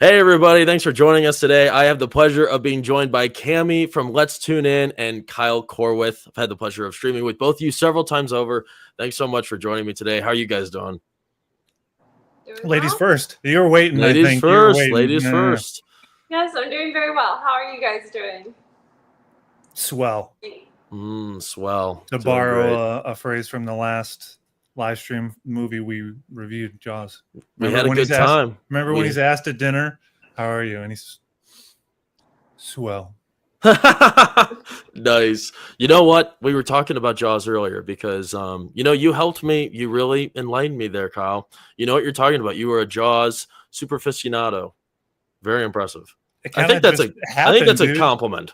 Hey, everybody. Thanks for joining us today. I have the pleasure of being joined by Cami from Let's Tune In and Kyle Corwith. I've had the pleasure of streaming with both of you several times over. Thanks so much for joining me today. How are you guys doing? Ladies first. You were waiting, I Ladies think. You were first. waiting. Ladies first. Yes, I'm doing very well. How are you guys doing? Swell. Swell. To borrow a phrase from the last live stream movie we reviewed, Jaws. We had a good time. Remember when he's asked at dinner, how are you? And he's swell. Nice. You know what? We were talking about Jaws earlier because, you helped me. You really enlightened me there, Kyle. You know what you're talking about. You were a Jaws super aficionado. Very impressive. I think that's a compliment.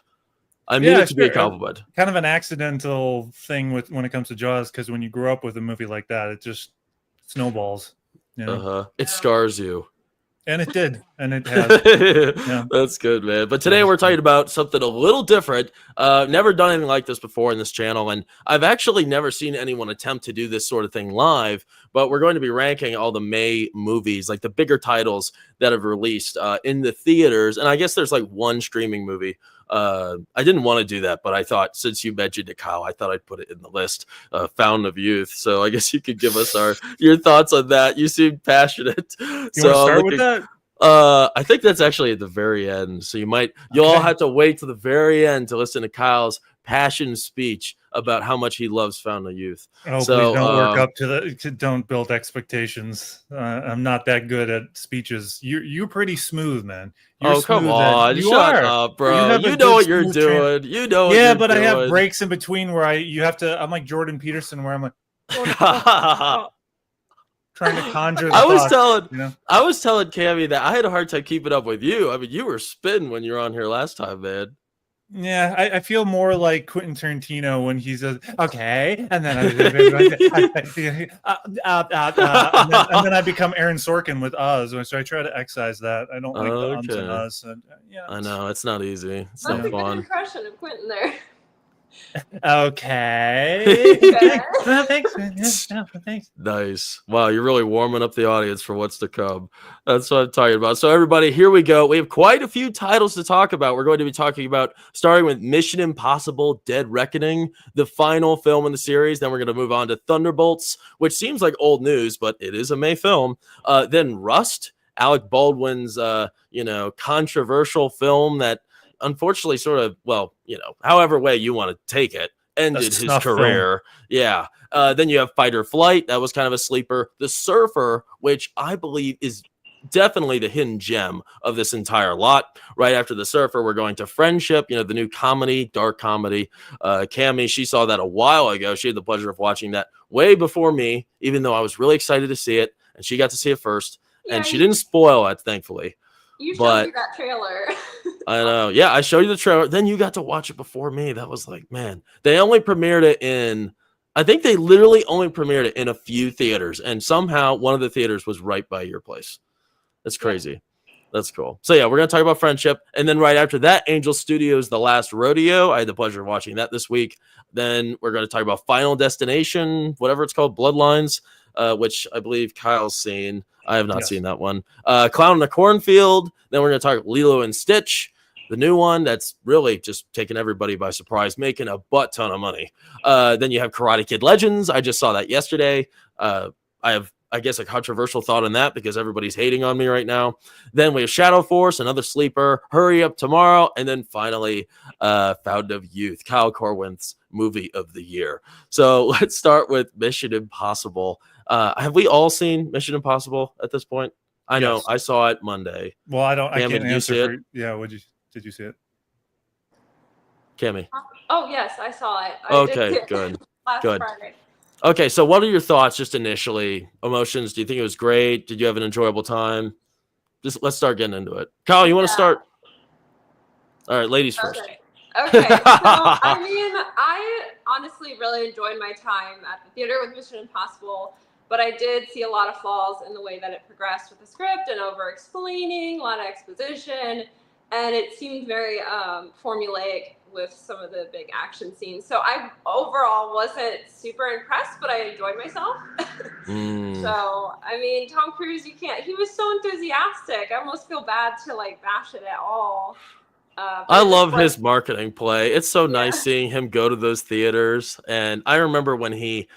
I mean it to be a compliment. Kind of an accidental thing when it comes to Jaws, because when you grow up with a movie like that, it just snowballs. You know? It scars you. And it did. And it has. Yeah. That's good, man. But today we're talking about something a little different. Never done anything like this before in this channel. And I've actually never seen anyone attempt to do this sort of thing live. But we're going to be ranking all the May movies, like the bigger titles that have released in the theaters. And I guess there's like one streaming movie. I didn't want to do that, but I thought since you mentioned it, Kyle, I thought I'd put it in the list. Fountain of Youth. So I guess you could give us your thoughts on that. You seem passionate. You want to start with that? I think that's actually at the very end. So you'll all have to wait to the very end to listen to Kyle's passion speech about how much he loves Fountain of Youth. Oh, so, please don't work up to don't build expectations. I'm not that good at speeches. You're pretty smooth, man. You're come on, shut up, bro. You know what you're doing. You know what you're doing. I have breaks in between where I'm like Jordan Peterson, where I'm like trying to conjure. I was telling Cammy that I had a hard time keeping up with you. I mean, you were spitting when you were on here last time, man. Yeah, I feel more like Quentin Tarantino when he says, okay, and then and then I become Aaron Sorkin with Oz. So I try to excise that. I don't like the ums and us. And, I know, it's not easy. It's That's not fun. a good impression of Quentin there. Okay. Thanks. Nice. Wow, you're really warming up the audience for what's to come. That's what I'm talking about. So everybody, here we go. We have quite a few titles to talk about. We're going to be talking about starting with Mission Impossible Dead Reckoning, the final film in the series. Then we're going to move on to Thunderbolts, which seems like old news, but it is a May film. Then Rust, Alec Baldwin's controversial film that unfortunately however way you want to take it, ended his career. Yeah. Then you have Fight or Flight. That was kind of a sleeper. The Surfer, which I believe is definitely the hidden gem of this entire lot. Right after The Surfer, we're going to Friendship, the new comedy, dark comedy. Cammy, she saw that a while ago. She had the pleasure of watching that way before me, even though I was really excited to see it, and she got to see it first. Yeah, and she didn't spoil it, thankfully. You showed me that trailer. I know. Yeah, I showed you the trailer. Then you got to watch it before me. That was like, man. They only premiered it I think they literally only premiered it in a few theaters. And somehow one of the theaters was right by your place. That's crazy. That's cool. So yeah, we're going to talk about Friendship. And then right after that, Angel Studios' The Last Rodeo. I had the pleasure of watching that this week. Then we're going to talk about Final Destination, whatever it's called, Bloodlines, which I believe Kyle's seen. I have not seen that one. Clown in the Cornfield. Then we're going to talk Lilo and Stitch, the new one that's really just taking everybody by surprise, making a butt ton of money. Then you have Karate Kid Legends. I just saw that yesterday. I have, I guess, a controversial thought on that because everybody's hating on me right now. Then we have Shadow Force, another sleeper, Hurry Up Tomorrow, and then finally Fountain of Youth, Kyle Corwin's movie of the year. So let's start with Mission Impossible. Have we all seen Mission Impossible at this point? I know. I saw it Monday. Well, I can't answer. Did you see it? Cammy. Oh, yes, I saw it. Okay, good. Good. Friday. Okay, so what are your thoughts just initially? Emotions? Do you think it was great? Did you have an enjoyable time? Just let's start getting into it. Kyle, you want to start? All right, ladies first. Okay. So, I honestly really enjoyed my time at the theater with Mission Impossible, but I did see a lot of flaws in the way that it progressed with the script and over-explaining, a lot of exposition, and it seemed very formulaic with some of the big action scenes. So I overall wasn't super impressed, but I enjoyed myself. So, I mean, Tom Cruise, he was so enthusiastic. I almost feel bad to like bash it at all. I love his marketing play. It's so nice seeing him go to those theaters. And I remember when he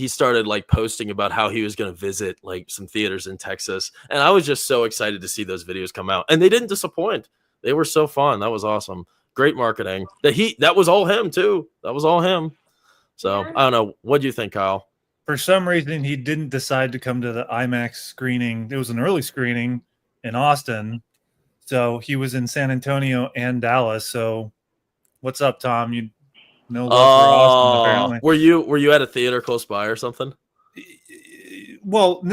started like posting about how he was going to visit like some theaters in Texas. And I was just so excited to see those videos come out. And they didn't disappoint. They were so fun. That was awesome. Great marketing. That was all him too. That was all him. So I don't know. What do you think, Kyle? For some reason, he didn't decide to come to the IMAX screening. It was an early screening in Austin. So he was in San Antonio and Dallas. So what's up, Tom? You know love for Austin, apparently. Were you at a theater close by or something? Well,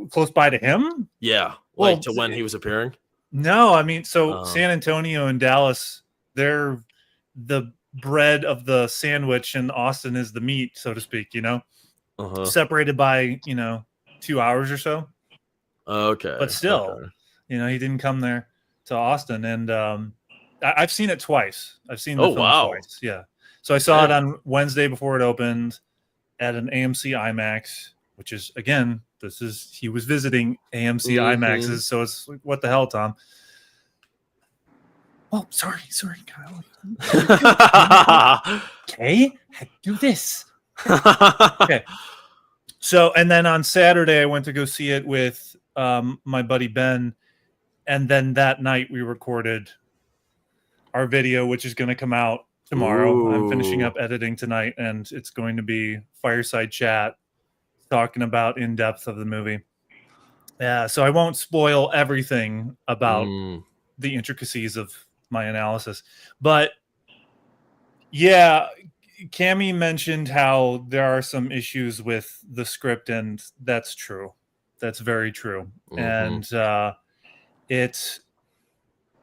close by to him? Yeah, like to when he was appearing? No, I mean, so San Antonio and Dallas, they're the bread of the sandwich, and Austin is the meat, so to speak, you know? Separated by, 2 hours or so. Okay. But still, he didn't come there to Austin, and I've seen it twice. I've seen the film twice. Yeah. So I saw it on Wednesday before it opened at an AMC IMAX, which is, again, he was visiting AMC IMAXs, so it's like, what the hell, Tom? Oh, sorry, Kyle. Okay, do this. Okay. So, and then on Saturday, I went to go see it with my buddy Ben. And then that night we recorded our video, which is going to come out tomorrow. Ooh. I'm finishing up editing tonight, and it's going to be fireside chat talking about in depth of the movie. Yeah, so I won't spoil everything about the intricacies of my analysis. But yeah, Cammie mentioned how there are some issues with the script, and that's true. That's very true. And it's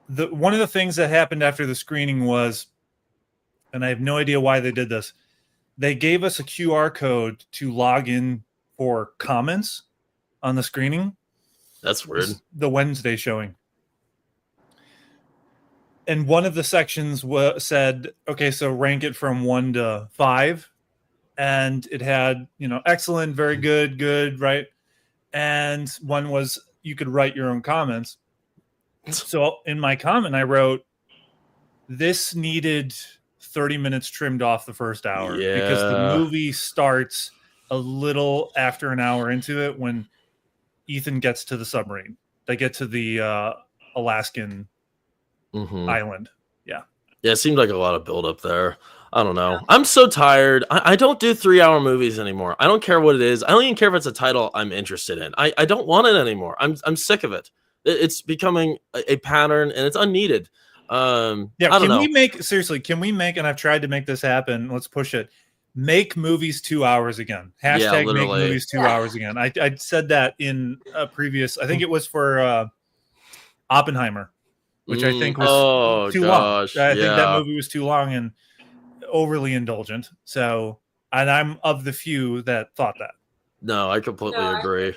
one of the things that happened after the screening was, and I have no idea why they did this, they gave us a QR code to log in for comments on the screening. That's weird. The Wednesday showing. And one of the sections said, okay, so rank it from 1 to 5. And it had, excellent, very good, good, right? And one was, you could write your own comments. So in my comment, I wrote, this needed 30 minutes trimmed off the first hour because the movie starts a little after an hour into it when Ethan gets to the submarine. They get to the Alaskan island. Yeah. Yeah, it seemed like a lot of buildup there. I don't know. I'm so tired. I don't do 3-hour movies anymore. I don't care what it is. I don't even care if it's a title I'm interested in. I don't want it anymore. I'm sick of it. It's becoming a pattern, and it's unneeded. Can we make, and I've tried to make this happen, let's push it, make movies 2 hours again. Hashtag make movies 2 hours again. I said that in a previous, I think it was for Oppenheimer, which I think was too long. I think that movie was too long and overly indulgent. So, and I'm of the few that thought that. No, I completely agree.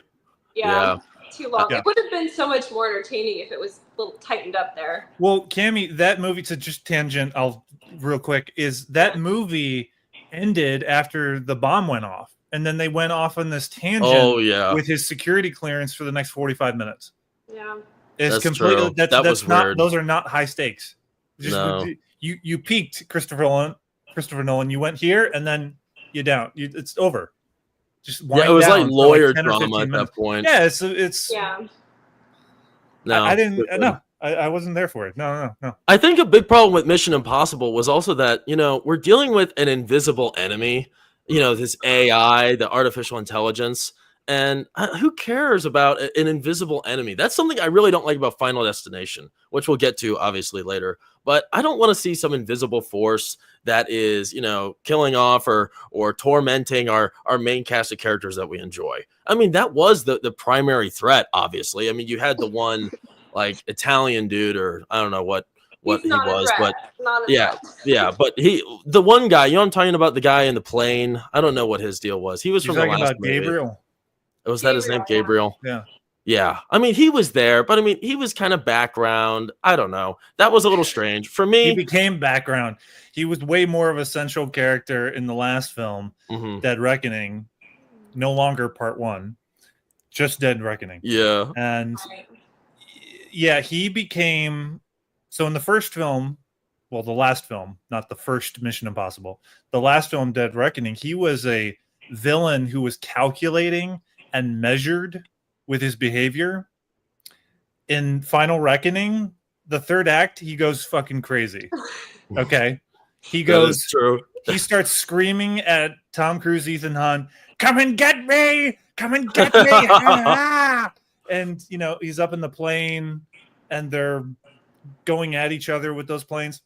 Yeah. Too long. It would have been so much more entertaining if it was a little tightened up there. Well, Cammie, that movie, to just tangent, real quick, is that movie ended after the bomb went off. And then they went off on this tangent with his security clearance for the next 45 minutes. Yeah. It's completely, that's not, weird. Those are not high stakes. You peaked, Christopher Nolan. You went here and then you're down. It's over. Just it was like lawyer drama at that point. Yeah, it's No, I didn't. No, I wasn't there for it. No. I think a big problem with Mission Impossible was also that we're dealing with an invisible enemy. This AI, the artificial intelligence, and who cares about an invisible enemy? That's something I really don't like about Final Destination, which we'll get to obviously later. But I don't want to see some invisible force that is, killing off or tormenting our main cast of characters that we enjoy. I mean, that was the primary threat, obviously. I mean, you had the one like Italian dude, or I don't know what he was, but but the one guy, I'm talking about, the guy in the plane. I don't know what his deal was. He was from the last movie. Gabriel. Was that his name, Gabriel? Yeah. Yeah. I mean, he was there, but I mean, he was kind of background. I don't know. That was a little strange for He me. became background. He was way more of a central character in the last film, Dead Reckoning, no longer part 1, just Dead Reckoning. Yeah. And yeah, he became, so in the first film, well, the last film, not the first Mission Impossible, the last film, Dead Reckoning, he was a villain who was calculating and measured with his behavior. In Final Reckoning, the third act, he goes fucking crazy. Okay. He goes, true. He starts screaming at Tom Cruise, Ethan Hunt, come and get me! Come and get me! And, you know, he's up in the plane and they're going at each other with those planes.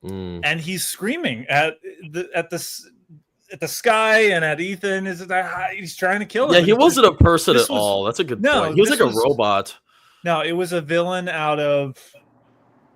And he's screaming at the sky and at Ethan. He's trying to kill him. Yeah, he wasn't a person at all. That's a good point. He was like a robot. No, it was a villain out of,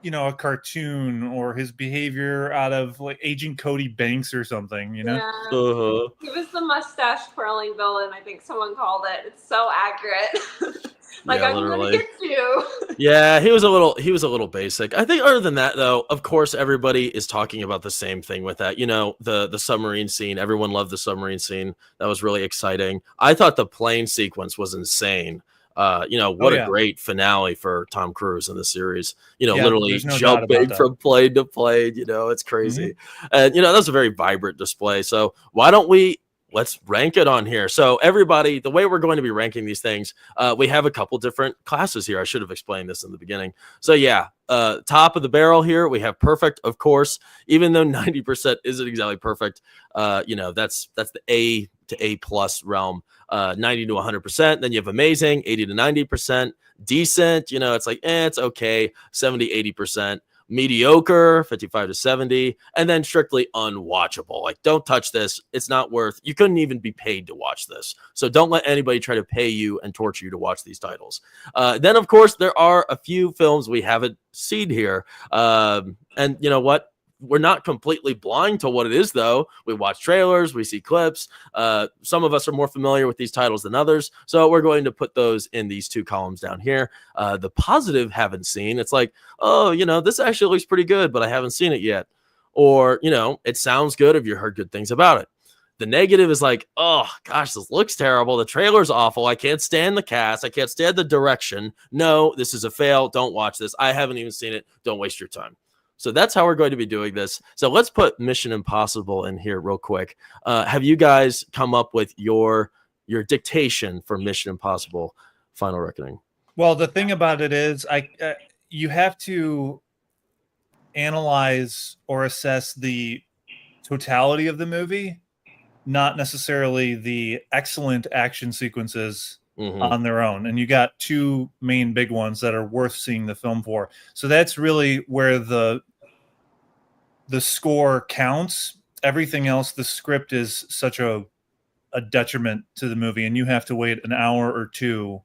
you know, a cartoon, or his behavior out of like Agent Cody Banks or something, you know? Yeah. He was the mustache twirling villain, I think someone called it. It's so accurate. Like, yeah, I'm gonna get you. Yeah, he was a little basic. I think other than that, though, of course, everybody is talking about the same thing with that. You know, the submarine scene. Everyone loved the submarine scene. That was really exciting. I thought the plane sequence was insane. You know, what a great finale for Tom Cruise in the series. You know, literally jumping from plane to plane. You know, it's crazy. And, you know, that's a very vibrant display. So why don't let's rank it on here. So everybody, the way we're going to be ranking these things, we have a couple different classes here. I should have explained this in the beginning. So yeah, top of the barrel here, we have perfect, of course, even though 90% isn't exactly perfect. You know, that's the A to A plus realm, 90 to 100%. Then you have amazing, 80 to 90%, decent. You know, it's like, it's okay, 70, 80%. Mediocre, 55 to 70, and then strictly unwatchable. Like, don't touch this. It's not worth, you couldn't even be paid to watch this. So don't let anybody try to pay you and torture you to watch these titles. Then, of course, there are a few films we haven't seen here. And you know what? We're not completely blind to what it is, though. We watch trailers, we see clips. Some of us are more familiar with these titles than others. So we're going to put those in these two columns down here. The positive haven't seen. It's like, oh, you know, this actually looks pretty good, but I haven't seen it yet. Or, you know, it sounds good if you heard good things about it. The negative is like, oh, gosh, this looks terrible. The trailer's awful. I can't stand the cast. I can't stand the direction. No, this is a fail. Don't watch this. I haven't even seen it. Don't waste your time. So that's how we're going to be doing this. So let's put Mission Impossible in here real quick. Have you guys come up with your dictation for Mission Impossible Final Reckoning? Well, the thing about it is, you have to analyze or assess the totality of the movie, not necessarily the excellent action sequences on their own. And you got two main big ones that are worth seeing the film for. So that's really where the score counts. Everything else, the script is such a detriment to the movie, and you have to wait an hour or two,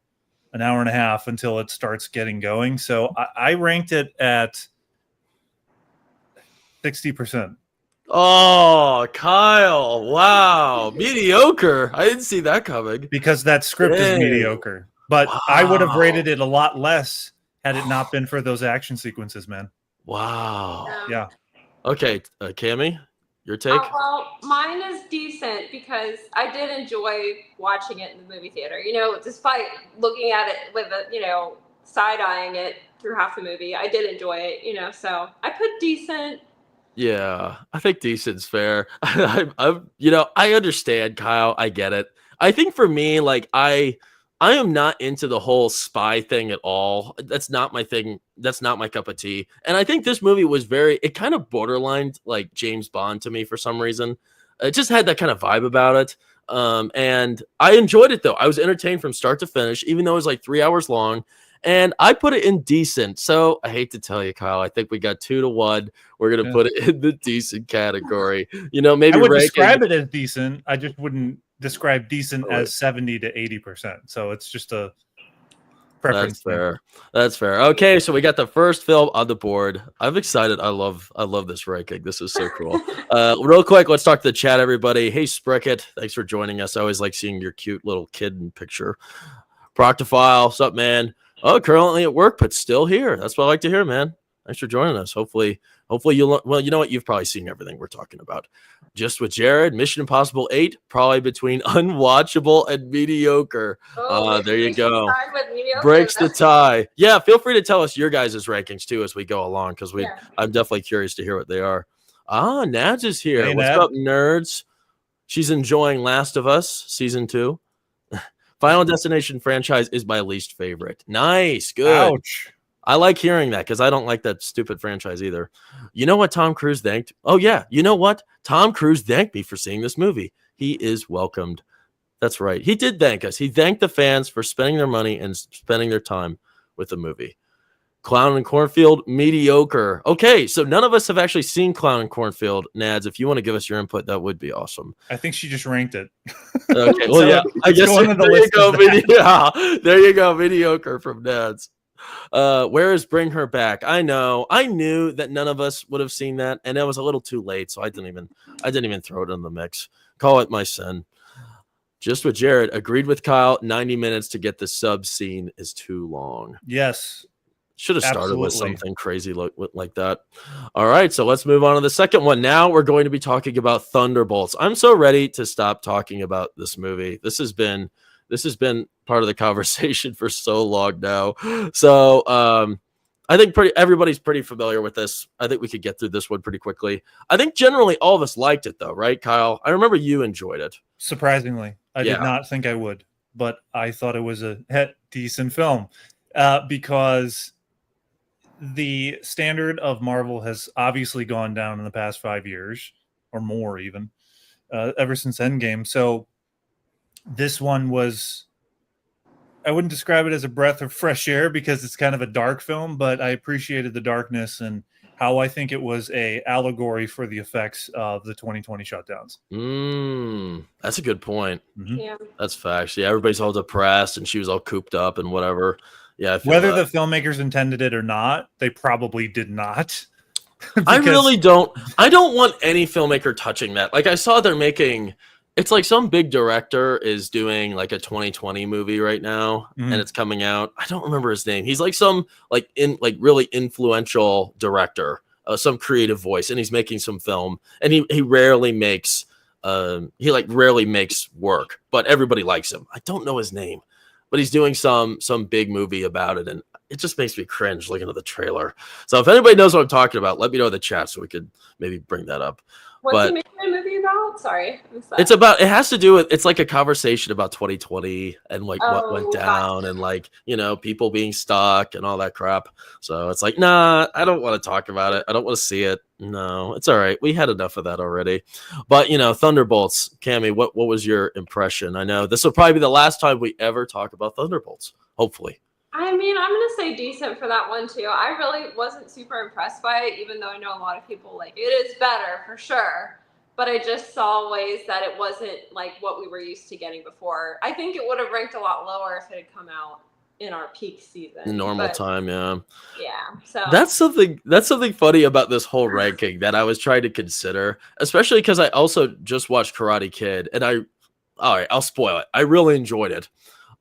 an hour and a half until it starts getting going. So I ranked it at 60%. Oh, Kyle. Wow. Mediocre. I didn't see that coming. Because that script is mediocre. But wow. I would have rated it a lot less had it not been for those action sequences, man. Wow. Yeah. Okay, Cammie, your take? Well, mine is decent because I did enjoy watching it in the movie theater. You know, despite looking at it with side-eyeing it through half the movie, I did enjoy it, you know, so I put decent. Yeah, I think decent's fair. I'm, you know, I understand, Kyle. I get it. I think for me, like, I am not into the whole spy thing at all. That's not my thing. That's not my cup of tea. And I think this movie was it kind of borderlined like James Bond to me for some reason. It just had that kind of vibe about it. And I enjoyed it, though. I was entertained from start to finish, even though it was like 3 hours long. And I put it in decent. So I hate to tell you, Kyle, I think we got 2-1. We're going to put it in the decent category. You know, maybe I would describe it as decent. I just wouldn't describe decent as 70 to 80%. So it's just a preference. That's fair. That's fair. Okay, so we got the first film on the board. I'm excited. I love this ranking. This is so cool. Real quick, let's talk to the chat, everybody. Hey, Spricket, thanks for joining us. I always like seeing your cute little kid in picture. Proctophile, what's up, man? Oh, currently at work, but still here. That's what I like to hear, man. Thanks for joining us. Hopefully you'll. Well, you know what? You've probably seen everything we're talking about. Just with Jared, Mission Impossible 8, probably between unwatchable and mediocre. There you go. Breaks the tie. Yeah, feel free to tell us your guys' rankings too as we go along, because I'm definitely curious to hear what they are. Nads is here. Hey, What's Nad. up, nerds? She's enjoying Last of Us season 2. Final Destination franchise is my least favorite. Nice, good. Ouch. I like hearing that because I don't like that stupid franchise either. You know what Tom Cruise thanked? Oh, yeah. You know what? Tom Cruise thanked me for seeing this movie. He is welcomed. That's right. He did thank us. He thanked the fans for spending their money and spending their time with the movie. Clown and Cornfield, mediocre. Okay, so none of us have actually seen Clown and Cornfield. Nads, if you want to give us your input, that would be awesome. I think she just ranked it. Okay, well, yeah. I guess there you go. There you go. Mediocre from Nads. Where is Bring Her Back? I know. I knew that none of us would have seen that, and it was a little too late, so I didn't even throw it in the mix. Call it my sin. Just with Jared, agreed with Kyle. 90 minutes to get the sub scene is too long. Yes. Should have started with something crazy like that. All right, so let's move on to the second one. Now we're going to be talking about Thunderbolts. I'm so ready to stop talking about this movie. This has been part of the conversation for so long now. So I think everybody's pretty familiar with this. I think we could get through this one pretty quickly. I think generally all of us liked it though, right, Kyle? I remember you enjoyed it. Surprisingly, I did not think I would, but I thought it was a decent film because the standard of Marvel has obviously gone down in the past 5 years or more, even ever since Endgame. So this one was, I wouldn't describe it as a breath of fresh air because it's kind of a dark film, but I appreciated the darkness and how I think it was a allegory for the effects of the 2020 shutdowns. That's a good point. Mm-hmm. Yeah, that's facts. Yeah, everybody's all depressed and she was all cooped up and whatever. Yeah, whether the filmmakers intended it or not, they probably did not. I really don't. I don't want any filmmaker touching that. Like I saw they're making. It's like some big director is doing like a 2020 movie right now, and it's coming out. I don't remember his name. He's like some really influential director, some creative voice, and he's making some film. And he rarely makes rarely makes work, but everybody likes him. I don't know his name, but he's doing some big movie about it, and it just makes me cringe looking at the trailer. So if anybody knows what I'm talking about, let me know in the chat so we could maybe bring that up. What's he making a movie about? Sorry. It has to do with, it's like a conversation about 2020 and like what went down and like, people being stuck and all that crap. So it's like, nah, I don't want to talk about it. I don't want to see it. No, it's all right. We had enough of that already. But, Thunderbolts, Cammie, what was your impression? I know this will probably be the last time we ever talk about Thunderbolts, hopefully. I mean, I'm going to say decent for that one, too. I really wasn't super impressed by it, even though I know a lot of people like it is better for sure. But I just saw ways that it wasn't like what we were used to getting before. I think it would have ranked a lot lower if it had come out in our peak season. Normal time, yeah. Yeah. So that's something funny about this whole ranking that I was trying to consider, especially because I also just watched Karate Kid, and all right, I'll spoil it. I really enjoyed it.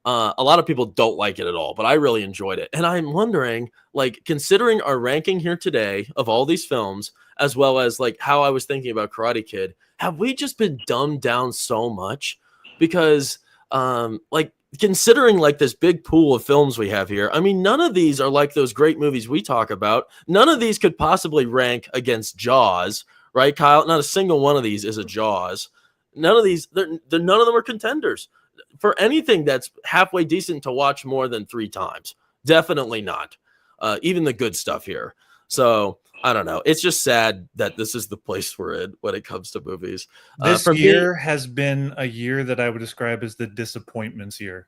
A lot of people don't like it at all, but I really enjoyed it. And I'm wondering, like, considering our ranking here today of all these films, as well as like how I was thinking about Karate Kid, have we just been dumbed down so much? Because considering like this big pool of films we have here, I mean, none of these are like those great movies we talk about. None of these could possibly rank against Jaws, right, Kyle? Not a single one of these is a Jaws. None of these, none of them are contenders for anything that's halfway decent to watch more than 3 times. Definitely not. Even the good stuff here. So I don't know. It's just sad that this is the place we're in when it comes to movies. This year has been a year that I would describe as the disappointments year.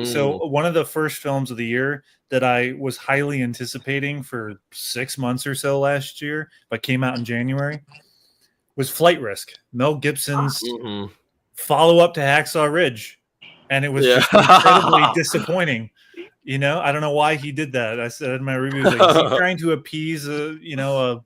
So one of the first films of the year that I was highly anticipating for 6 months or so last year, but came out in January, was Flight Risk, Mel Gibson's follow-up to Hacksaw Ridge, and it was just incredibly disappointing. I don't know why he did that. I said in my review, like, is he trying to appease a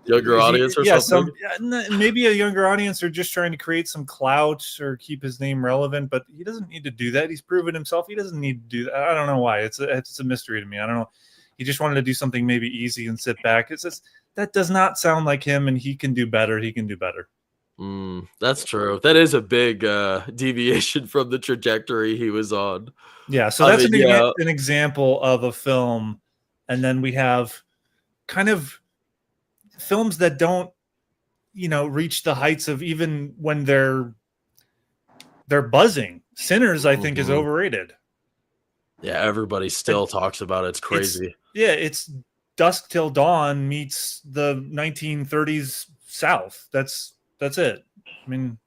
younger audience or something. Maybe a younger audience, or just trying to create some clout or keep his name relevant. But he doesn't need to do that. He's proven himself. He doesn't need to do that. I don't know why. It's a mystery to me. I don't know. He just wanted to do something maybe easy and sit back. It's just, that does not sound like him, and he can do better. He can do better. That's true. That is a big deviation from the trajectory he was on. Yeah, so that's an example of a film. And then we have kind of films that don't, reach the heights of, even when they're buzzing. Sinners, I think, is overrated. Yeah, everybody still talks about it. It's crazy. It's Dusk Till Dawn meets the 1930s South. That's it. I mean,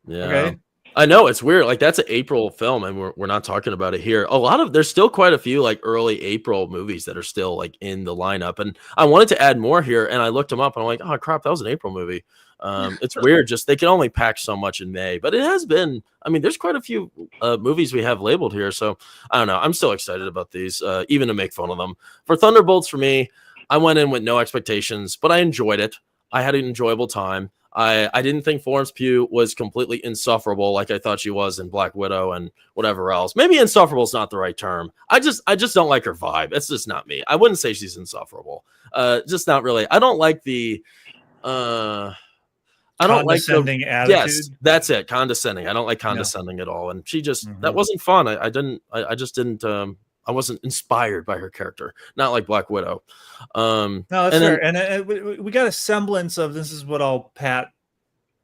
yeah. Okay. I know, it's weird. Like, that's an April film, and we're not talking about it here. There's still quite a few like early April movies that are still like in the lineup, and I wanted to add more here, and I looked them up, and I'm like, oh crap, that was an April movie. It's weird, just they can only pack so much in May, but it has been. I mean, there's quite a few movies we have labeled here, so I don't know. I'm still excited about these, even to make fun of them. For Thunderbolts, for me, I went in with no expectations, but I enjoyed it. I had an enjoyable time. I didn't think Florence Pugh was completely insufferable like I thought she was in Black Widow and whatever else. Maybe insufferable is not the right term. I just don't like her vibe. It's just not me. I wouldn't say she's insufferable. Just not really. I don't like the I don't like condescending attitude. Yes, that's it. Condescending. I don't like condescending at all. And she just that wasn't fun. I just didn't I wasn't inspired by her character, not like Black Widow. No, that's fair. And we got a semblance of, this is what I'll pat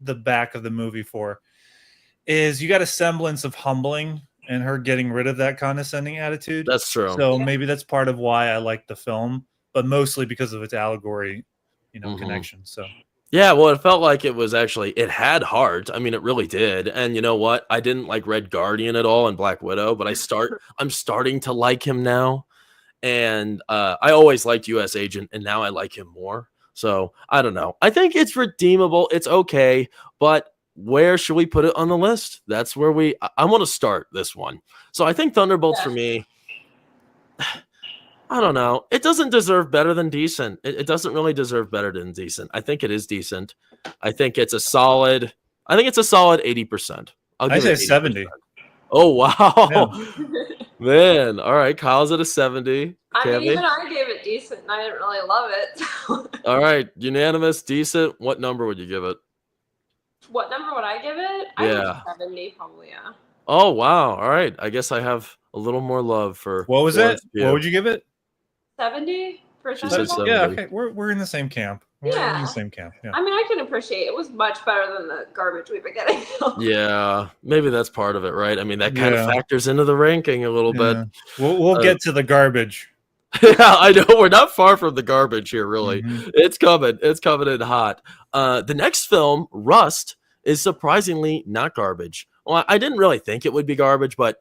the back of the movie for, is you got a semblance of humbling and her getting rid of that condescending attitude. That's true. So maybe that's part of why I like the film, but mostly because of its allegory, connection. So. Yeah, well, it felt like it had heart. I mean, it really did. And you know what? I didn't like Red Guardian at all in Black Widow, but I'm starting to like him now. And I always liked US Agent, and now I like him more. So I don't know. I think it's redeemable. It's okay. But where should we put it on the list? That's where I want to start this one. So I think Thunderbolts for me, I don't know. It doesn't deserve better than decent. It doesn't really deserve better than decent. I think it is decent. I think it's a solid 80%. I say 70. Oh, wow. Yeah. Man. All right. Kyle's at a 70. I mean, even I gave it decent, and I didn't really love it. All right. Unanimous, decent. What number would you give it? What number would I give it? I think 70, probably, yeah. Oh, wow. All right. I guess I have a little more love for. What was it? What would you give it? 70 for Thunderbolts? Yeah, okay. We're in the same camp. We're in the same camp. Yeah. I mean, I can appreciate it was much better than the garbage we've been getting. Yeah, maybe that's part of it, right? I mean, that kind of factors into the ranking a little bit. We'll get to the garbage. Yeah, I know. We're not far from the garbage here, really. It's coming. It's coming in hot. The next film, Rust, is surprisingly not garbage. Well, I didn't really think it would be garbage, but,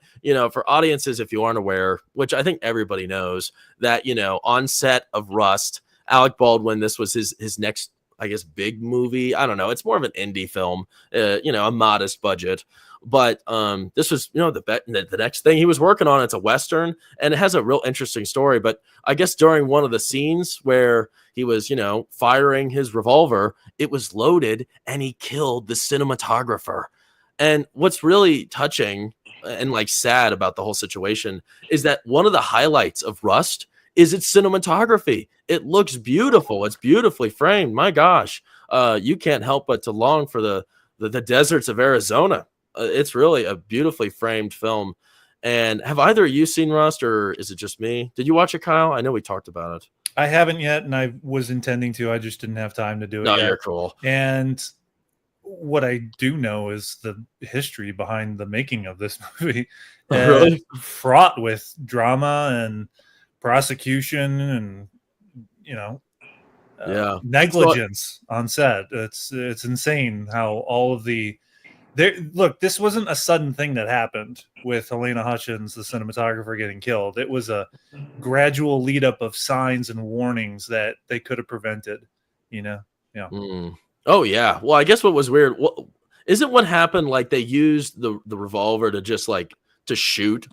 for audiences, if you aren't aware, which I think everybody knows, that, on set of Rust, Alec Baldwin, this was his next, I guess, big movie. I don't know. It's more of an indie film, a modest budget. But this was, the next thing he was working on. It's a Western, and it has a real interesting story. But I guess during one of the scenes where he was, firing his revolver, it was loaded, and he killed the cinematographer. And what's really touching and sad about the whole situation is that one of the highlights of Rust is its cinematography. It looks beautiful. It's beautifully framed. My gosh, you can't help but to long for the deserts of Arizona. It's really a beautifully framed film. And have either of you seen Rust, or is it just me? Did you watch it, Kyle? I know we talked about it. I haven't yet, and I was intending to. I just didn't have time to do it yet. No, you're cool. And what I do know is the history behind the making of this movie. Really? Fraught with drama and prosecution and, negligence on set. It's insane how all of look, this wasn't a sudden thing that happened with Helena Hutchins, the cinematographer, getting killed. It was a gradual lead up of signs and warnings that they could have prevented, Yeah. Oh, yeah. Well, I guess what was weird, isn't what happened, they used the revolver to just, to shoot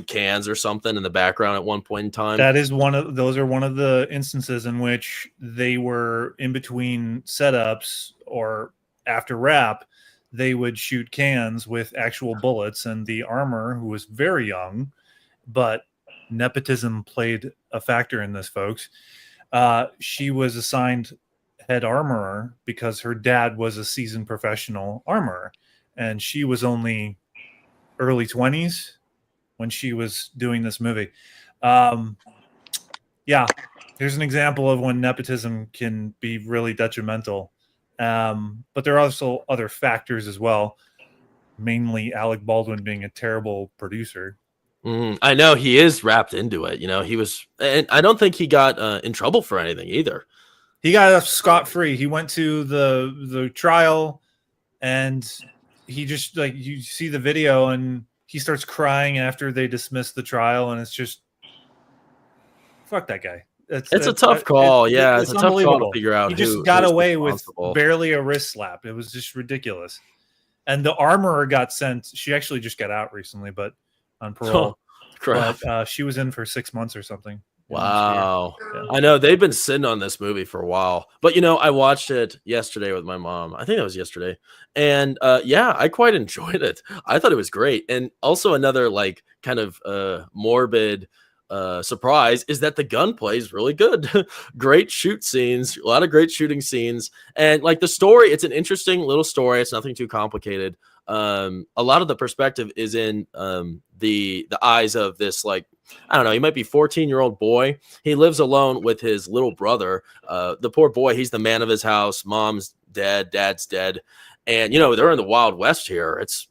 cans or something in the background at one point in time. That is one of the instances in which they were in between setups or after wrap, they would shoot cans with actual bullets, and the armor, who was very young, but nepotism played a factor in this, folks. She was assigned head armorer because her dad was a seasoned professional armorer, and she was only early 20s when she was doing this movie. Yeah, here's an example of when nepotism can be really detrimental. But there are also other factors as well, mainly Alec Baldwin being a terrible producer. I know he is wrapped into it. He was, and I don't think he got in trouble for anything either. He got scot-free. He went to the trial, and he just, like, you see the video, and he starts crying after they dismiss the trial, and it's just, fuck that guy. It's a tough call. It's a tough call to figure out. He just got away with barely a wrist slap. It was just ridiculous. And the armorer got sent. She actually just got out recently, but on parole. Crap. But she was in for 6 months or something. Wow. Yeah. I know they've been sitting on this movie for a while, but I watched it yesterday with my mom. I think it was yesterday. And I quite enjoyed it. I thought it was great. And also another kind of morbid surprise is that the gunplay is really good. Great shoot scenes, a lot of great shooting scenes. And the story, it's an interesting little story. It's nothing too complicated. A lot of the perspective is in the eyes of this, I don't know, he might be 14-year-old boy. He lives alone with his little brother. The poor boy, he's the man of his house. Mom's dead, dad's dead. And, they're in the Wild West here. It's,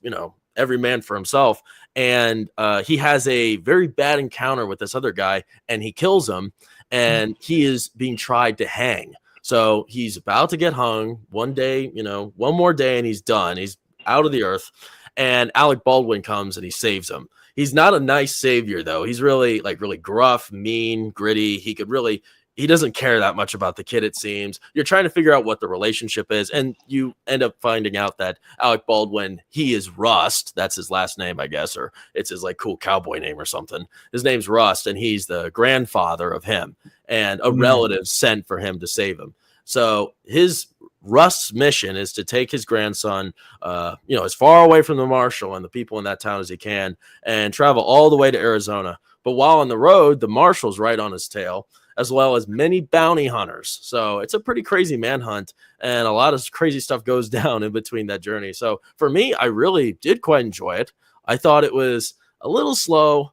every man for himself. And he has a very bad encounter with this other guy, and he kills him, and he is being tried to hang. So he's about to get hung one day, one more day, and he's done. He's out of the earth, and Alec Baldwin comes and he saves him. He's not a nice savior, though. He's really really gruff, mean, gritty. He doesn't care that much about the kid, it seems. You're trying to figure out what the relationship is, and you end up finding out that Alec Baldwin, he is Rust. That's his last name, I guess, or it's his cool cowboy name or something. His name's Rust, and he's the grandfather of him, and a relative sent for him to save him. So Rust's mission is to take his grandson, as far away from the marshal and the people in that town as he can, and travel all the way to Arizona. But while on the road, the marshal's right on his tail, as well as many bounty hunters. So it's a pretty crazy manhunt, and a lot of crazy stuff goes down in between that journey. So for me, I really did quite enjoy it. I thought it was a little slow,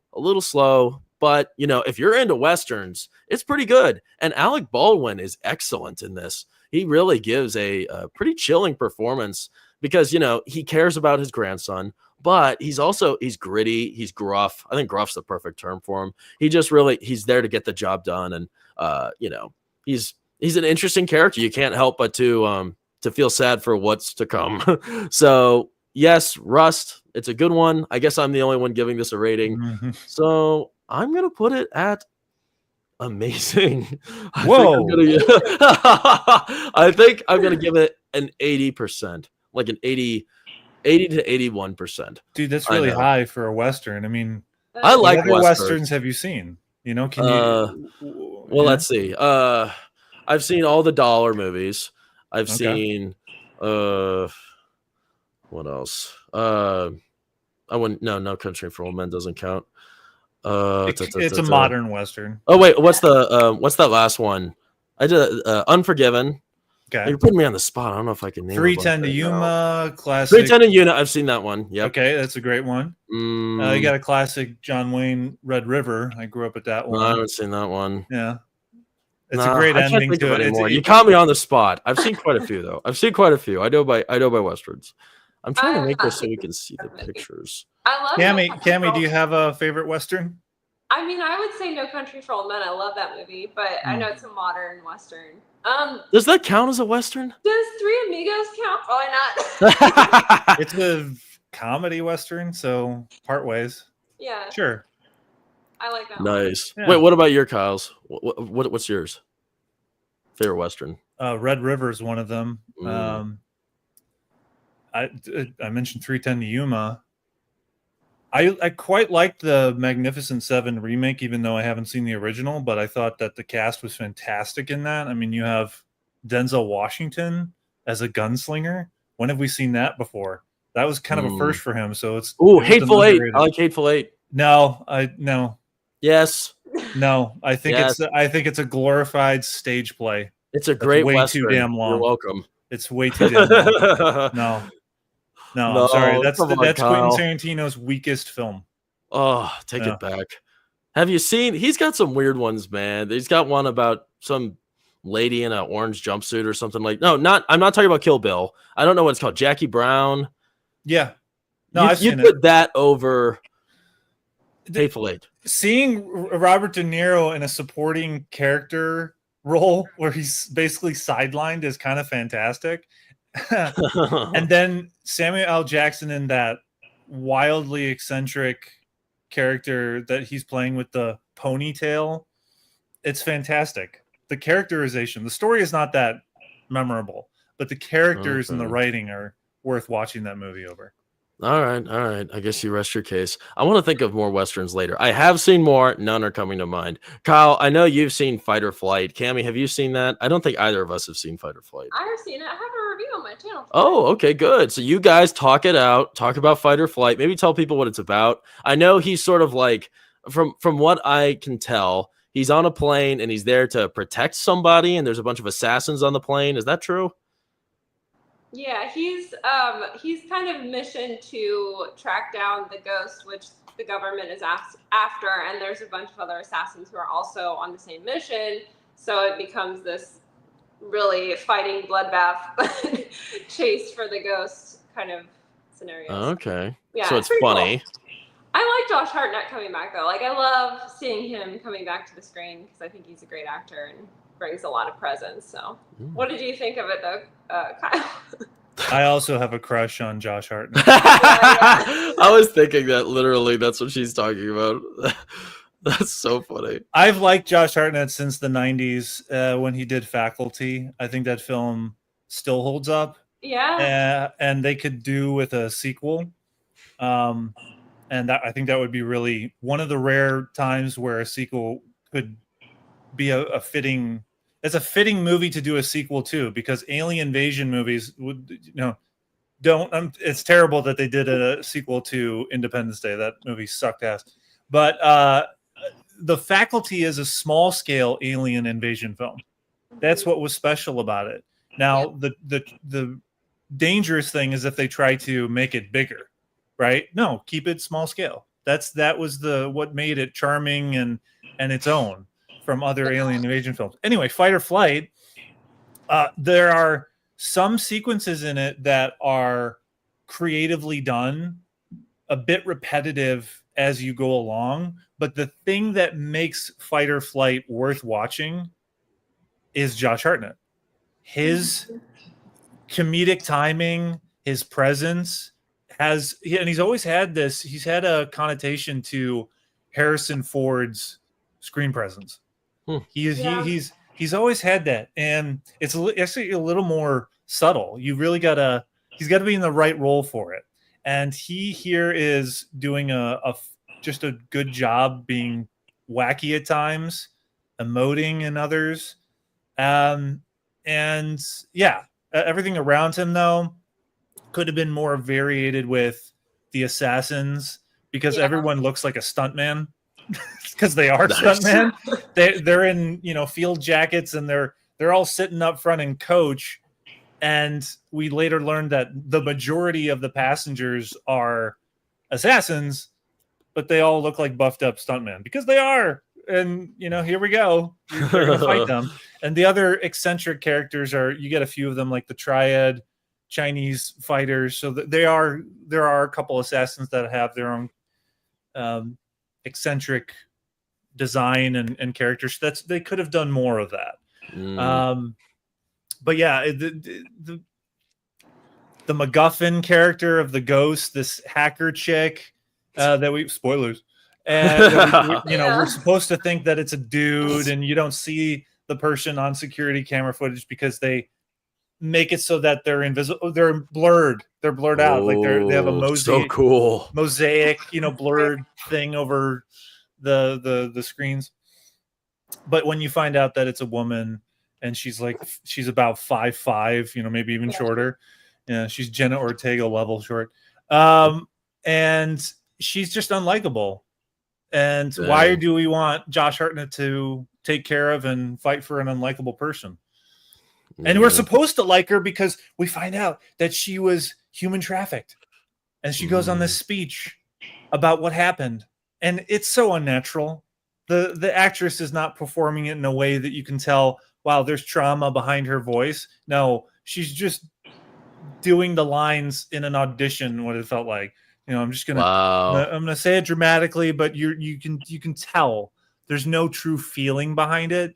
but if you're into Westerns, it's pretty good. And Alec Baldwin is excellent in this. He really gives a pretty chilling performance because, he cares about his grandson, but he's gritty. He's gruff. I think gruff's the perfect term for him. He's there to get the job done. And, he's an interesting character. You can't help but to feel sad for what's to come. So yes, Rust, it's a good one. I guess I'm the only one giving this a rating. Mm-hmm. So I'm going to put it at amazing. I think I'm going to give it an 80%, like an 80 to 81%. Dude, that's really high for a Western. I mean, I like what other Westerns have you seen? Can you? Well, let's see. I've seen all the dollar movies. I've seen what else? No Country for Old Men doesn't count. It's a modern Western. Oh wait, what's that last one? I did Unforgiven. Okay. You're putting me on the spot. I don't know if I can name 310 to Yuma, classic. 310 to Yuma, I've seen that one. Yep. Okay, that's a great one. You got a classic John Wayne, Red River. I grew up at that one. No, I haven't seen that one. Yeah. It's a great ending to it. You caught me on the spot. I've seen quite a few though. I know by Westerns. I'm trying to make this so we can see the pictures. I love Cammy, do you have a favorite Western? I mean, I would say No Country for Old Men. I love that movie, but I know it's a modern Western. Does that count as a Western? Does Three Amigos count? Probably not. It's a comedy Western, so part ways. Yeah. Sure. I like that. Nice. Yeah. Wait, what about your Kyle's? What's yours? Favorite Western? Red River is one of them. I mentioned 310 to Yuma. I quite liked the Magnificent Seven remake, even though I haven't seen the original. But I thought that the cast was fantastic in that. I mean, you have Denzel Washington as a gunslinger. When have we seen that before? That was kind of a first for him. So it wasn't Hateful Eight. underrated. I like Hateful Eight. No. Yes. No, I think Yes. it's a glorified stage play. It's a great way Western. too damn long. You're welcome. It's way too damn long. No, I'm sorry. That's come on, Quentin Kyle. Tarantino's weakest film. Oh, take it back. Have you seen? He's got some weird ones, man. He's got one about some lady in an orange jumpsuit or something like. No, not. I'm not talking about Kill Bill. I don't know what it's called. Jackie Brown. Yeah. No, I've seen put that over Hateful Eight. Seeing Robert De Niro in a supporting character role where he's basically sidelined is kind of fantastic. And then Samuel L. Jackson in that wildly eccentric character that he's playing with the ponytail. It's fantastic. The characterization, the story is not that memorable, but the characters and the writing are worth watching that movie over. All right. I guess you rest your case. I want to think of more Westerns later. I have seen more. None are coming to mind. Kyle, I know you've seen Fight or Flight. Cammie, have you seen that? I don't think either of us have seen Fight or Flight. I have seen it. I have a review on my channel. Oh, okay, good. So you guys talk it out. Talk about Fight or Flight. Maybe tell people what it's about. I know he's sort of like, from what I can tell, he's on a plane and he's there to protect somebody, and there's a bunch of assassins on the plane. Is that true? Yeah, he's kind of mission to track down the ghost, which the government is after, and there's a bunch of other assassins who are also on the same mission. So it becomes this really fighting bloodbath chase for the ghost kind of scenario. Okay. Yeah, so it's funny. Cool. I like Josh Hartnett coming back though. Like I love seeing him coming back to the screen because I think he's a great actor and brings a lot of presence. So, what did you think of it though, Kyle? I also have a crush on Josh Hartnett. I was thinking that literally that's what she's talking about. That's so funny. I've liked Josh Hartnett since the 90s when he did Faculty. I think that film still holds up. Yeah. And they could do with a sequel. And I think that would be really one of the rare times where a sequel could be a fitting. It's a fitting movie to do a sequel to, because alien invasion movies would, don't. It's terrible that they did a sequel to Independence Day. That movie sucked ass. But The Faculty is a small scale alien invasion film. That's what was special about it. Now the dangerous thing is if they try to make it bigger, right? No, keep it small scale. That was what made it charming and its own from other alien invasion films. Anyway, Fight or Flight, there are some sequences in it that are creatively done, a bit repetitive as you go along, but the thing that makes Fight or Flight worth watching is Josh Hartnett. His comedic timing, his presence and he's always had this, he's had a connotation to Harrison Ford's screen presence. He's always had that, and it's actually a little more subtle. He's got to be in the right role for it, and he here is doing just a good job being wacky at times, emoting in others, and everything around him though could have been more variated with the assassins, because everyone looks like a stuntman. Because they are stuntmen. They're in field jackets, and they're all sitting up front in coach. And we later learned that the majority of the passengers are assassins, but they all look like buffed up stuntmen because they are. And here we go. They're gonna fight them. And the other eccentric characters you get a few of them, like the Triad Chinese fighters. So there are a couple assassins that have their own eccentric design and characters. They could have done more of that. But yeah, the MacGuffin character of the ghost, this hacker chick spoilers, and we're supposed to think that it's a dude, and you don't see the person on security camera footage because they make it so that they're invisible. They're blurred. They're blurred out. Like they have a so cool mosaic, blurred thing over the screens. But when you find out that it's a woman and she's about 5'5", maybe even shorter. Yeah, she's Jenna Ortega level short. And she's just unlikable. And why do we want Josh Hartnett to take care of and fight for an unlikable person? And we're supposed to like her because we find out that she was human trafficked. And she goes on this speech about what happened. And it's so unnatural. The actress is not performing it in a way that you can tell, wow, there's trauma behind her voice. No, she's just doing the lines in an audition, what it felt like. I'm just gonna I'm gonna say it dramatically, but you can tell there's no true feeling behind it.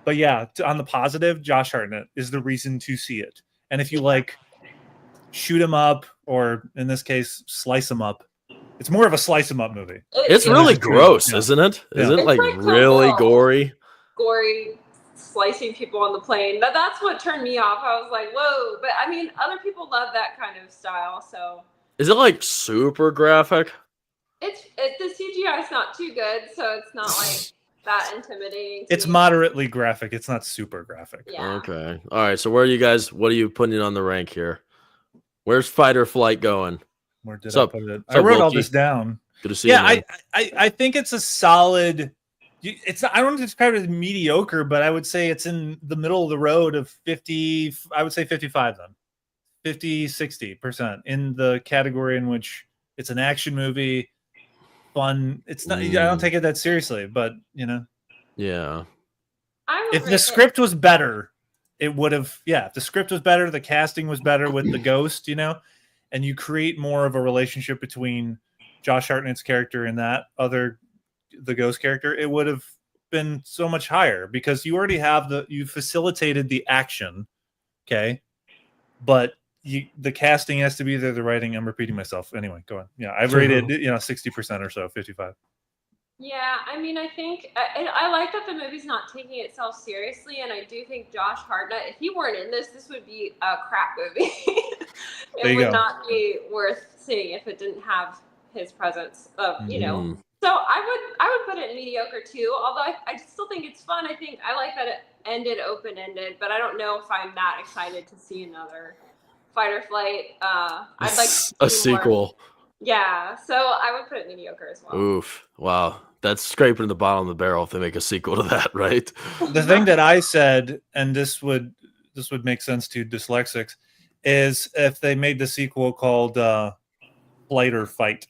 But yeah, on the positive, Josh Hartnett is the reason to see it. And if you shoot him up, or in this case, slice him up, it's more of a slice him up movie. It's really gross, isn't it? Isn't it like really gory? Gory, slicing people on the plane. That's what turned me off. I was like, whoa. But I mean, other people love that kind of style. So is it like super graphic? The CGI is not too good, so it's not like that intimidating. It's moderately graphic. It's not super graphic. Yeah. Okay. All right. So what are you putting on the rank here? Where's Fight or Flight going? Where did I put it? I wrote all this down. Good to see you. Yeah, I think it's a solid. It's not, I don't describe it as mediocre, but I would say it's in the middle of the road of 50. I would say 55 then. 50-60% in the category in which it's an action movie, fun. It's not. I don't take it that seriously, but Yeah. If the script was better, it would have. Yeah, if the script was better, the casting was better with the ghost, and you create more of a relationship between Josh Hartnett's character and the ghost character, it would have been so much higher because you already have you facilitated the action, okay, but the casting has to be there, the writing. I'm repeating myself. Anyway, go on. Yeah, I've rated 60% or so, 55. Yeah, I mean, I think I like that the movie's not taking itself seriously, and I do think Josh Hartnett, if he weren't in this would be a crap movie. It would not be worth seeing if it didn't have his presence. So I would put it in mediocre too. Although I still think it's fun. I like that it ended open-ended, but I don't know if I'm that excited to see another Fight or Flight. I'd like a sequel. Yeah, so I would put it mediocre as well. Oof! Wow, that's scraping the bottom of the barrel if they make a sequel to that, right? The thing that I said, and this would make sense to dyslexics, is if they made the sequel called Flight or Fight.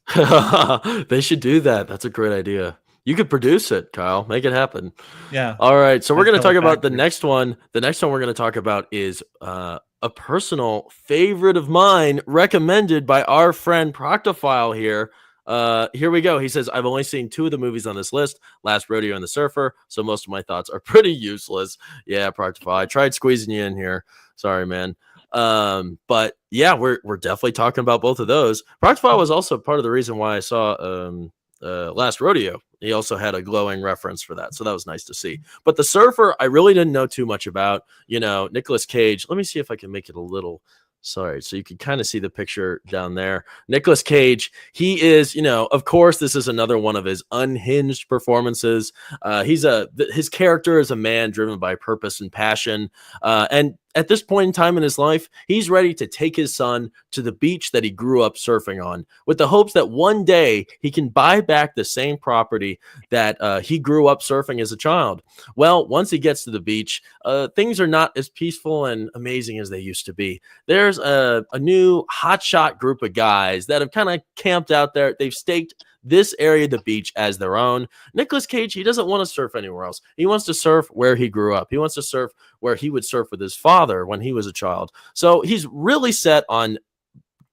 They should do that. That's a great idea. You could produce it, Kyle. Make it happen. Yeah. All right. So we're going to talk about the next one. The next one we're going to talk about is a personal favorite of mine, recommended by our friend Proctophile here. Here we go. He says, I've only seen 2 of the movies on this list, Last Rodeo and The Surfer, so most of my thoughts are pretty useless. Yeah, Proctophile. I tried squeezing you in here. Sorry, man. But yeah, we're definitely talking about both of those. Proctophile was also part of the reason why I saw Last Rodeo. He also had a glowing reference for that, so that was nice to see. But The Surfer, I really didn't know too much about. Nicolas Cage. Let me see if I can make it a little. Sorry, so you can kind of see the picture down there. Nicolas Cage, he is, of course, this is another one of his unhinged performances. His character is a man driven by purpose and passion. And at this point in time in his life, he's ready to take his son to the beach that he grew up surfing on, with the hopes that one day he can buy back the same property that he grew up surfing as a child. Well, once he gets to the beach, things are not as peaceful and amazing as they used to be. There's a new hotshot group of guys that have kind of camped out there. They've staked this area of the beach as their own. Nicolas Cage, he doesn't want to surf anywhere else. He wants to surf where he grew up. He wants to surf where he would surf with his father when he was a child. So he's really set on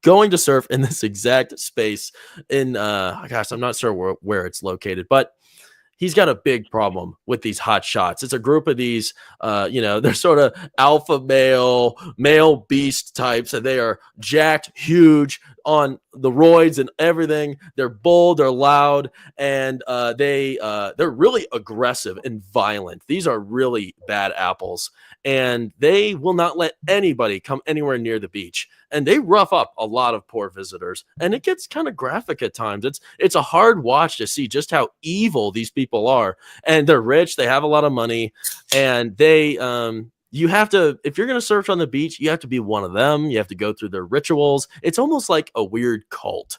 going to surf in this exact space in, I'm not sure where it's located, but he's got a big problem with these hot shots. It's a group of these, they're sort of alpha male beast types, and they are jacked, huge, on the roids and everything. They're bold, they're loud, and they're really aggressive and violent. These are really bad apples, and they will not let anybody come anywhere near the beach. And they rough up a lot of poor visitors, and it gets kind of graphic at times. It's a hard watch to see just how evil these people are. And they're rich, they have a lot of money, and they you have to, if you're going to surf on the beach, you have to be one of them. You have to go through their rituals. It's almost like a weird cult.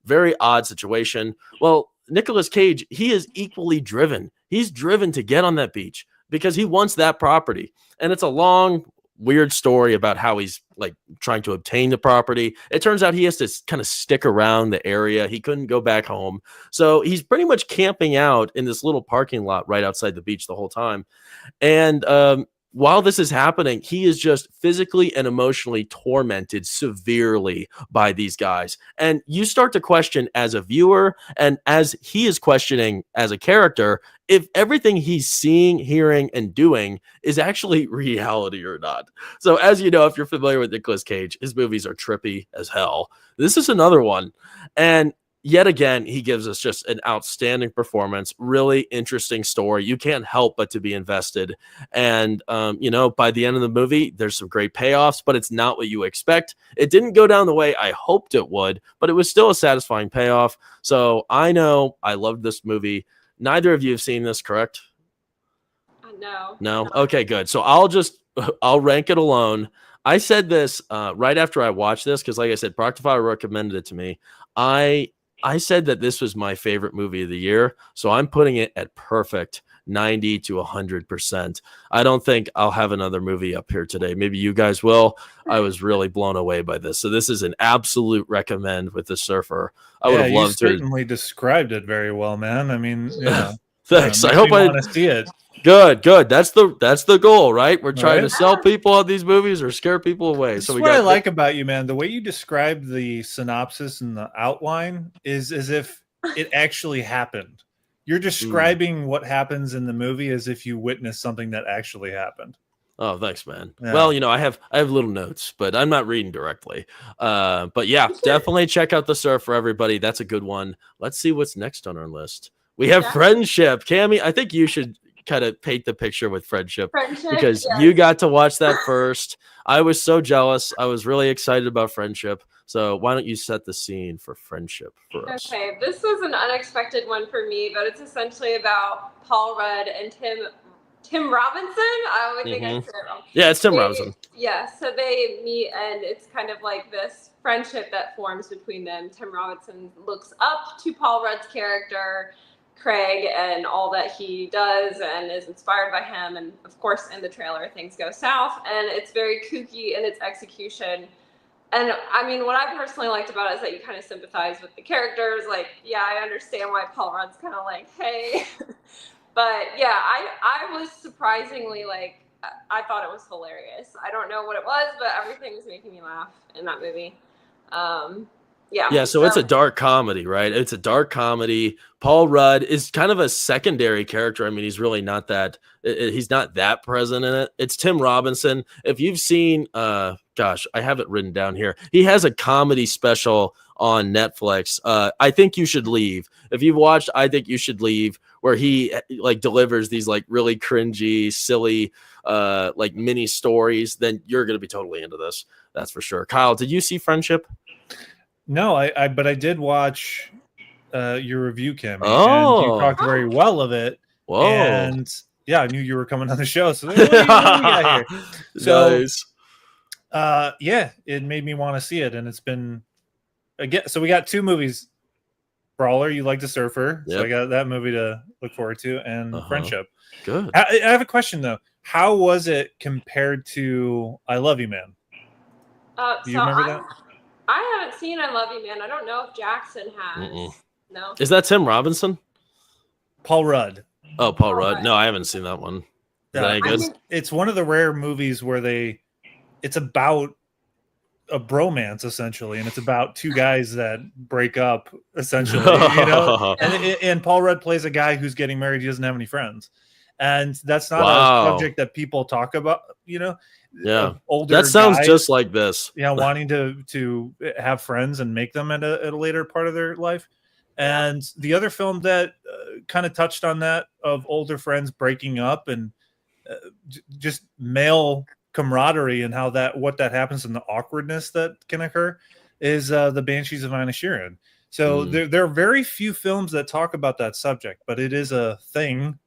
Very odd situation. Well, Nicolas Cage, he is equally driven. He's driven to get on that beach because he wants that property. And it's a long, weird story about how he's like trying to obtain the property. It turns out he has to kind of stick around the area. He couldn't go back home. So he's pretty much camping out in this little parking lot right outside the beach the whole time. And while this is happening, he is just physically and emotionally tormented severely by these guys. And you start to question as a viewer, and as he is questioning as a character, if everything he's seeing, hearing, and doing is actually reality or not. So as you know, if you're familiar with Nicolas Cage, his movies are trippy as hell. This is another one. And yet again, he gives us just an outstanding performance, really interesting story. You can't help but to be invested. And, by the end of the movie, there's some great payoffs, but it's not what you expect. It didn't go down the way I hoped it would, but it was still a satisfying payoff. So I know I loved this movie. Neither of you have seen this, correct? No. No? Okay, good. So I'll rank it alone. I said this right after I watched this, because like I said, Proctify recommended it to me. I said that this was my favorite movie of the year, so I'm putting it at perfect 90 to 100%. I don't think I'll have another movie up here today. Maybe you guys will. I was really blown away by this. So this is an absolute recommend with the surfer. I would have loved to. You certainly described it very well, man. I mean, thanks. I hope I want to see it. Good. That's the goal, right? We're trying to sell people on these movies or scare people away. That's what I like about you, man. The way you described the synopsis and the outline is as if it actually happened. You're describing what happens in the movie as if you witnessed something that actually happened. Oh, thanks, man. Yeah. Well, I have little notes, but I'm not reading directly. But yeah, definitely check out The Surfer, everybody. That's a good one. Let's see what's next on our list. We have Friendship. Cammie, I think you should kind of paint the picture with Friendship because you got to watch that first. I was so jealous. I was really excited about Friendship. So why don't you set the scene for Friendship for us? Okay, this was an unexpected one for me, but it's essentially about Paul Rudd and Tim Robinson. I would think I said it wrong. Yeah, it's Tim Robinson. Yeah, so they meet, and it's kind of like this friendship that forms between them. Tim Robinson looks up to Paul Rudd's character, Craig, and all that he does, and is inspired by him. And of course, in the trailer, things go south, and it's very kooky in its execution. And I mean, what I personally liked about it is that you kind of sympathize with the characters. Like, yeah, I understand why Paul Rudd's kind of like, hey. But yeah, I was surprisingly like, I thought it was hilarious. I don't know what it was, but everything was making me laugh in that movie. Yeah, so it's a dark comedy, right? It's a dark comedy. Paul Rudd is kind of a secondary character. I mean, he's really not that, he's not that present in it. It's Tim Robinson. If you've seen, gosh, I have it written down here. He has a comedy special on Netflix. I Think You Should Leave. If you've watched I Think You Should Leave, where he like delivers these like really cringy, silly, like mini stories, then you're going to be totally into this. That's for sure. Kyle, did you see Friendship? No, but I did watch your review, Kim. Oh, and you talked very well of it. Whoa! And yeah, I knew you were coming on the show. So what do we got here? So, nice. Yeah, it made me want to see it, and it's been again. So we got two movies: Brawler, You Like the Surfer. Yep. So I got that movie to look forward to, and Friendship. Good. I have a question though. How was it compared to I Love You, Man? Do you remember that? I haven't seen I Love You, Man. I don't know if Jackson has. No. Is that Tim Robinson? Paul Rudd. Oh, Paul Rudd. No, I haven't seen that one. Is that any good? It's one of the rare movies where it's about a bromance essentially, and it's about two guys that break up essentially, and Paul Rudd plays a guy who's getting married. He doesn't have any friends, and that's not Wow. a subject that people talk about. Yeah, older that sounds guys, just like this. wanting to have friends and make them at a later part of their life. And the other film that kind of touched on that, of older friends breaking up and just male camaraderie and how what that happens and the awkwardness that can occur, is the Banshees of Inisherin. So there are very few films that talk about that subject, but it is a thing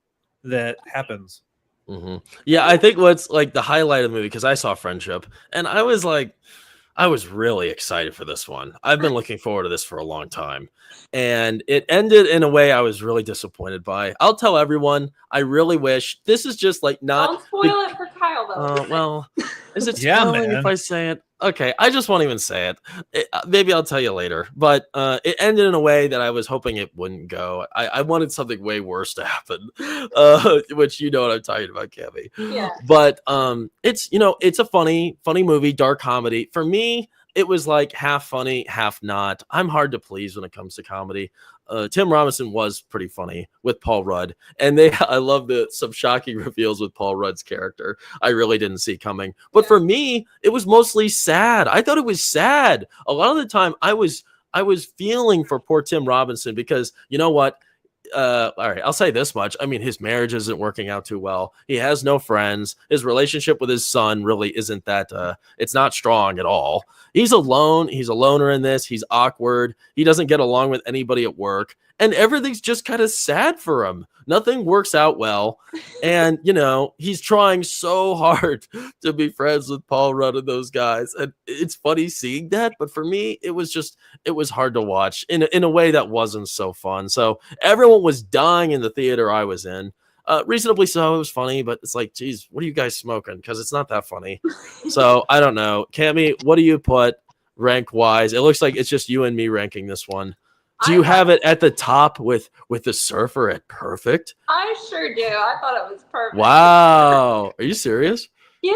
that happens. Mm-hmm. Yeah, I think what's like the highlight of the movie, because I saw Friendship, and I was really excited for this one. I've been looking forward to this for a long time, and it ended in a way I was really disappointed by. I'll tell everyone, I really wish this is just like not. Don't spoil it for Kyle though. Well, is it Yeah, spoiling if man. I say it? Okay, I just won't even say it. Maybe I'll tell you later. But it ended in a way that I was hoping it wouldn't go. I wanted something way worse to happen, which you know what I'm talking about, Cammy. Yeah. But it's it's a funny movie, dark comedy. For me, it was like half funny, half not. I'm hard to please when it comes to comedy. Tim Robinson was pretty funny with Paul Rudd, and I love some shocking reveals with Paul Rudd's character. I really didn't see coming. But for me, it was mostly sad. I thought it was sad. A lot of the time, I was feeling for poor Tim Robinson, because you know what? All right, I'll say this much. I mean, his marriage isn't working out too well. He has no friends. His relationship with his son really isn't that it's not strong at all. He's alone. He's a loner in this. He's awkward. He doesn't get along with anybody at work. And everything's just kind of sad for him. Nothing works out well. And, he's trying so hard to be friends with Paul Rudd and those guys. And it's funny seeing that. But for me, it was hard to watch in a way that wasn't so fun. So everyone was dying in the theater I was in. Reasonably so. It was funny, but it's like, geez, what are you guys smoking? Because it's not that funny. So I don't know. Cammy, what do you put rank wise? It looks like it's just you and me ranking this one. Do you have it at the top with the Surfer at perfect? I sure do. I thought it was perfect. Wow. Are you serious? Yeah,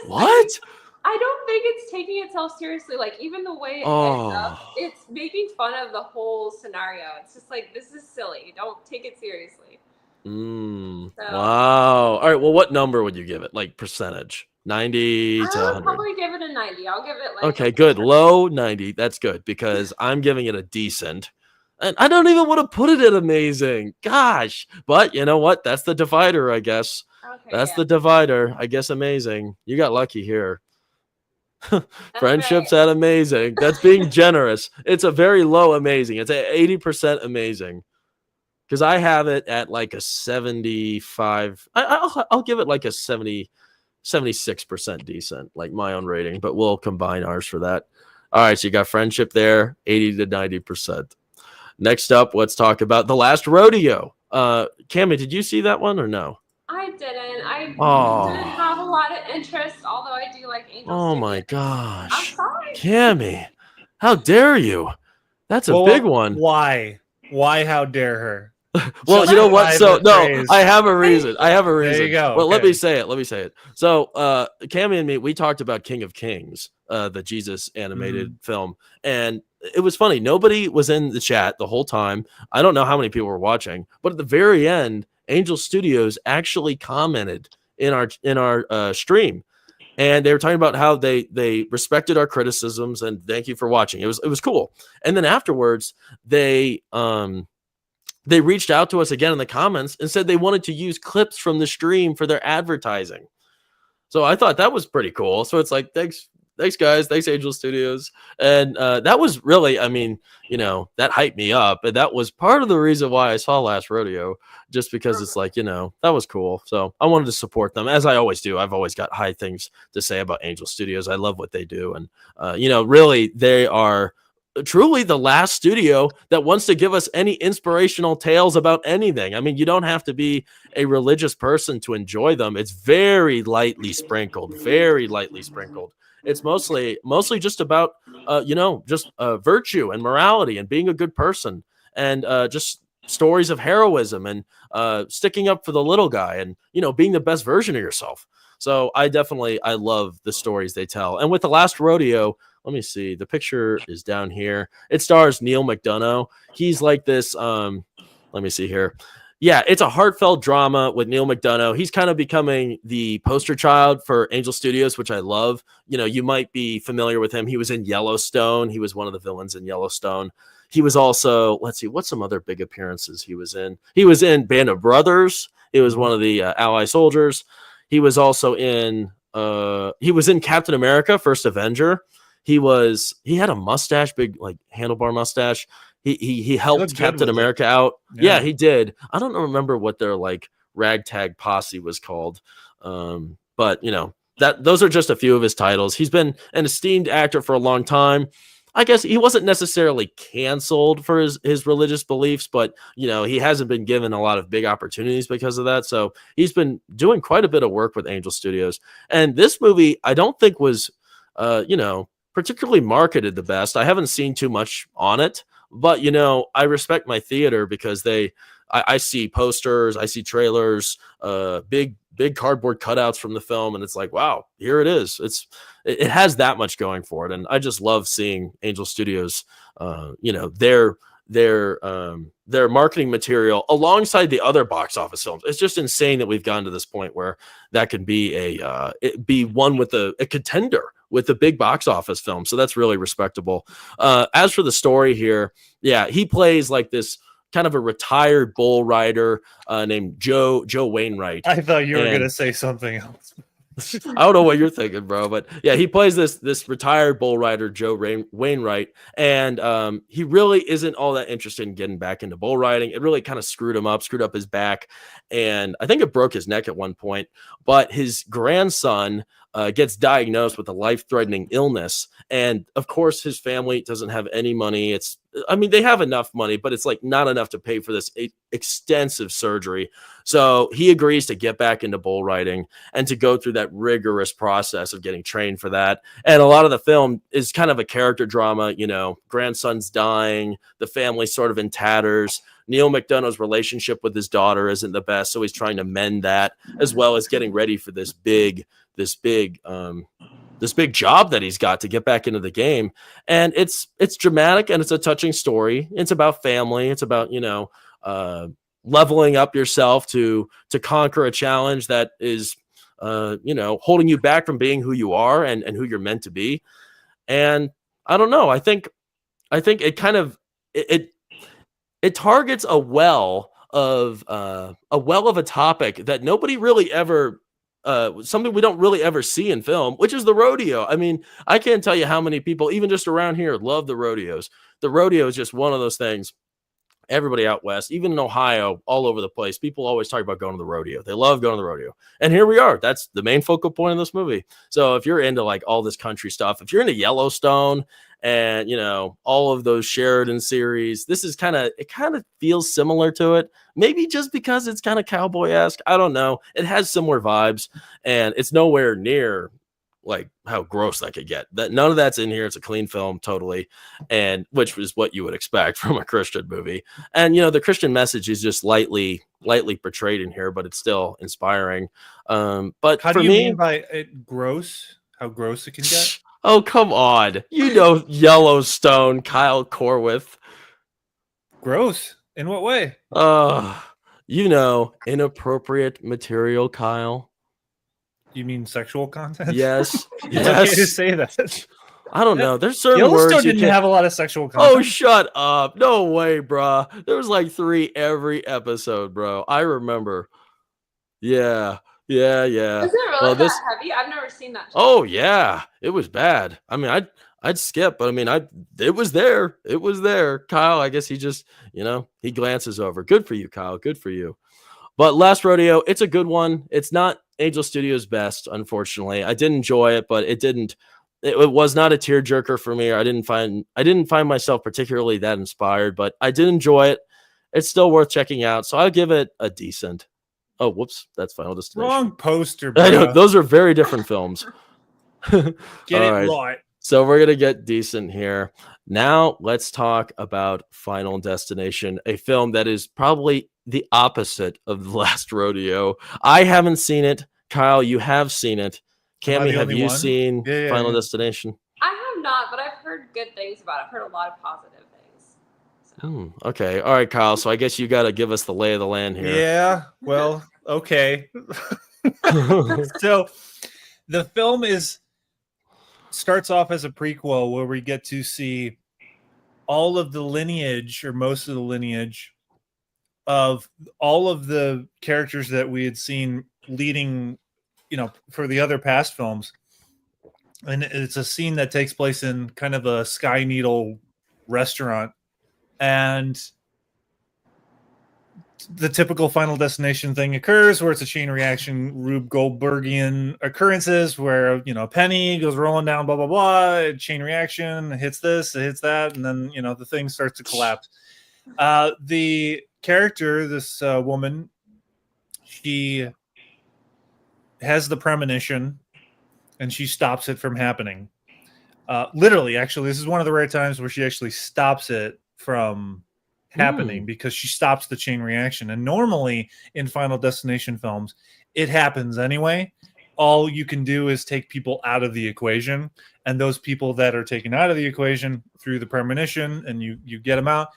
What? I don't think it's taking itself seriously. Like, even the way it ends up, it's making fun of the whole scenario. It's just like, this is silly. Don't take it seriously. Wow. All right. Well, what number would you give it? Like percentage? 90 to 100? I'll probably give it a 90. I'll give it like. Okay, good. Low 90. That's good, because I'm giving it a decent. And I don't even want to put it at amazing. Gosh. But you know what? That's the divider, I guess. Okay, That's the divider. I guess amazing. You got lucky here. Friendship's at amazing. That's being generous. It's a very low amazing. It's at 80% amazing. Because I have it at like a 75. I'll give it like a 76% decent, like my own rating, but we'll combine ours for that. All right, so you got Friendship there, 80 to 90%. Next up, let's talk about The Last Rodeo. Cammy, did you see that one or no? I didn't. I didn't have a lot of interest, although I do like Angel Studios. My gosh. I'm sorry. Cammy, how dare you? That's a big one. Why? How dare her? Well, you know what? So no, I have a reason. There you go. Well, let me say it. So, Cammy and me, we talked about King of Kings, the Jesus animated film, and it was funny. Nobody was in the chat the whole time. I don't know how many people were watching, but at the very end, Angel Studios actually commented in our stream, and they were talking about how they respected our criticisms and thank you for watching. It was cool. And then afterwards, they reached out to us again in the comments and said they wanted to use clips from the stream for their advertising. So I thought that was pretty cool. So it's like, thanks guys. Thanks Angel Studios. And that was really, I mean, that hyped me up. And that was part of the reason why I saw Last Rodeo, just because it's like, that was cool. So I wanted to support them, as I always do. I've always got high things to say about Angel Studios. I love what they do. And, really they are truly the last studio that wants to give us any inspirational tales about anything. I mean, you don't have to be a religious person to enjoy them. It's very lightly sprinkled. It's mostly just about, just virtue and morality and being a good person, and just stories of heroism and sticking up for the little guy and, being the best version of yourself. So I love the stories they tell. And with The Last Rodeo, let me see. The picture is down here. It stars Neil McDonough. He's like this. Let me see here. Yeah, it's a heartfelt drama with Neil McDonough. He's kind of becoming the poster child for Angel Studios, which I love. You know, you might be familiar with him. He was in Yellowstone. He was one of the villains in Yellowstone. He was also, let's see, what's some other big appearances he was in? He was in Band of Brothers. He was one of the Ally soldiers. He was also in Captain America: First Avenger. He had a mustache, big like handlebar mustache. He helped Captain America out. Yeah, he did. I don't remember what their like ragtag posse was called. But you know, those are just a few of his titles. He's been an esteemed actor for a long time. I guess he wasn't necessarily canceled for his religious beliefs, but you know, he hasn't been given a lot of big opportunities because of that. So he's been doing quite a bit of work with Angel Studios. And this movie, I don't think was you know, particularly marketed the best. I haven't seen too much on it. But, you know, I respect my theater because I see posters, I see trailers, big cardboard cutouts from the film. And it's like, wow, here it is. It has that much going for it. And I just love seeing Angel Studios, you know, their marketing material alongside the other box office films. It's just insane that we've gotten to this point where that can be be one with a contender with the big box office film. So that's really respectable. As for the story here, yeah, he plays like this kind of a retired bull rider named Joe Wainwright. I thought you were going to say something else. I don't know what you're thinking, bro, but yeah, he plays this retired bull rider, Joe Wainwright, and he really isn't all that interested in getting back into bull riding. It really kind of screwed up his back, and I think it broke his neck at one point. But his grandson gets diagnosed with a life-threatening illness, and of course, his family doesn't have any money. They have enough money, but it's like not enough to pay for this extensive surgery. So he agrees to get back into bull riding and to go through that rigorous process of getting trained for that. And a lot of the film is kind of a character drama. You know, grandson's dying, the family's sort of in tatters. Neil McDonough's relationship with his daughter isn't the best, so he's trying to mend that, as well as getting ready for this big job that he's got to get back into the game. And it's dramatic and it's a touching story. It's about family. It's about, you know, leveling up yourself to conquer a challenge that is, you know, holding you back from being who you are and who you're meant to be. And I don't know. I think it kind of, it targets a well of a topic that nobody really ever, something we don't really ever see in film, which is the rodeo. I mean, I can't tell you how many people, even just around here, love the rodeos. The rodeo is just one of those things. Everybody out west, even in Ohio, all over the place, people always talk about going to the rodeo. They love going to the rodeo. And here we are. That's the main focal point of this movie. So if you're into like all this country stuff, if you're into Yellowstone and, you know, all of those Sheridan series, this is it kind of feels similar to it. Maybe just because it's kind of cowboy-esque. I don't know. It has similar vibes, and it's nowhere near like how gross that could get. That none of that's in here. It's a clean film, totally, and which is what you would expect from a Christian movie. And you know, the Christian message is just lightly portrayed in here, but it's still inspiring. But how for do you me, mean by it gross? How gross it can get? Oh, come on. You know Yellowstone, Kyle Corwith. Gross? In what way? You know, inappropriate material, Kyle. You mean sexual content? Yes. It's okay to say that. I don't know. There's certain Yellowstone words didn't have a lot of sexual content. Oh, shut up. No way, bro. There was like 3 every episode, bro. I remember. Yeah. Is it really that heavy? I've never seen that show. Oh yeah, it was bad. I mean, I'd skip, but I mean, it was there. It was there. Kyle, I guess he just, you know, he glances over. Good for you, Kyle. Good for you. But Last Rodeo, it's a good one. It's not Angel Studios' best, unfortunately. I did enjoy it, but it was not a tearjerker for me. I didn't find myself particularly that inspired, but I did enjoy it. It's still worth checking out. So I'll give it a decent. Oh, whoops. That's Final Destination. Wrong poster, bro. I know, those are very different films. Get it right. So we're going to get decent here. Now let's talk about Final Destination, a film that is probably the opposite of The Last Rodeo. I haven't seen it. Kyle, you have seen it. Cammy, have you seen Final Destination? I have not, but I've heard good things about it. I've heard a lot of positive things. So. Okay. All right, Kyle. So I guess you got to give us the lay of the land here. Yeah. Well, okay. So the film starts off as a prequel where we get to see all of the lineage, or most of the lineage, of all of the characters that we had seen leading, for the other past films. And it's a scene that takes place in kind of a Sky Needle restaurant, and the typical Final Destination thing occurs where it's a chain reaction, Rube Goldbergian occurrences where, Penny goes rolling down, blah, blah, blah, chain reaction, hits this, it hits that, and then, the thing starts to collapse. The character, this woman, she has the premonition and she stops it from happening. Literally, actually, this is one of the rare times where she actually stops it from happening because she stops the chain reaction. And normally in Final Destination films, it happens anyway. All you can do is take people out of the equation, and those people that are taken out of the equation through the premonition and you get them out,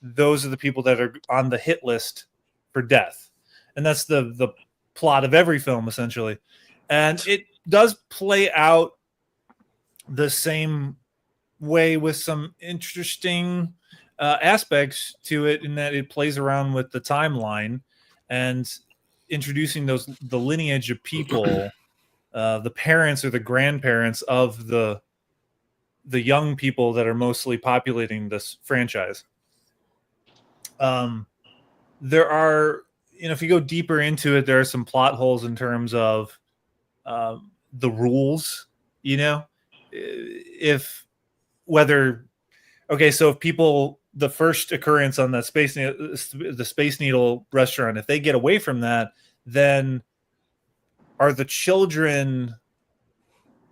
those are the people that are on the hit list for death. And that's the plot of every film, essentially. And it does play out the same way with some interesting aspects to it, in that it plays around with the timeline and introducing the lineage of people, the parents or the grandparents of the young people that are mostly populating this franchise. There are, if you go deeper into it, there are some plot holes in terms of the rules, if people, the first occurrence on the Space Needle restaurant, if they get away from that, then are the children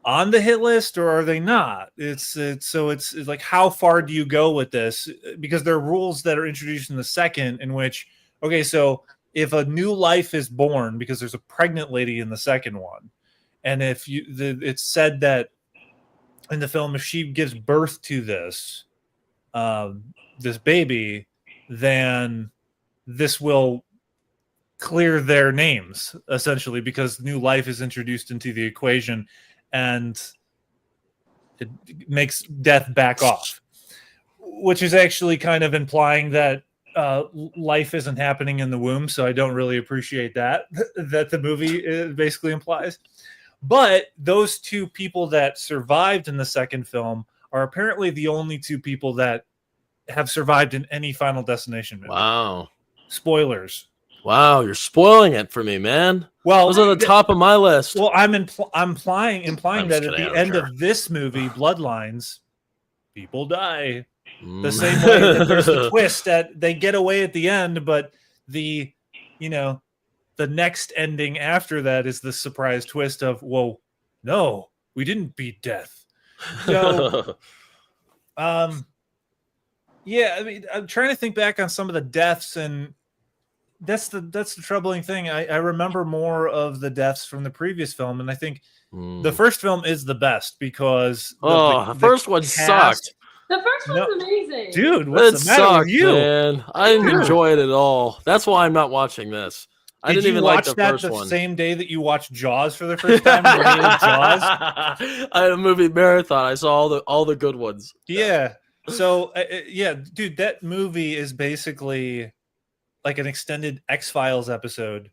on the hit list or are they not? It's like, how far do you go with this? Because there are rules that are introduced in the second, in which, so if a new life is born, because there's a pregnant lady in the second one, and if it's said that in the film, if she gives birth to this baby, then this will clear their names, essentially, because new life is introduced into the equation and it makes death back off, which is actually kind of implying that life isn't happening in the womb. So I don't really appreciate that the movie basically implies. But those two people that survived in the second film are apparently the only two people that have survived in any Final Destination movie. Wow. Spoilers. Wow, you're spoiling it for me, man. Well, those are the top of my list. Well, I'm implying that at the end of this movie, Bloodlines, people die. The same way that there's the twist that they get away at the end, but the next ending after that is the surprise twist of, whoa, no, we didn't beat death. So, yeah, I mean, I'm trying to think back on some of the deaths, and that's the troubling thing. I remember more of the deaths from the previous film, and I think the first film is the best because the first one sucked. The first one's amazing, dude. What's the matter with you, man? I didn't enjoy it at all. That's why I'm not watching this. I didn't even like the first one. The same day that you watched Jaws for the first time? Jaws? I had a movie marathon. I saw all the good ones. Yeah. So yeah, dude, that movie is basically like an extended X-Files episode.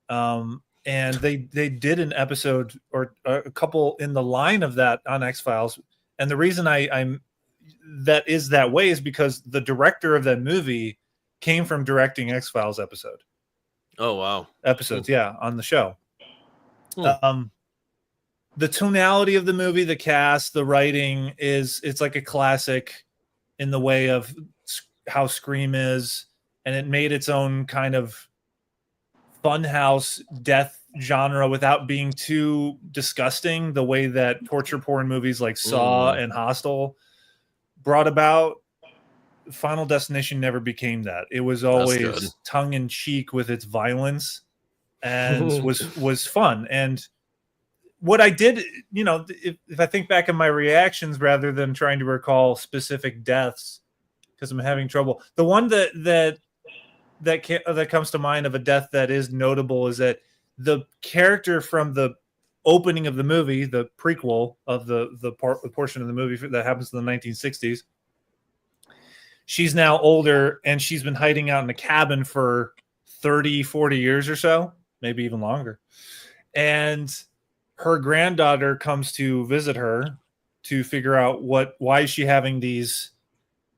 And they did an episode or a couple in the line of that on X-Files. And the reason I'm that is that way is because the director of that movie came from directing X-Files episode. Oh, wow. Episodes, yeah, on the show. The tonality of the movie, the cast, the writing it's like a classic in the way of how Scream is, and it made its own kind of funhouse death genre without being too disgusting, the way that torture porn movies like Saw and Hostel brought about. Final Destination never became that. It was always tongue-in-cheek with its violence and was fun. And what I did, if I think back on my reactions rather than trying to recall specific deaths, because I'm having trouble. The one that comes to mind of a death that is notable is that the character from the opening of the movie, the prequel of the portion of the movie that happens in the 1960s, she's now older and she's been hiding out in a cabin for 30, 40 years or so, maybe even longer. And her granddaughter comes to visit her to figure out why is she having these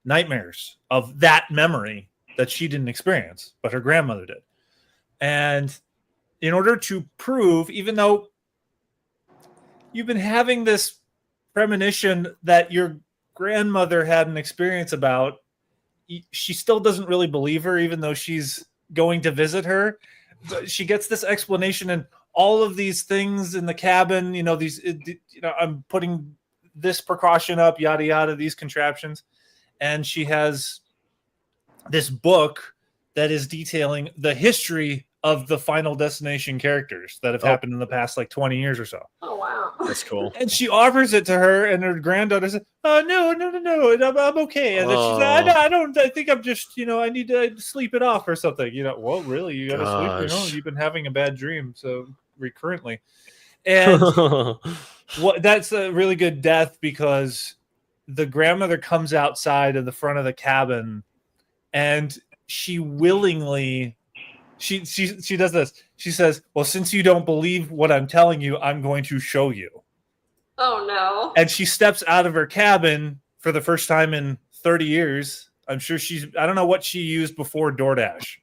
nightmares of that memory that she didn't experience, but her grandmother did. And in order to prove, even though you've been having this premonition that your grandmother had an experience about, she still doesn't really believe her, even though she's going to visit her. She gets this explanation and all of these things in the cabin, I'm putting this precaution up, yada, yada, these contraptions. And she has this book that is detailing the history of the Final Destination characters that have happened in the past 20 years or so. Oh, wow. That's cool. And she offers it to her, and her granddaughter says, "Oh, no, I'm okay." And then she's like, I think I'm just, I need to sleep it off or something. Well, really, you got to sleep. You've been having a bad dream, so recurrently. And that's a really good death because the grandmother comes outside of the front of the cabin, and she willingly. She does this. She says, "Well, since you don't believe what I'm telling you, I'm going to show you." Oh, no. And she steps out of her cabin for the first time in 30 years. I'm sure I don't know what she used before DoorDash.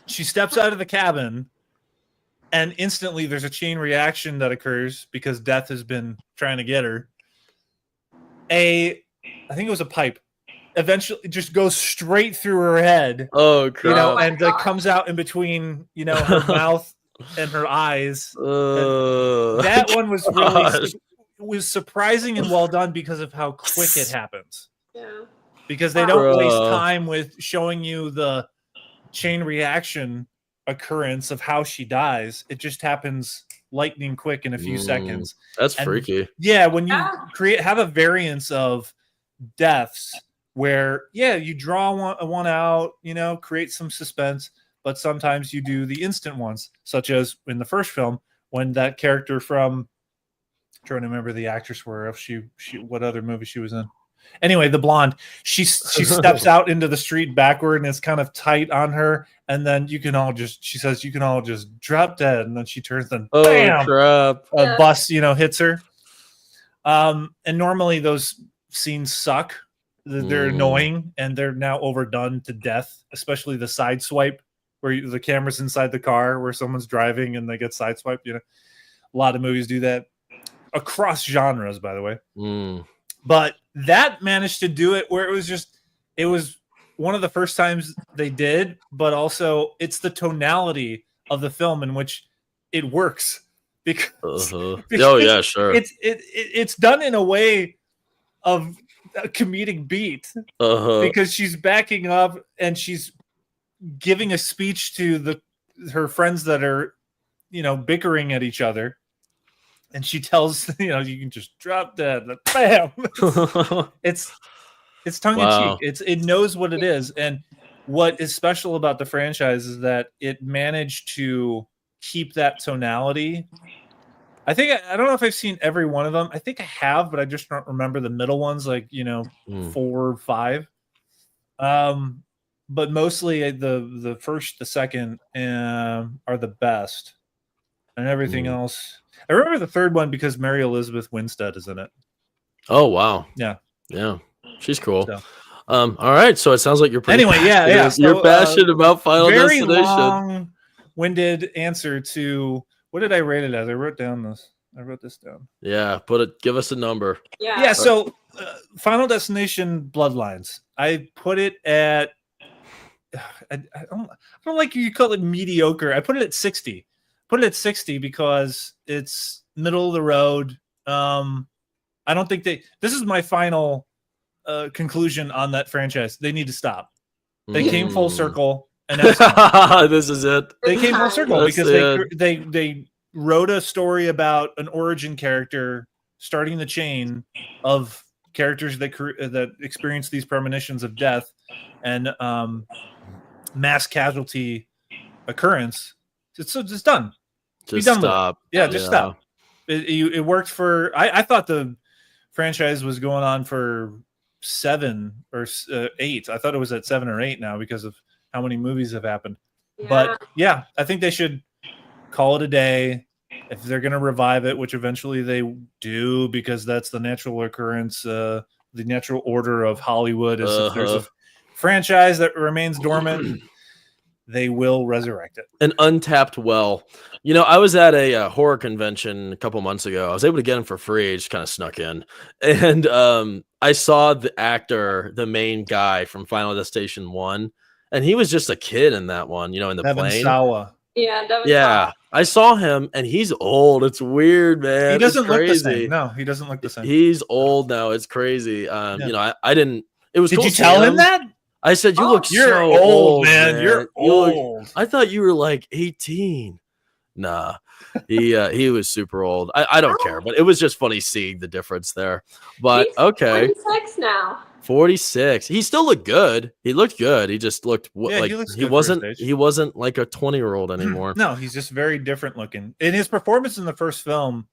She steps out of the cabin, and instantly there's a chain reaction that occurs because death has been trying to get her. I think it was a pipe. Eventually just goes straight through her head. Oh, crap. And comes out in between, her mouth and her eyes. That one was really surprising and well done because of how quick it happens. Yeah. Because they don't waste time with showing you the chain reaction occurrence of how she dies. It just happens lightning quick in a few seconds. That's freaky. Yeah, when you have a variance of deaths where, you draw one out, create some suspense, but sometimes you do the instant ones, such as in the first film, when that character from, I'm trying to remember the actress what other movie she was in. Anyway, the blonde, she steps out into the street backward and it's kind of tight on her. And then she says, you can all just drop dead. And then she turns and bam, crap. A bus, hits her. And normally those scenes suck. They're annoying and they're now overdone to death, especially the side swipe where the camera's inside the car where someone's driving and they get sideswiped. A lot of movies do that across genres, by the way. But that managed to do it where it was one of the first times they did, but also it's the tonality of the film in which it works because, oh yeah, sure. It's done in a way of a comedic beat because she's backing up and she's giving a speech to her friends that are bickering at each other, and she tells you can just drop dead, bam. it's tongue-in-cheek. It knows what it is, and what is special about the franchise is that it managed to keep that tonality. I don't know if I've seen every one of them. I think I have, but I just don't remember the middle ones, 4 or 5. But mostly the first, the second are the best, and everything else. I remember the third one because Mary Elizabeth Winstead is in it. Oh wow! Yeah, she's cool. So. All right, so it sounds like you're pretty yeah. So, you're passionate about Final Destination. Very long-winded answer to. What did I rate it as? I wrote this down. Yeah, give us a number. Yeah. So, Final Destination Bloodlines. I put it at. I don't like you call it mediocre. I put it at 60. Put it at 60 because it's middle of the road. I don't think this is my final conclusion on that franchise. They need to stop. They came full circle. And this is it. They came full circle because they wrote a story about an origin character starting the chain of characters that experience these premonitions of death and mass casualty occurrence. So just done. Just done with it. stop. Yeah, just stop. It worked for. I thought the franchise was going on for 7 or 8. I thought it was at 7 or 8 now because of how many movies have happened. Yeah. But yeah, I think they should call it a day. If they're going to revive it, which eventually they do, because that's the natural occurrence, the natural order of Hollywood is if there's a franchise that remains dormant, they will resurrect it. An untapped well. You know, I was at a horror convention a couple months ago. I was able to get them for free. Just kind of snuck in. And I saw the actor, the main guy from Final Destination 1, and he was just a kid in that one, you know, in the Devin plane. Sawa. Yeah, I saw him, and he's old. It's weird, man. He doesn't look the same. No, he doesn't look the same. He's old now. It's crazy. You know, I didn't. It was. Did cool you tell him that? I said, "You look you're so old, man. You're old." I thought you were like 18. Nah, he was super old. I don't care, but it was just funny seeing the difference there. But he's okay, 46 now. 46. He still looked good. He looked good. He just looked like he wasn't like a 20-year-old anymore. No, he's just very different looking. In his performance in the first film,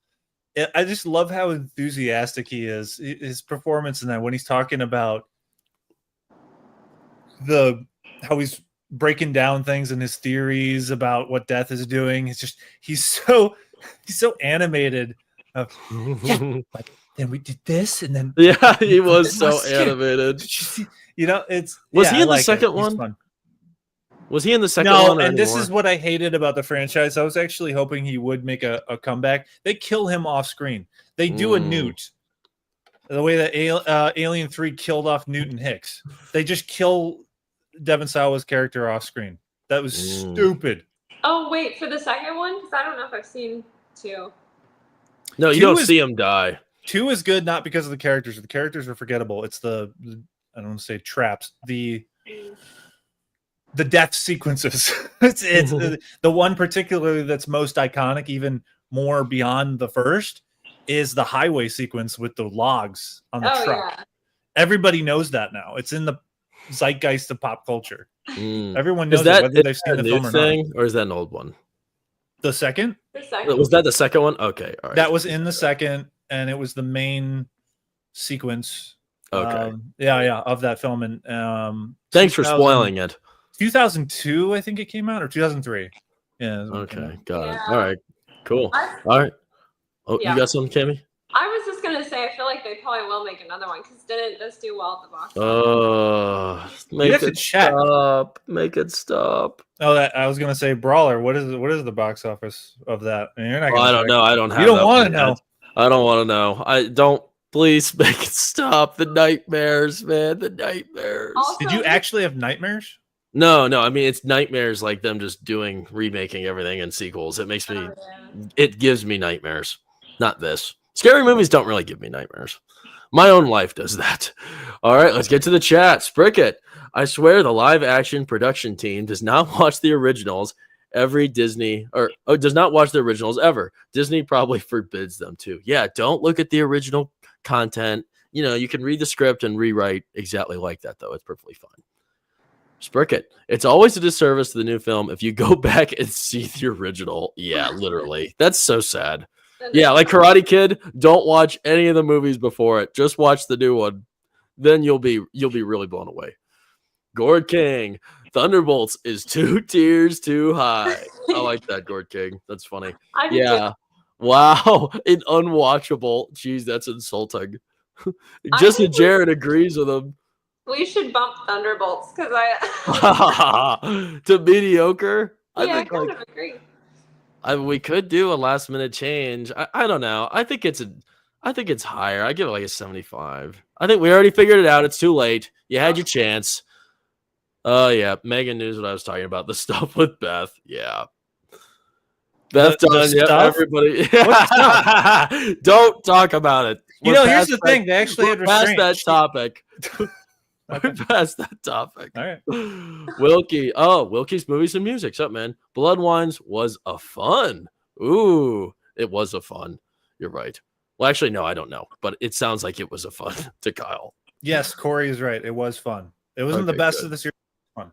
I just love how enthusiastic he is. His performance in that, when he's talking about how he's breaking down things and his theories about what death is doing. It's just he's so animated. Like, then we did this, and then he was so animated. You know, was he in the second one? Was he in the second one? No, and this is what I hated about the franchise. I was actually hoping he would make a comeback. They kill him off screen. They do a Newt. The way that Alien 3 killed off Newton Hicks. They just kill Devin Sawa's character off screen. That was stupid. Oh, wait, for the second one? Because I don't know if I've seen 2. No, you don't see him die. 2 is good, not because of the characters. The characters are forgettable. It's I don't want to say traps. The death sequences. it's the one particularly that's most iconic, even more beyond the first, is the highway sequence with the logs on the truck. Yeah. Everybody knows that now. It's in the zeitgeist of pop culture. Everyone knows that, whether they've seen the film or not. Or is that an old one? The second? Was that the second one? Okay, all right. That was in the second, and it was the main sequence. Okay. Of that film. And thanks for spoiling it. 2002, I think it came out, or 2003. Yeah. Okay, got it. All right, cool. All right. Oh, you got something, Cammy? I was just gonna say, I feel like they probably will make another one because didn't this do well at the box office? Make it stop! Make it stop! Oh, I was gonna say, Brawler. What is the box office of that? I mean, you're not I don't know. I don't have. You don't want to know. I don't want to know. I don't. Please make it stop. The nightmares, man. The nightmares. Also, did you actually have nightmares? No. I mean, it's nightmares like them just remaking everything in sequels. It makes me. It gives me nightmares. Not this. Scary movies don't really give me nightmares. My own life does that. All right, let's get to the chat. Spricket. I swear the live action production team does not watch the originals does not watch the originals ever. Disney probably forbids them to. Yeah, don't look at the original content. You know, you can read the script and rewrite exactly like that, though. It's perfectly fine. Spricket. It's always a disservice to the new film if you go back and see the original. Yeah, literally. That's so sad. Yeah, like Karate Kid, don't watch any of the movies before it. Just watch the new one. Then you'll be really blown away. Gord King, Thunderbolts is 2 tiers too high. I like that, Gord King. That's funny. Wow. An unwatchable. Jeez, that's insulting. Just Jared agrees with him. We should bump Thunderbolts because to mediocre. I kind of agree. We could do a last minute change. I don't know. I think it's higher. I give it like a 75. I think we already figured it out. It's too late. You had your chance. Oh yeah, Megan knows what I was talking about. The stuff with Beth. Yeah. Beth done. Yep, everybody. Don't talk about it. Here's the thing. They actually had restraint. Past that topic. We're past that topic. All right. Wilkie. Oh, Wilkie's Movies and Music. What's up, man? Blood Wines was a fun. Ooh, it was a fun. You're right. Well, actually, no, I don't know, but it sounds like it was a fun to Kyle. Yes, Corey is right. It was fun. It wasn't the Okay, best good. of the series. Fun.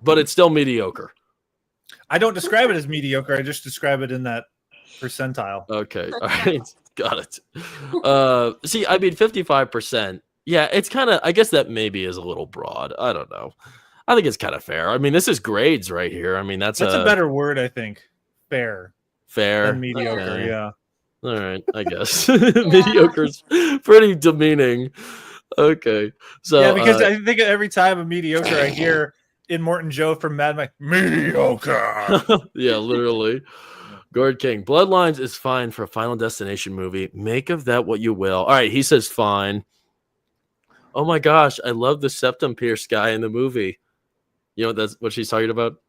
But it's still mediocre. I don't describe it as mediocre. I just describe it in that percentile. Okay, all right, got it. See, I mean, 55%. Yeah, it's kind of. I guess that maybe is a little broad. I don't know. I think it's kind of fair. I mean, this is grades right here. I mean, that's a better word, I think. Fair than mediocre. Okay. Yeah. All right, I guess mediocre's pretty demeaning. Okay, so yeah, because I think every time a mediocre, I hear in Morton Joe from Mad Max, mediocre. Yeah, literally. Gord King, Bloodlines is fine for a Final Destination movie. Make of that what you will. All right, he says fine. Oh my gosh, I love the septum pierce guy in the movie. You know that's what she's talking about?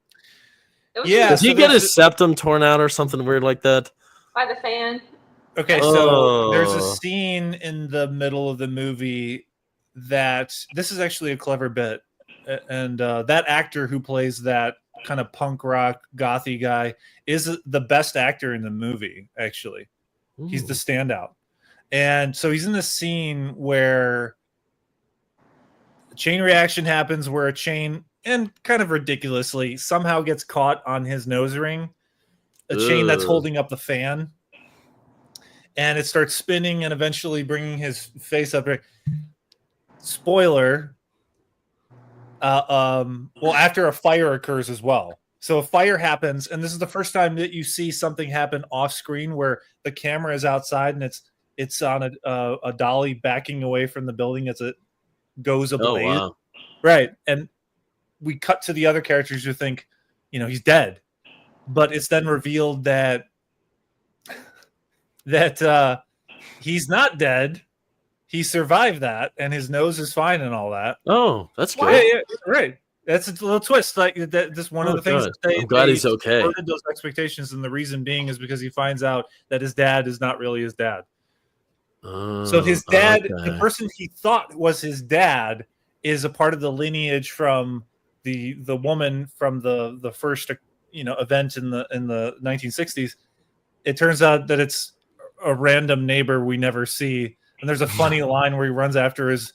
Yeah. Does he get his septum torn out or something weird like that? By the fan. Okay, so there's a scene in the middle of the movie that this is actually a clever bit. And that actor who plays that kind of punk rock gothy guy is the best actor in the movie, actually. Ooh. He's the standout. And so he's in this scene where a chain reaction happens where a chain, and kind of ridiculously, somehow gets caught on his nose ring, a chain that's holding up the fan. And it starts spinning and eventually bringing his face up. Spoiler. Well, after a fire occurs as well. So a fire happens, and this is the first time that you see something happen off screen where the camera is outside and it's on a dolly backing away from the building as it goes ablaze. Oh, wow. Right. And we cut to the other characters who think, he's dead. But it's then revealed that he's not dead. He survived that, and his nose is fine and all that. Oh, that's good. Yeah, right. That's a little twist. Like that, just one of the things. I'm glad he's okay. Those expectations, and the reason being is because he finds out that his dad is not really his dad. So his dad, the person he thought was his dad, is a part of the lineage from the woman from the first event in the 1960s. It turns out that it's a random neighbor we never see, and there's a funny line where he runs after his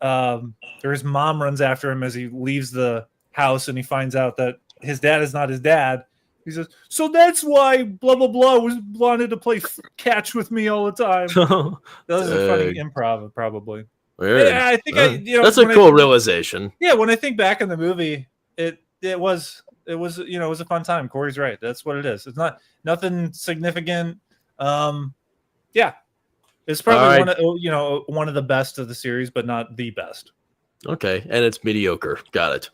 mom runs after him as he leaves the house, and he finds out that his dad is not his dad. He says, "So that's why blah blah blah wanted to play catch with me all the time." That was a funny improv, probably. Weird. Yeah, I think that's a cool realization. Yeah, when I think back in the movie, it was a fun time. Corey's right. That's what it is. It's not nothing significant. Yeah, it's probably one of the best of the series, but not the best. Okay, and it's mediocre. Got it.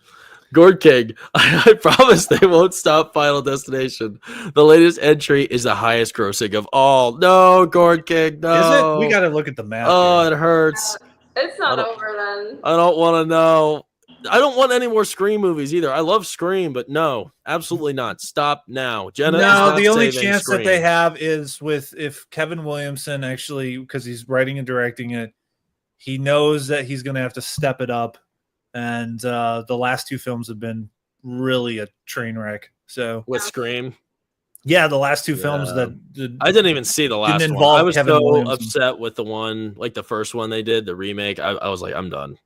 Gord King, I promise they won't stop Final Destination. The latest entry is the highest grossing of all. No, Gord King, no. Is it? We got to look at the math. Oh, here. It hurts. It's not over then. I don't want to know. I don't want any more Scream movies either. I love Scream, but no, absolutely not. Stop now. Jenna. No, the only chance Scream. That they have is if Kevin Williamson actually, because he's writing and directing it, he knows that he's going to have to step it up. And the last two films have been really a train wreck. So with Scream, yeah, the last two films that I didn't even see the last one. I was Kevin Williamson. Upset with the one, like the first one they did, the remake. I was like, I'm done.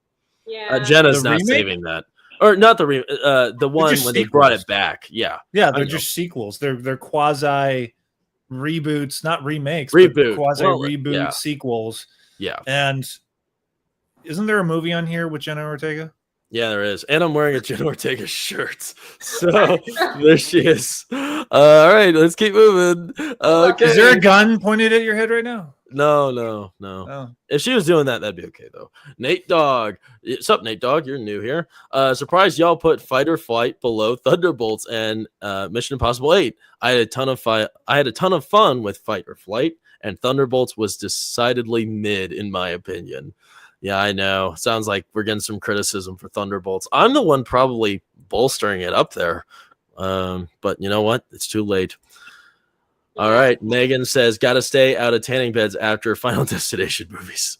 Yeah, Jenna's not saving that, or not the one when they brought it back. Yeah, they're just sequels. They're quasi reboots, not remakes. Quasi reboot sequels. Yeah, and isn't there a movie on here with Jenna Ortega? Yeah, there is. And I'm wearing a Jenna Ortega shirt. So there she is. All right, let's keep moving. Okay. Is there a gun pointed at your head right now? No. Oh. If she was doing that, that'd be okay, though. Nate Dogg. What's up, Nate Dogg? You're new here. Surprised y'all put Fight or Flight below Thunderbolts and Mission Impossible 8. I had a ton of fun with Fight or Flight, and Thunderbolts was decidedly mid, in my opinion. Yeah, I know. Sounds like we're getting some criticism for Thunderbolts. I'm the one probably bolstering it up there. But you know what? It's too late. All right. Megan says, got to stay out of tanning beds after Final Destination movies.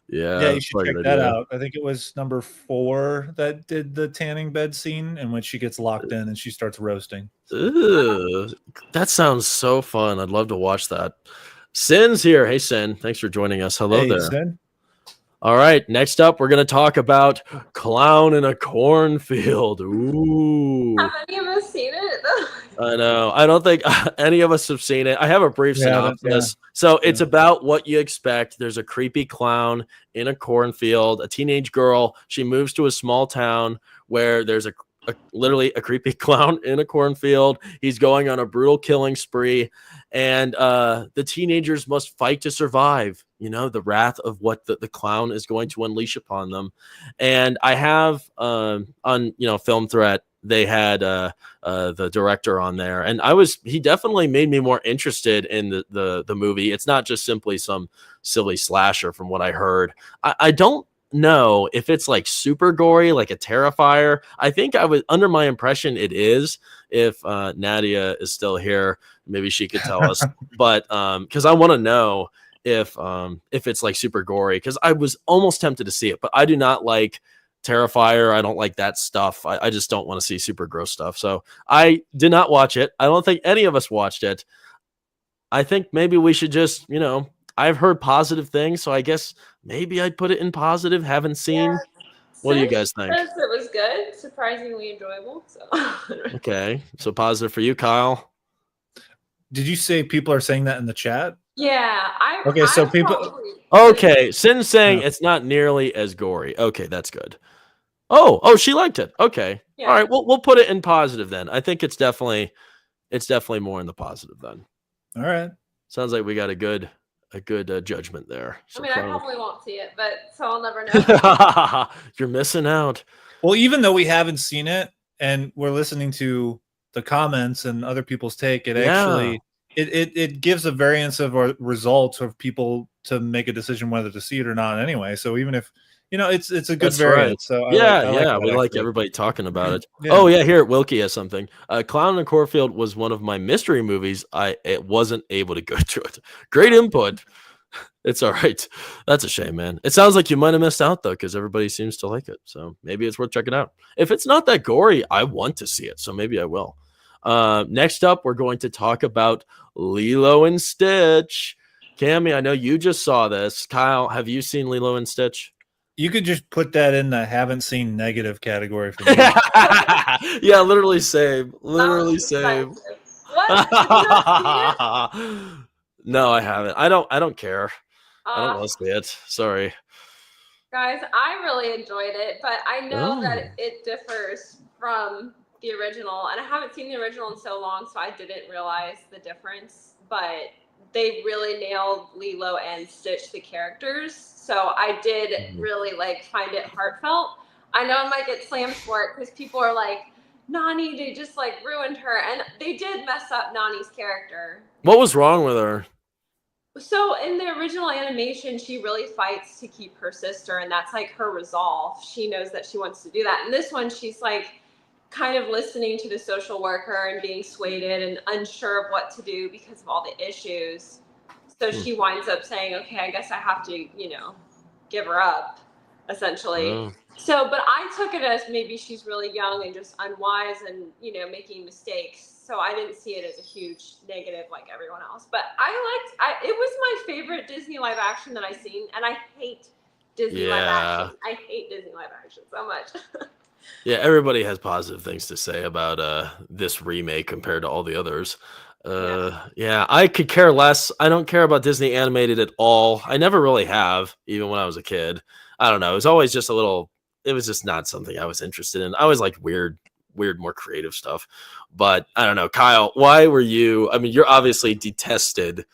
Yeah, you should check that out. I think it was number 4 that did the tanning bed scene in which she gets locked in and she starts roasting. That sounds so fun. I'd love to watch that. Sin's here. Hey, Sin. Thanks for joining us. Hello Hey, there. Sin. All right. Next up, we're going to talk about Clown in a Cornfield. Ooh. Have any of us seen it? I know. I don't think any of us have seen it. I have a brief synopsis. So it's about what you expect. There's a creepy clown in a cornfield, a teenage girl. She moves to a small town where there's literally a creepy clown in a cornfield. He's going on a brutal killing spree, and the teenagers must fight to survive. You know, the wrath of what the clown is going to unleash upon them. And I have on Film Threat, they had the director on there, and he definitely made me more interested in the movie. It's not just simply some silly slasher, from what I heard. I don't know if it's like super gory, like a Terrifier. I think I was under my impression it is. If Nadia is still here, maybe she could tell us. But because I want to know if it's like super gory, because I was almost tempted to see it, but I do not like Terrifier. I don't like that stuff. I just don't want to see super gross stuff. So I did not watch it. I don't think any of us watched it. I think maybe we should just, I've heard positive things, so I guess maybe I'd put it in positive. Haven't seen. Yeah. What do you guys think? It was good, surprisingly enjoyable. So okay, so positive for you, Kyle. Did you say people are saying that in the chat? Yeah, Okay, Sin's saying it's not nearly as gory. Okay, that's good. Oh, she liked it. Okay, yeah. All right. We'll put it in positive then. I think it's definitely more in the positive then. All right. Sounds like we got a good judgment there. So I probably won't see it, so I'll never know. You're missing out. Well, even though we haven't seen it and we're listening to the comments and other people's take, actually it gives a variance of our results of people to make a decision whether to see it or not anyway. So even if it's a good variance. Right. So we like everybody talking about it. Yeah. Oh yeah, here Wilkie has something. Clown in the Cornfield was one of my mystery movies. It wasn't able to go to it. Great input. It's all right. That's a shame, man. It sounds like you might have missed out though, because everybody seems to like it. So maybe it's worth checking out. If it's not that gory, I want to see it. So maybe I will. Next up, we're going to talk about Lilo and Stitch. Cammy, I know you just saw this. Kyle, have you seen Lilo and Stitch? You could just put that in the haven't seen negative category for me. Yeah, literally same. Literally same. What? No, I haven't. I don't care. I don't want to see it. Sorry. Guys, I really enjoyed it, but I know that it differs from the original, and I haven't seen the original in so long, so I didn't realize the difference, but they really nailed Lilo and Stitch, the characters. So I did really find it heartfelt. I know I might get slammed for it because people are like, Nani, they just ruined her. And they did mess up Nani's character. What was wrong with her? So in the original animation, she really fights to keep her sister, and that's her resolve. She knows that she wants to do that. In this one, she's kind of listening to the social worker and being swayed and unsure of what to do because of all the issues. So she winds up saying, okay, I guess I have to, give her up, essentially. So, but I took it as maybe she's really young and just unwise and, making mistakes. So I didn't see it as a huge negative like everyone else. But it was my favorite Disney live action that I've seen. And I hate Disney live action. I hate Disney live action so much. Yeah, everybody has positive things to say about this remake compared to all the others. Yeah, I could care less. I don't care about Disney animated at all. I never really have, even when I was a kid. I don't know. It was always just it was just not something I was interested in. I always liked weird, more creative stuff. But I don't know. Kyle, why were you? I mean, you're obviously detested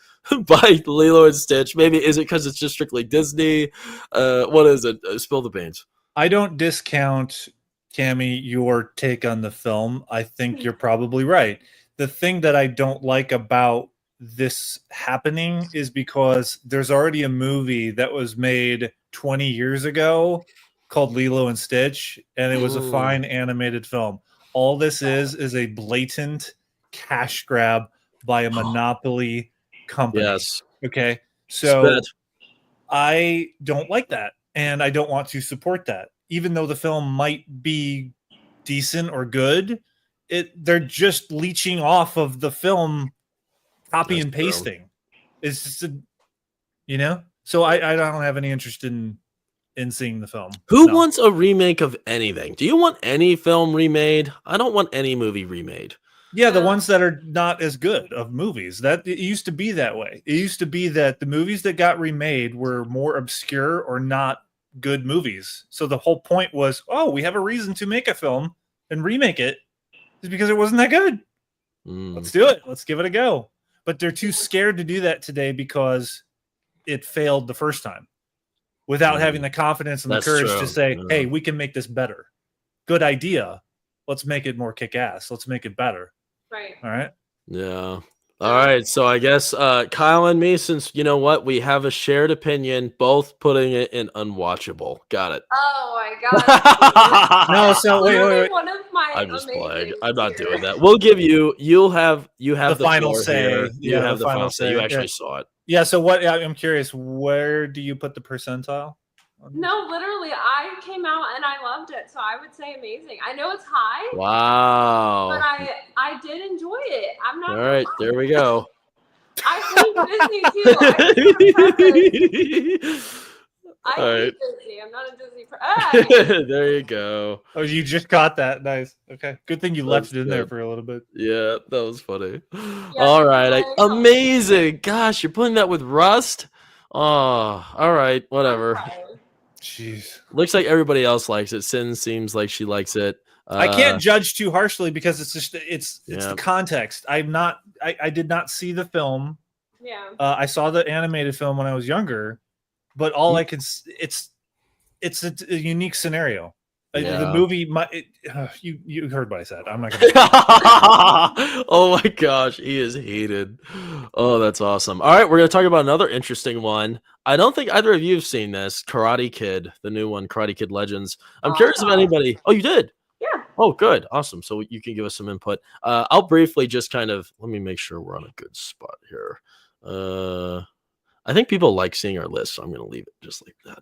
by Lilo and Stitch. Maybe is it because it's just strictly Disney? What is it? Spill the beans. I don't discount, Cammy, your take on the film. I think you're probably right. The thing that I don't like about this happening is because there's already a movie that was made 20 years ago called Lilo and Stitch, and it was a fine animated film. All this is a blatant cash grab by a monopoly company. Yes. Okay. So I don't like that, and I don't want to support that. Even though the film might be decent or good, they're just leeching off of the film, copy and pasting. It's just So I don't have any interest in seeing the film. Who No. wants a remake of anything? Do you want any film remade? I don't want any movie remade. Yeah, the ones that are not as good of movies. That it used to be that way. It used to be that the movies that got remade were more obscure or not good movies. So the whole point was, oh, we have a reason to make a film and remake it, is because it wasn't that good. Let's do it. Let's give it a go. But they're too scared to do that today because it failed the first time, without having the confidence and the courage to say, hey, we can make this better. Good idea. Let's make it more kick-ass. Let's make it better. Right. All right. Yeah. All right. So I guess Kyle and me, since you know what, we have a shared opinion, both putting it in unwatchable. Got it. Oh my god. No, so wait. One of my I'm just playing. I'm not here. doing that. We'll give you. You have the final floor say. here. You Yeah, have the the final final say. say. You actually Yeah. saw it. Yeah. So what? I'm curious. Where do you put the percentile? No, literally, I came out and I loved it, so I would say amazing. I know it's high, Wow. but I did enjoy it. I'm not. All right, there we go. I hate Disney too. I hate Disney. I'm not a Disney fan. There you go. Oh, you just got that. Nice. Okay. Good thing you left it in there for a little bit. Yeah, that was funny. Yeah, all right. Amazing. Gosh, you're putting that with Rust? Oh, all right. Whatever. Jeez. Looks like everybody else likes it. Sin seems like she likes it. I can't judge too harshly because it's the context. I did not see the film. Yeah. I saw the animated film when I was younger, but all I can it's a unique scenario. The movie, you heard what I said. I'm not gonna. Oh my gosh, he is heated. Oh, that's awesome. All right, we're gonna talk about another interesting one. I don't think either of you have seen this. Karate Kid, the new one, Karate Kid Legends. I'm curious if anybody. Oh, you did? Yeah. Oh, good, awesome. So you can give us some input. I'll briefly just kind of let me make sure we're on a good spot here. I think people like seeing our list, so I'm gonna leave it just like that.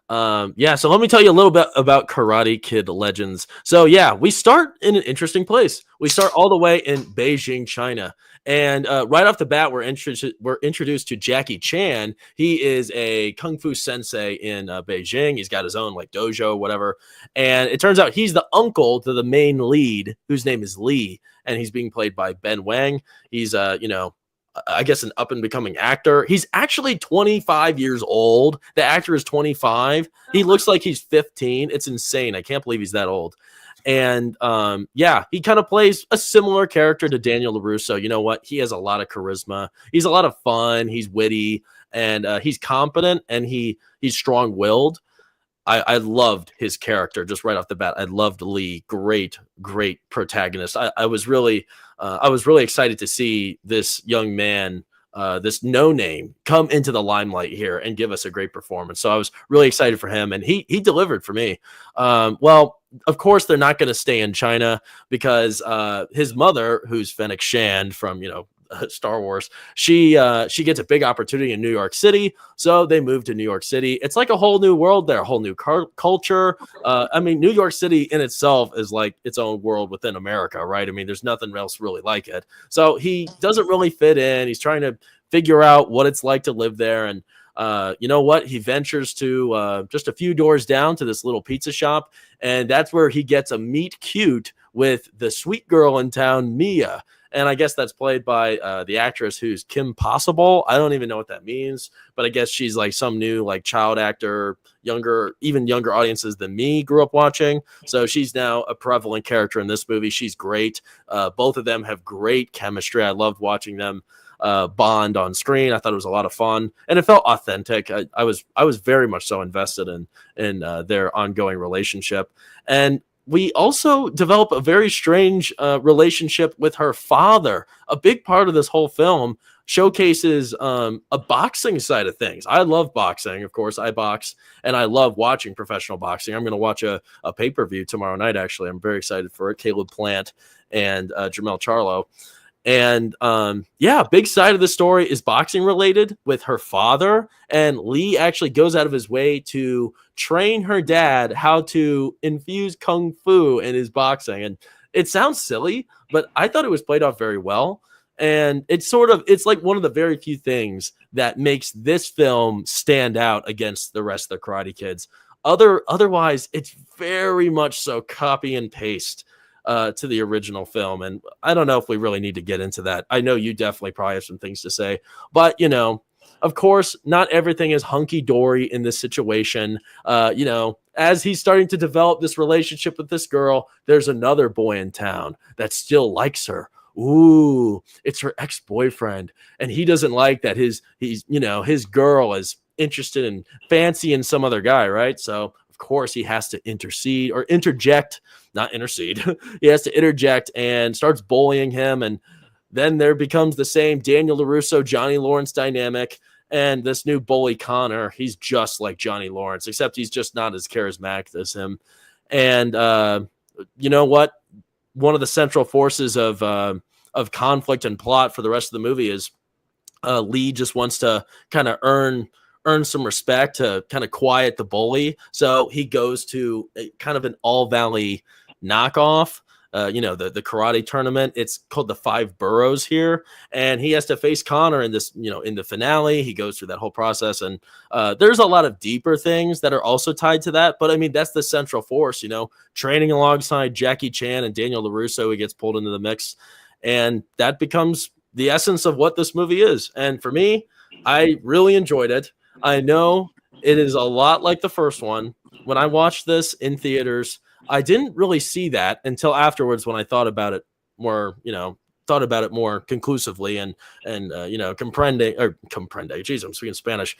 So let me tell you a little bit about Karate Kid Legends. So yeah, we start in an interesting place. We start all the way in Beijing, China. And right off the bat, we're introduced to Jackie Chan. He is a kung fu sensei in Beijing. He's got his own like dojo, whatever. And it turns out he's the uncle to the main lead, whose name is Lee, and he's being played by Ben Wang. He's I guess an up and becoming actor. He's actually 25 years old. The actor is 25. He looks like he's 15. It's insane. I can't believe he's that old. And he kind of plays a similar character to Daniel LaRusso. You know what? He has a lot of charisma. He's a lot of fun. He's witty, and he's competent, and he's strong-willed. I loved his character just right off the bat. I loved Lee. Great protagonist. I was really excited to see this young man, this no name, come into the limelight here and give us a great performance. So I was really excited for him, and he delivered for me. Well, of course, they're not going to stay in China because his mother, who's Fennec Shand from Star Wars, she gets a big opportunity in New York City, so they move to New York City. It's like a whole new world there, a whole new culture. I mean, New York City in itself is like its own world within America, right? I mean, there's nothing else really like it. So he doesn't really fit in. He's trying to figure out what it's like to live there, and you know what? He ventures to just a few doors down to this little pizza shop, and that's where he gets a meet cute with the sweet girl in town, Mia. And I guess that's played by the actress who's Kim Possible. I don't even know what that means, but I guess she's like some new like child actor, even younger audiences than me grew up watching. So she's now a prevalent character in this movie. She's great. Both of them have great chemistry. I loved watching them bond on screen. I thought it was a lot of fun, and it felt authentic. I was very much so invested in their ongoing relationship. And we also develop a very strange relationship with her father. A big part of this whole film showcases a boxing side of things. I love boxing. Of course, I box, and I love watching professional boxing. I'm going to watch a pay-per-view tomorrow night, actually. I'm very excited for it. Caleb Plant and Jamel Charlo. And big side of the story is boxing related with her father. And Lee actually goes out of his way to train her dad how to infuse kung fu in his boxing. And it sounds silly, but I thought it was played off very well. And it's like one of the very few things that makes this film stand out against the rest of the Karate Kids. Otherwise, it's very much so copy and paste to the original film. And I don't know if we really need to get into that. I know you definitely probably have some things to say, but of course, not everything is hunky dory in this situation. As he's starting to develop this relationship with this girl, there's another boy in town that still likes her. Ooh, it's her ex-boyfriend, and he doesn't like that his girl is interested in fancying some other guy, right? So of course he has to interject, not intercede. He has to interject and starts bullying him, and then there becomes the same Daniel LaRusso, Johnny Lawrence dynamic. And this new bully Connor, he's just like Johnny Lawrence, except he's just not as charismatic as him. And you know what? One of the central forces of conflict and plot for the rest of the movie is Lee just wants to kind of earn some respect to kind of quiet the bully. So he goes to kind of an All Valley knockoff. The karate tournament. It's called the Five Boroughs here, and he has to face Connor in this, in the finale. He goes through that whole process, and there's a lot of deeper things that are also tied to that. But I mean, that's the central force, training alongside Jackie Chan and Daniel LaRusso. He gets pulled into the mix, and that becomes the essence of what this movie is. And for me, I really enjoyed it. I know it is a lot like the first one. When I watched this in theaters, I didn't really see that until afterwards when I thought about it more, conclusively and comprehending. Geez, I'm speaking Spanish.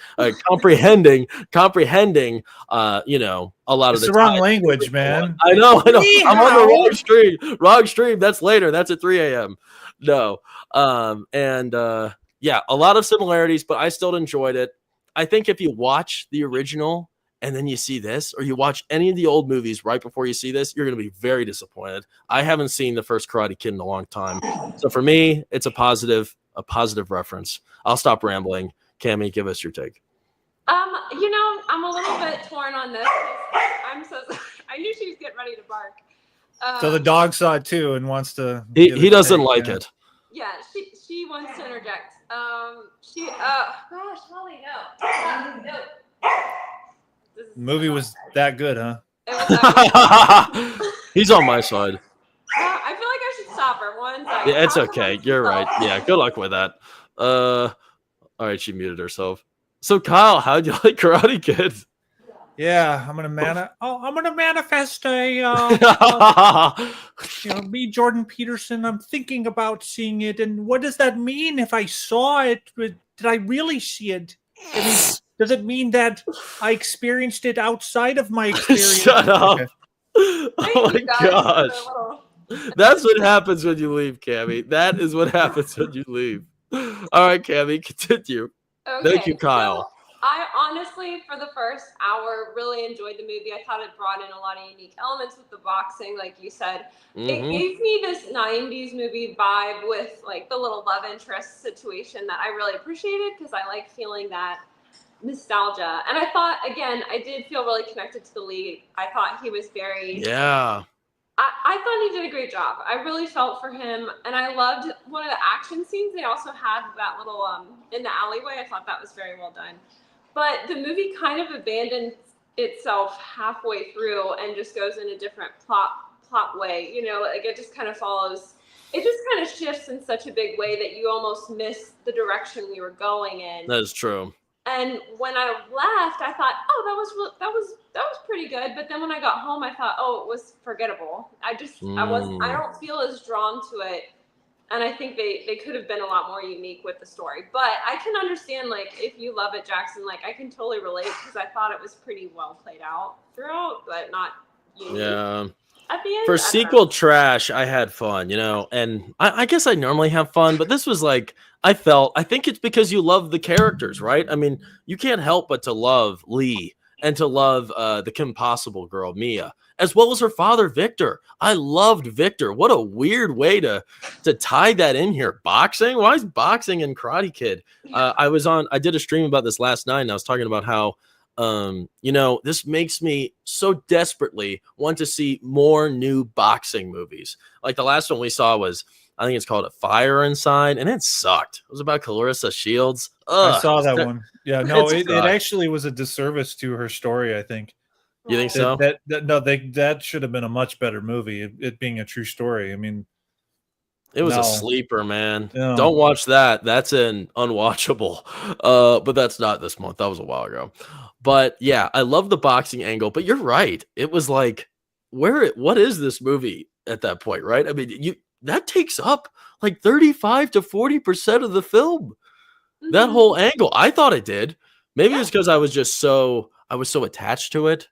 Comprehending, a lot of the wrong language, man. I know. I'm on the wrong stream. That's later. That's at 3 a.m. No. A lot of similarities, but I still enjoyed it. I think if you watch the original and then you see this, or you watch any of the old movies right before you see this, you're going to be very disappointed. I haven't seen the first Karate Kid in a long time. So for me, it's a positive reference. I'll stop rambling. Cammie, give us your take. I'm a little bit torn on this. I knew she was getting ready to bark. So the dog saw it too and wants to. He doesn't like it. Yeah, she wants to interject. Gosh, Molly, no. The movie was that good, huh? It was that good. He's on my side. I feel like I should stop her one second. Yeah, it's okay. You're right. Yeah, good luck with that. All right, she muted herself. So Kyle, how'd you like Karate Kid? Yeah, I'm gonna manifest me, Jordan Peterson. I'm thinking about seeing it, and what does that mean if I saw it? Did I really see it? Does it mean that I experienced it outside of my experience? Shut up! Okay. Oh my gosh, that's what happens when you leave, Cammie. That is what happens when you leave. All right, Cammie, continue. Okay, thank you, Kyle. So I honestly, for the first hour, really enjoyed the movie. I thought it brought in a lot of unique elements with the boxing, like you said. Mm-hmm. It gave me this 90s movie vibe with like the little love interest situation that I really appreciated because I like feeling that nostalgia. And I thought, again, I did feel really connected to the lead. I thought he was very... Yeah. I thought he did a great job. I really felt for him, and I loved one of the action scenes. They also had that little in the alleyway. I thought that was very well done. But the movie kind of abandons itself halfway through and just goes in a different plot way. Like it just kind of follows. It just kind of shifts in such a big way that you almost miss the direction we were going in. That is true. And when I left, I thought, oh, that was pretty good. But then when I got home, I thought, oh, it was forgettable. I don't feel as drawn to it. And I think they could have been a lot more unique with the story. But I can understand, like, if you love it, Jackson, like, I can totally relate because I thought it was pretty well played out throughout, but not unique. Yeah. At the end, for sequel trash, I had fun, and I guess I normally have fun, but this was like, I think it's because you love the characters, right? I mean, you can't help but to love Lee and to love the Kim Possible girl, Mia, as well as her father, Victor. I loved Victor. What a weird way to tie that in here. Boxing? Why is boxing in Karate Kid? I did a stream about this last night, and I was talking about how, this makes me so desperately want to see more new boxing movies. Like the last one we saw was I think it's called A Fire Inside, and it sucked. It was about Clarissa Shields. Ugh, I saw that one. Yeah, no, it sucked. actually was a disservice to her story, I think. You think so? That should have been a much better movie, it being a true story. I mean, it was no. a sleeper, man. No. Don't watch that. That's an unwatchable. But that's not this month. That was a while ago. But yeah, I love the boxing angle. But you're right. It was like, what is this movie at that point, right? I mean, that takes up like 35 to 40% of the film. Mm-hmm. That whole angle. I thought it did. Maybe it's because I was so attached to it.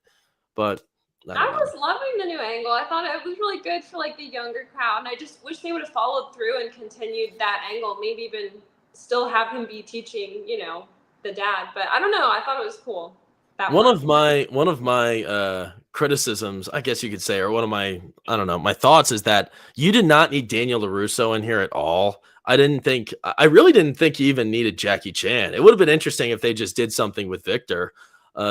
But I was loving the new angle. I thought it was really good for like the younger crowd, and I just wish they would have followed through and continued that angle. Maybe even still have him be teaching, the dad. But I don't know. I thought it was cool. One of my criticisms, I guess you could say, or one of my my thoughts is that you did not need Daniel LaRusso in here at all. I really didn't think you even needed Jackie Chan. It would have been interesting if they just did something with Victor.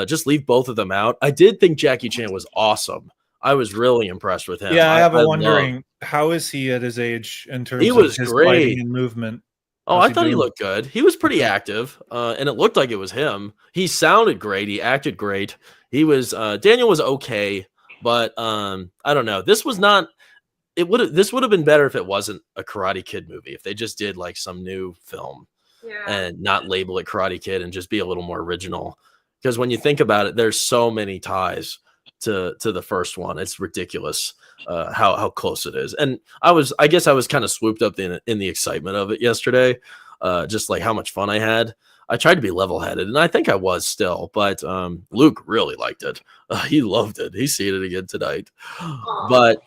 Just leave both of them out. I did think Jackie Chan was awesome. I was really impressed with him. Yeah, I have a wondering, how is he at his age in terms of his great. fighting and movement? Oh, I thought he looked good. He was pretty active, and it looked like it was him. He sounded great. He acted great. He was Daniel was okay, but I don't know. This would have been better if it wasn't a Karate Kid movie. If they just did like some new film and not label it Karate Kid and just be a little more original. Because when you think about it, there's so many ties to the first one. It's ridiculous how close it is. And I guess I was kind of swooped up in the excitement of it yesterday, just like how much fun I had. I tried to be level-headed, and I think I was still. But Luke really liked it. He loved it. He's seeing it again tonight. But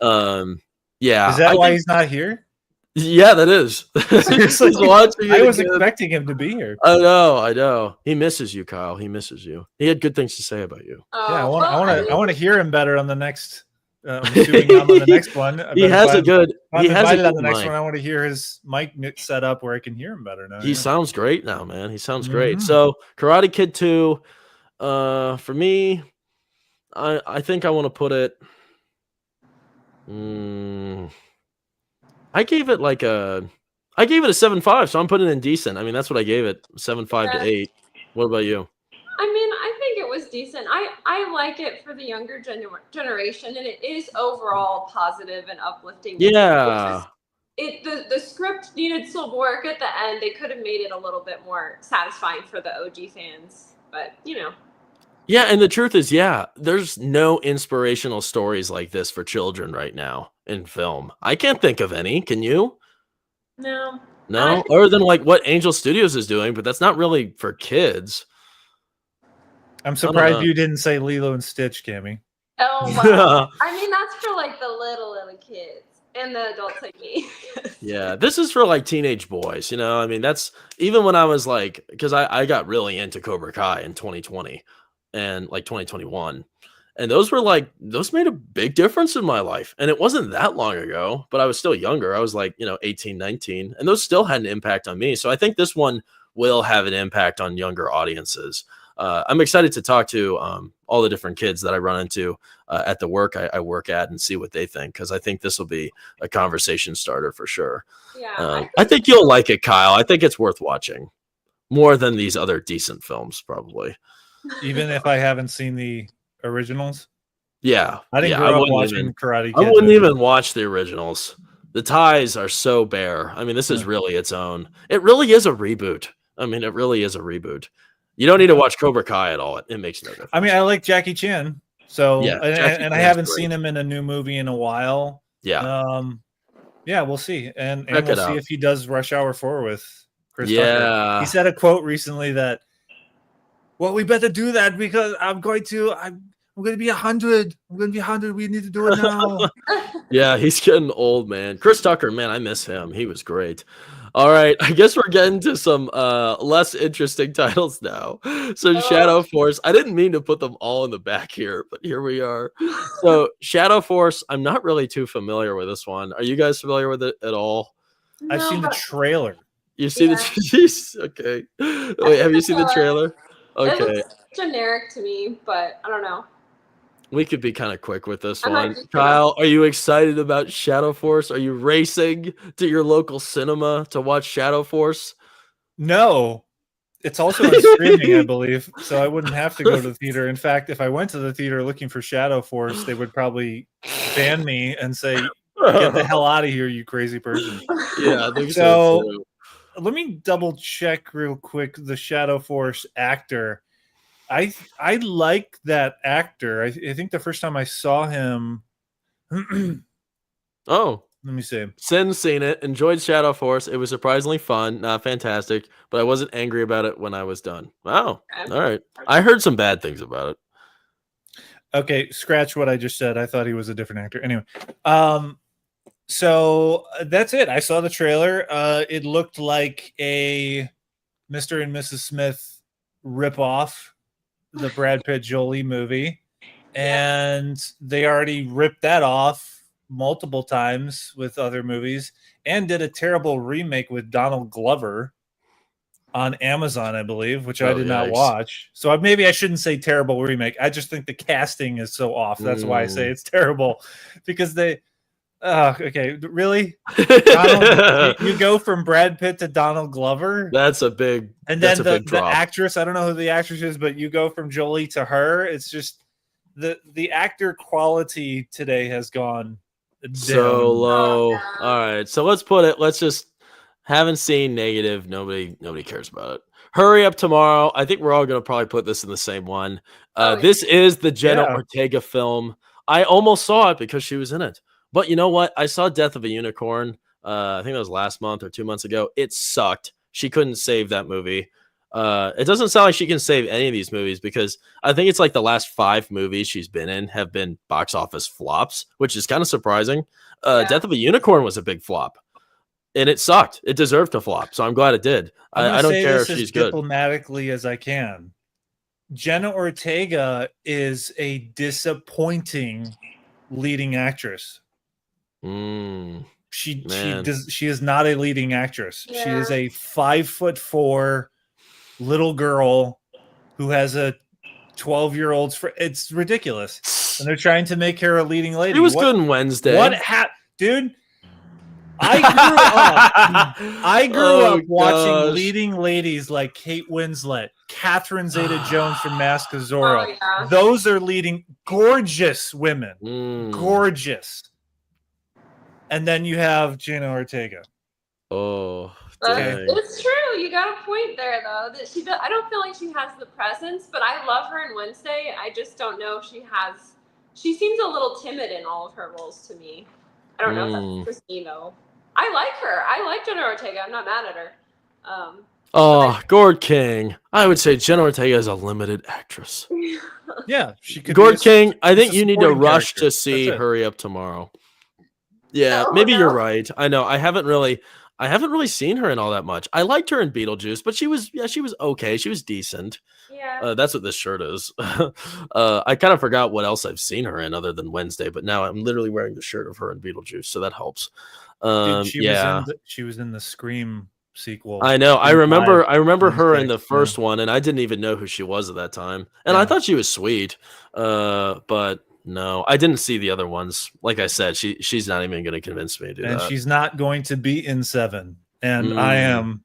yeah, is that why he's not here? Yeah, that is. Seriously, I was expecting him to be here. I know. He misses you, Kyle. He misses you. He had good things to say about you. Yeah, I want to hear him better on the next. I'm assuming I'm on the next one. He has a good. On the next one, I want to hear his mic set up where I can hear him better now. He sounds great now, man. He sounds great. So, Karate Kid 2, for me, I think I want to put it. I gave it a 7.5, so I'm putting it in decent. I mean, that's what I gave it, 7.5 to 8. What about you? I mean, I think it was decent. I like it for the younger generation, and it is overall positive and uplifting. Yeah. The script needed some work at the end. They could have made it a little bit more satisfying for the OG fans, but Yeah, and the truth is, there's no inspirational stories like this for children right now in film. I can't think of any. Can you? No. Other than like what Angel Studios is doing, but that's not really for kids. I'm surprised you didn't say Lilo and Stitch, Cammy. Oh, wow. I mean, that's for like the little kids and the adults like me. Yeah, this is for like teenage boys. I mean, that's even when I was like, because I got really into Cobra Kai in 2020 and like 2021. And those made a big difference in my life. And it wasn't that long ago, but I was still younger. I was like, 18, 19. And those still had an impact on me. So I think this one will have an impact on younger audiences. I'm excited to talk to all the different kids that I run into at the work I work at and see what they think. Because I think this will be a conversation starter for sure. Yeah, I think you'll like it, Kyle. I think it's worth watching more than these other decent films, probably. Even if I haven't seen the originals? Yeah. I didn't grow up watching Karate Kid. I wouldn't even watch the originals. The ties are so bare. I mean, this is really its own. It really is a reboot. I mean, it really is a reboot. You don't need to watch Cobra Kai at all. It makes no difference. I mean, I like Jackie Chan. So, Yeah, and I haven't seen him in a new movie in a while. Yeah. Yeah, we'll see. And we'll see if he does Rush Hour 4 with Chris Tucker. Yeah. He said a quote recently that, well, we better do that because I'm going to be 100. I'm going to be 100. We need to do it now. Yeah, he's getting old, man. Chris Tucker, man, I miss him. He was great. All right, I guess we're getting to some less interesting titles now. So Shadow Force, I didn't mean to put them all in the back here, but here we are. So Shadow Force, I'm not really too familiar with this one. Are you guys familiar with it at all? No, I've seen the trailer. You see the okay. Wait, have you seen the trailer? Okay. It looks generic to me, but I don't know. We could be kind of quick with this I might one. just Kyle, are you excited about Shadow Force? Are you racing to your local cinema to watch Shadow Force? No, it's also on streaming, I believe, so I wouldn't have to go to the theater. In fact, if I went to the theater looking for Shadow Force, they would probably ban me and say, "Get the hell out of here, you crazy person." Yeah, I think so So too. let me double check real quick the Shadow Force actor. I like that actor. I think the first time I saw him, let Oh, me see. Sin's seen it, enjoyed Shadow Force. It was surprisingly fun, not fantastic, but I wasn't angry about it when I was done. Wow. Okay. All right. I heard some bad things about it. Okay, scratch what I just said. I thought he was a different actor. Anyway, so that's it. I saw the trailer. It looked like a Mr. and Mrs. Smith ripoff, the Brad Pitt Jolie movie, and they already ripped that off multiple times with other movies, and did a terrible remake with Donald Glover on Amazon, I believe, which I did not yikes. watch. So maybe I shouldn't say terrible remake. I just think the casting is so off. That's why I say it's terrible, because they. Okay, really? You go from Brad Pitt to Donald Glover. That's a big. And then the drop. actress, I don't know who the actress is, but you go from Jolie to her. It's just the actor quality today has gone down. So low. Oh, yeah. All right, so let's put it. Let's just haven't seen negative. Nobody cares about it. Hurry Up Tomorrow. I think we're all gonna probably put this in the same one. This is the Jenna Ortega film. I almost saw it because she was in it. But you know what? I saw Death of a Unicorn. I think that was last month or 2 months ago. It sucked. She couldn't save that movie. It doesn't sound like she can save any of these movies, because I think it's like the last 5 movies she's been in have been box office flops, which is kind of surprising. Death of a Unicorn was a big flop, and it sucked. It deserved to flop, so I'm glad it did. I don't care if she's good. Diplomatically as I can. Jenna Ortega is a disappointing leading actress. She is not a leading actress. Yeah. She is a 5'4" little girl who has a 12-year-old's it's ridiculous. And they're trying to make her a leading lady. It was good in Wednesday. Dude? I grew up watching leading ladies like Kate Winslet, Catherine Zeta-Jones from Mask of Zorro. Oh, yeah. Those are leading gorgeous women. Gorgeous. And then you have Jenna Ortega. Oh, it's true. You got a point there, though. That she I don't feel like she has the presence, but I love her in Wednesday. I just don't know if she has. She seems a little timid in all of her roles to me. I don't know if that's just me, though. I like her. I like Jenna Ortega. I'm not mad at her. Gord King. I would say Jenna Ortega is a limited actress. Yeah, she could. Gord King, I think you need to rush to see Hurry Up Tomorrow. Yeah, maybe you're right. I know. I haven't really seen her in all that much. I liked her in Beetlejuice, but she was okay. She was decent. Yeah. That's what this shirt is. I kind of forgot what else I've seen her in other than Wednesday, but now I'm literally wearing the shirt of her in Beetlejuice, so that helps. She was in the Scream sequel. I know. I remember her in the first one, and I didn't even know who she was at that time. And I thought she was sweet. But no, I didn't see the other ones. Like I said, she's not even going to convince me to do that. And she's not going to be in 7. And I am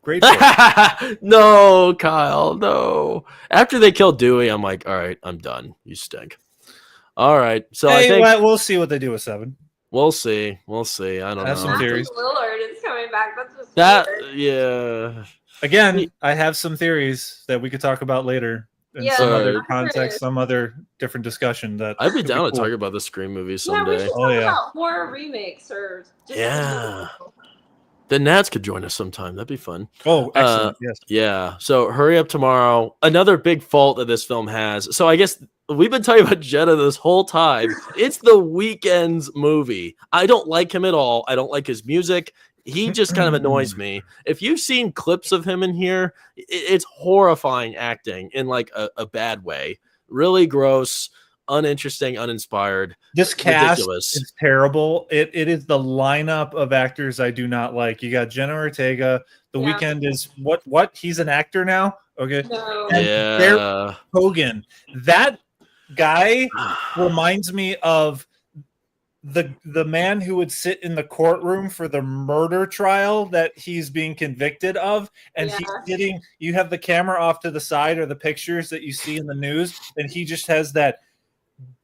grateful. No, Kyle, no. After they killed Dewey, I'm like, all right, I'm done. You stink. All right. So I think we'll see what they do with 7. We'll see. I don't know. I have some theories. Lillard is coming back. That's just weird. Yeah. Again, I have some theories that we could talk about later. In some other context, some other different discussion. That I'd be down to talk about the Scream movies someday. Yeah, we should talk about horror remakes or just the Nats could join us sometime. That'd be fun. Oh, excellent. Yes. Yeah. So Hurry Up Tomorrow. Another big fault that this film has. So I guess we've been talking about Jenna this whole time. It's the Weeknd's movie. I don't like him at all. I don't like his music. He just kind of annoys me. If you've seen clips of him in here, it's horrifying acting in like a bad way. Really gross, uninteresting, uninspired. This cast is terrible. It is the lineup of actors I do not like. You got Jenna Ortega. The Weeknd is what? He's an actor now? Okay. No. And Barry Hogan. That guy reminds me of the man who would sit in the courtroom for the murder trial that he's being convicted of, and he's sitting. You have the camera off to the side, or the pictures that you see in the news, and he just has that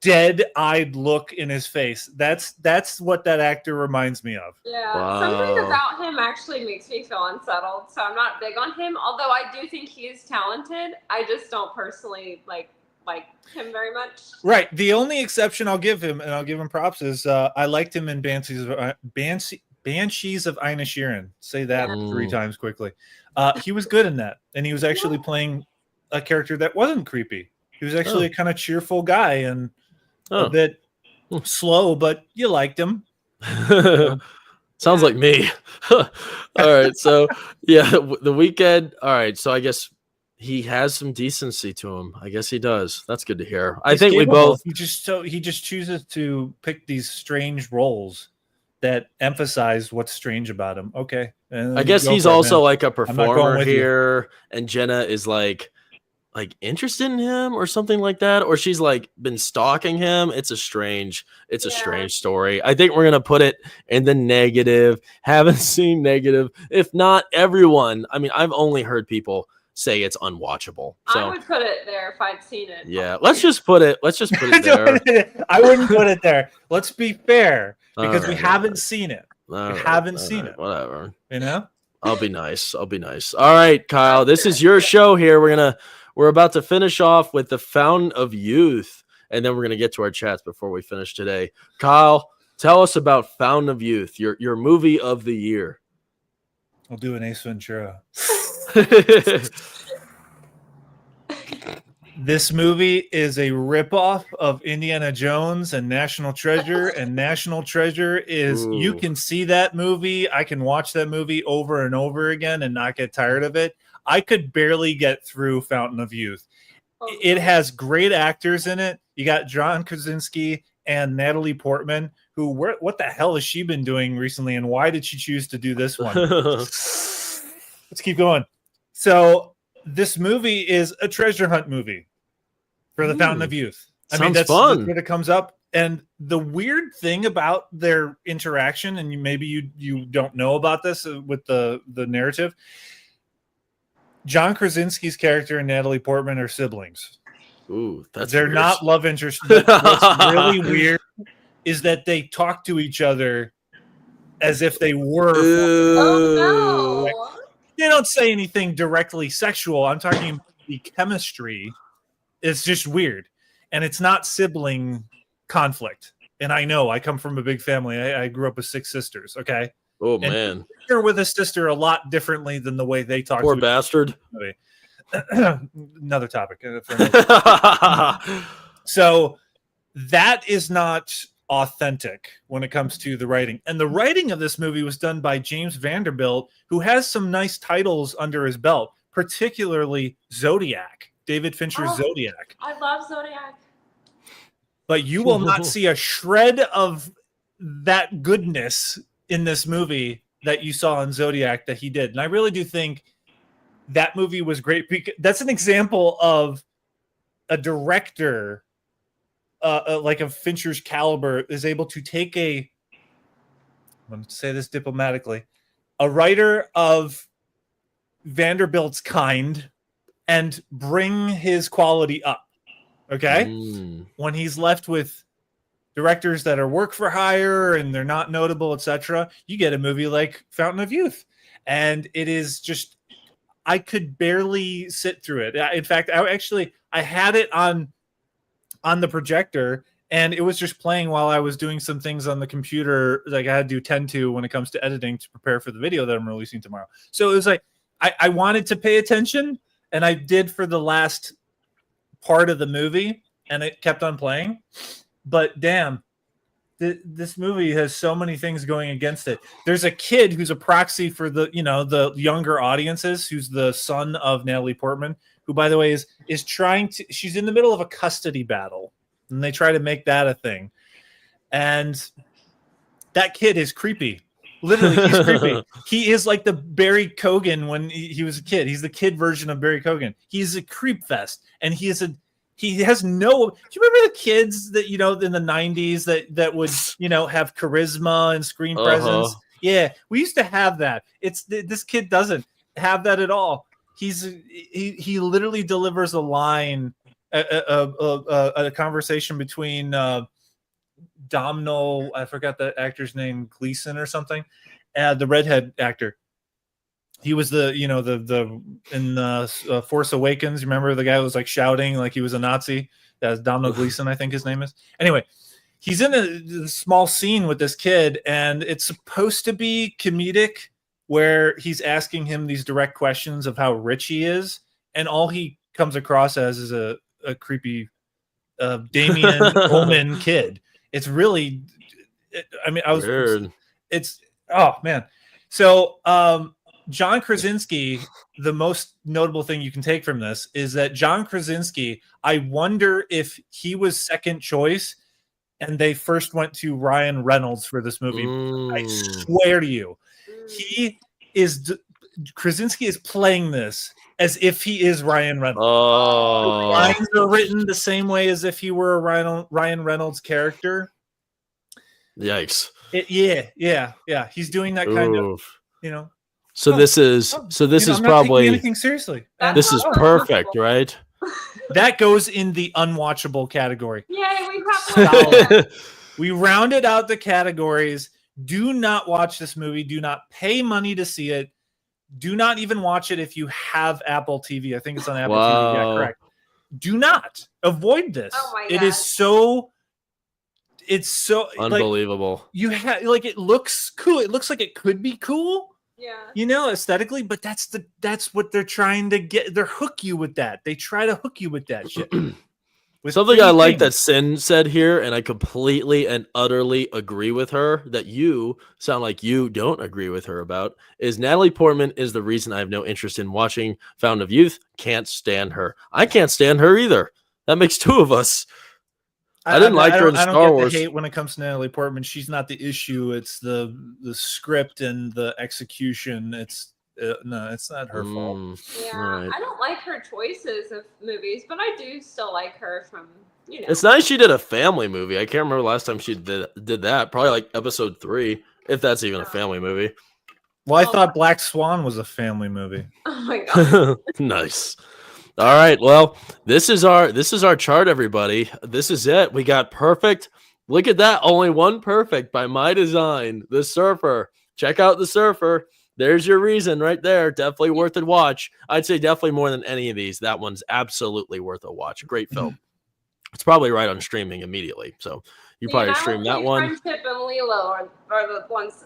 dead-eyed look in his face. That's what that actor reminds me of. Yeah, Wow. something about him actually makes me feel unsettled. So I'm not big on him, although I do think he is talented. I just don't personally like him very much. Right. The only exception I'll give him, and I'll give him props, is I liked him in Banshees of Inisherin. Say that 3 times quickly. He was good in that, and he was actually playing a character that wasn't creepy. He was actually a kind of cheerful guy and a bit slow, but you liked him. Sounds like me. All right. So, yeah, the Weeknd. All right. So, I guess he has some decency to him. I guess he does. That's good to hear. I think we both. He just chooses to pick these strange roles that emphasize what's strange about him. Okay. I guess he's also like a performer here, and Jenna is like interested in him or something like that, or she's like been stalking him. It's a strange story. I think we're gonna put it in the negative. Haven't seen negative. If not everyone, I mean, I've only heard people say it's unwatchable. So I would put it there if I'd seen it. Yeah, let's just put it there. I wouldn't put it there. Let's be fair, because we haven't seen it. Whatever. You know? I'll be nice. All right, Kyle, this is your show here. We're about to finish off with the Fountain of Youth, and then we're going to get to our chats before we finish today. Kyle, tell us about Fountain of Youth, your movie of the year. I'll do an Ace Ventura. This movie is a ripoff of Indiana Jones and National Treasure, and National Treasure is, you can see that movie. I can watch that movie over and over again and not get tired of it. I could barely get through Fountain of Youth. It has great actors in it. You got John Krasinski and Natalie Portman, who, what the hell has she been doing recently, and why did she choose to do this one? Let's keep going. So this movie is a treasure hunt movie for the Fountain of Youth. Sounds fun. That's where it comes up. And the weird thing about their interaction, and maybe you don't know about this with the narrative, John Krasinski's character and Natalie Portman are siblings. Ooh, they're weird. Not love interests. What's really weird is that they talk to each other as if they were. Oh no! They don't say anything directly sexual. I'm talking the chemistry. It's just weird, and it's not sibling conflict. And I know I come from a big family. I grew up with 6 sisters. Okay. Oh man, you're with a sister a lot differently than the way they talk. Poor bastard. Another topic. So that is not authentic when it comes to the writing. And the writing of this movie was done by James Vanderbilt, who has some nice titles under his belt, particularly Zodiac, David Fincher's Zodiac. I love Zodiac. But you will not see a shred of that goodness in this movie that you saw in Zodiac that he did. And I really do think that movie was great, because that's an example of a director like a Fincher's caliber is able to take I'm going to say this diplomatically, a writer of Vanderbilt's kind and bring his quality up. Okay. When he's left with directors that are work for hire and they're not notable, etc., you get a movie like Fountain of Youth. And it is just, I could barely sit through it. In fact, I had it on the projector, and it was just playing while I was doing some things on the computer, like I had to tend to when it comes to editing to prepare for the video that I'm releasing tomorrow. So it was like, I wanted to pay attention, and I did for the last part of the movie, and it kept on playing. But damn, this movie has so many things going against it. There's a kid who's a proxy for the younger audiences, who's the son of Natalie Portman, who, by the way, is trying to. She's in the middle of a custody battle, and they try to make that a thing. And that kid is creepy. Literally, he's creepy. He is like the Barry Keoghan when he was a kid. He's the kid version of Barry Keoghan. He's a creep fest, and he He has no. Do you remember the kids that in the '90s that would have charisma and screen presence? Yeah, we used to have that. This kid doesn't have that at all. He literally delivers a line, a conversation between Domhnall. I forgot the actor's name, Gleason or something. The redhead actor. He was the in Force Awakens. Remember the guy who was like shouting like he was a Nazi? That's Domhnall Gleeson, I think his name is. Anyway, he's in a small scene with this kid, and it's supposed to be comedic, where he's asking him these direct questions of how rich he is, and all he comes across as is a creepy Damien Ullman kid. It's really, Weird. Oh man. So John Krasinski, the most notable thing you can take from this is that John Krasinski, I wonder if he was second choice and they first went to Ryan Reynolds for this movie. I swear to you, Krasinski is playing this as if he is Ryan Reynolds. The lines are written the same way as if he were a Ryan Reynolds character. Yikes. Yeah. He's doing that kind of, So this is I'm probably not taking anything seriously. This is perfect, right? That goes in the unwatchable category. Yay, we rounded out the categories. Do not watch this movie. Do not pay money to see it. Do not even watch it if you have Apple TV. I think it's on Apple TV. Yeah, correct. Do not avoid this. Oh my It is so. It's so unbelievable. It looks cool. It looks like it could be cool. Yeah. Aesthetically, but that's what they're trying to get. They hook you with that. They try to hook you with that shit. Something I like that Sin said here, and I completely and utterly agree with her, that you sound like you don't agree with her about, is Natalie Portman is the reason I have no interest in watching Fountain of Youth. Can't stand her. I can't stand her either. That makes two of us. I didn't like her in Star Wars. I don't get the hate when it comes to Natalie Portman. She's not the issue. It's the script and the execution. It's not her fault. Yeah, right. I don't like her choices of movies, but I do still like her from, It's nice she did a family movie. I can't remember last time she did that. Probably like episode 3, if that's even a family movie. Well, I thought Black Swan was a family movie. Oh my god. Nice. All right. Well, this is our chart, everybody. This is it. We got perfect. Look at that. Only one perfect by my design. The Surfer. Check out The Surfer. There's your reason right there. Definitely worth a watch. I'd say definitely more than any of these. That one's absolutely worth a watch. Great film. It's probably right on streaming immediately. So you probably stream that one. Friendship and Lilo are the ones.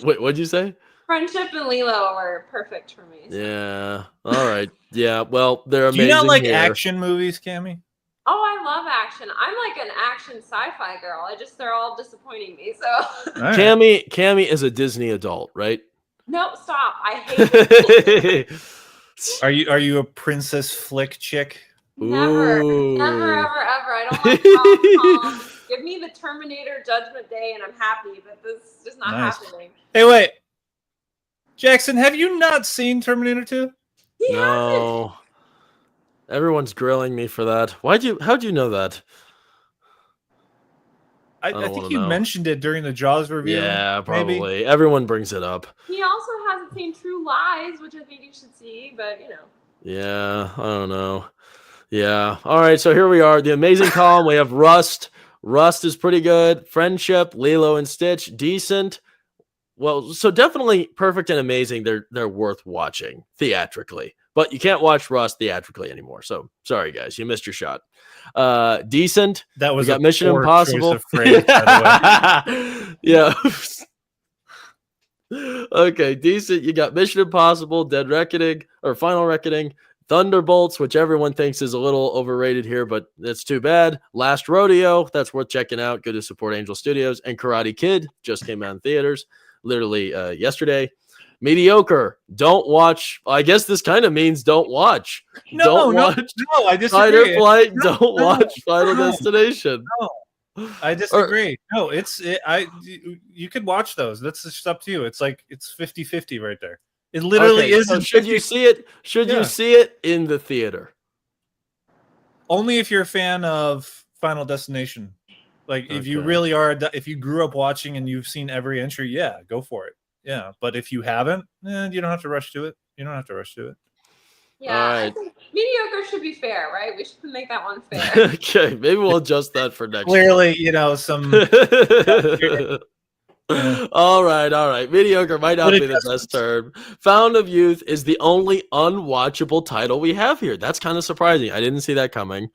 Wait, what'd you say? Friendship and Lilo were perfect for me. So. Yeah. All right. Yeah. Well, they're amazing. Do you not like here. action movies, Cammie? Oh, I love action. I'm like an action sci-fi girl. They're all disappointing me. So right. Cammie is a Disney adult, right? No, stop. I hate it. Are you a princess flick chick? Never, ever. I don't like rom-coms. Give me the Terminator Judgment Day and I'm happy, but this is just not happening. Hey, wait. Jackson, have you not seen Terminator 2? No. Everyone's grilling me for that. How'd you know that? I think you mentioned it during the Jaws review. Yeah, probably. Maybe. Everyone brings it up. He also hasn't seen True Lies, which I think you should see, but Yeah, I don't know. Yeah. All right, so here we are. The amazing column. We have Rust. Rust is pretty good. Friendship, Lilo and Stitch, decent. Well, so definitely perfect and amazing. They're worth watching theatrically. But you can't watch Rust theatrically anymore. So sorry, guys, you missed your shot. Decent. That was we got Mission Impossible. Phrase, by the way. Yeah. Okay, decent. You got Mission Impossible, Dead Reckoning, or Final Reckoning, Thunderbolts, which everyone thinks is a little overrated here, but that's too bad. Last Rodeo, that's worth checking out. Good to support Angel Studios. And Karate Kid just came out in theaters literally yesterday. Mediocre. Don't watch. I guess this kind of means don't watch. No, I disagree. Fight or Flight. Don't watch Final Destination. No, I disagree. You could watch those. That's just up to you. It's 50-50 right there. It literally is. So should you see it? You see it in the theater? Only if you're a fan of Final Destination. Like if you Okay. really are, if you grew up watching and you've seen every entry, yeah, go for it. Yeah, but if you haven't, you don't have to rush to it. You don't have to rush to it. Yeah, All I right. think mediocre should be fair, right? We should make that one fair. Okay, maybe we'll adjust that for next Clearly, some. All right. Mediocre might not Good be the best adjustments. term. Fountain of Youth is the only unwatchable title we have here. That's kind of surprising. I didn't see that coming.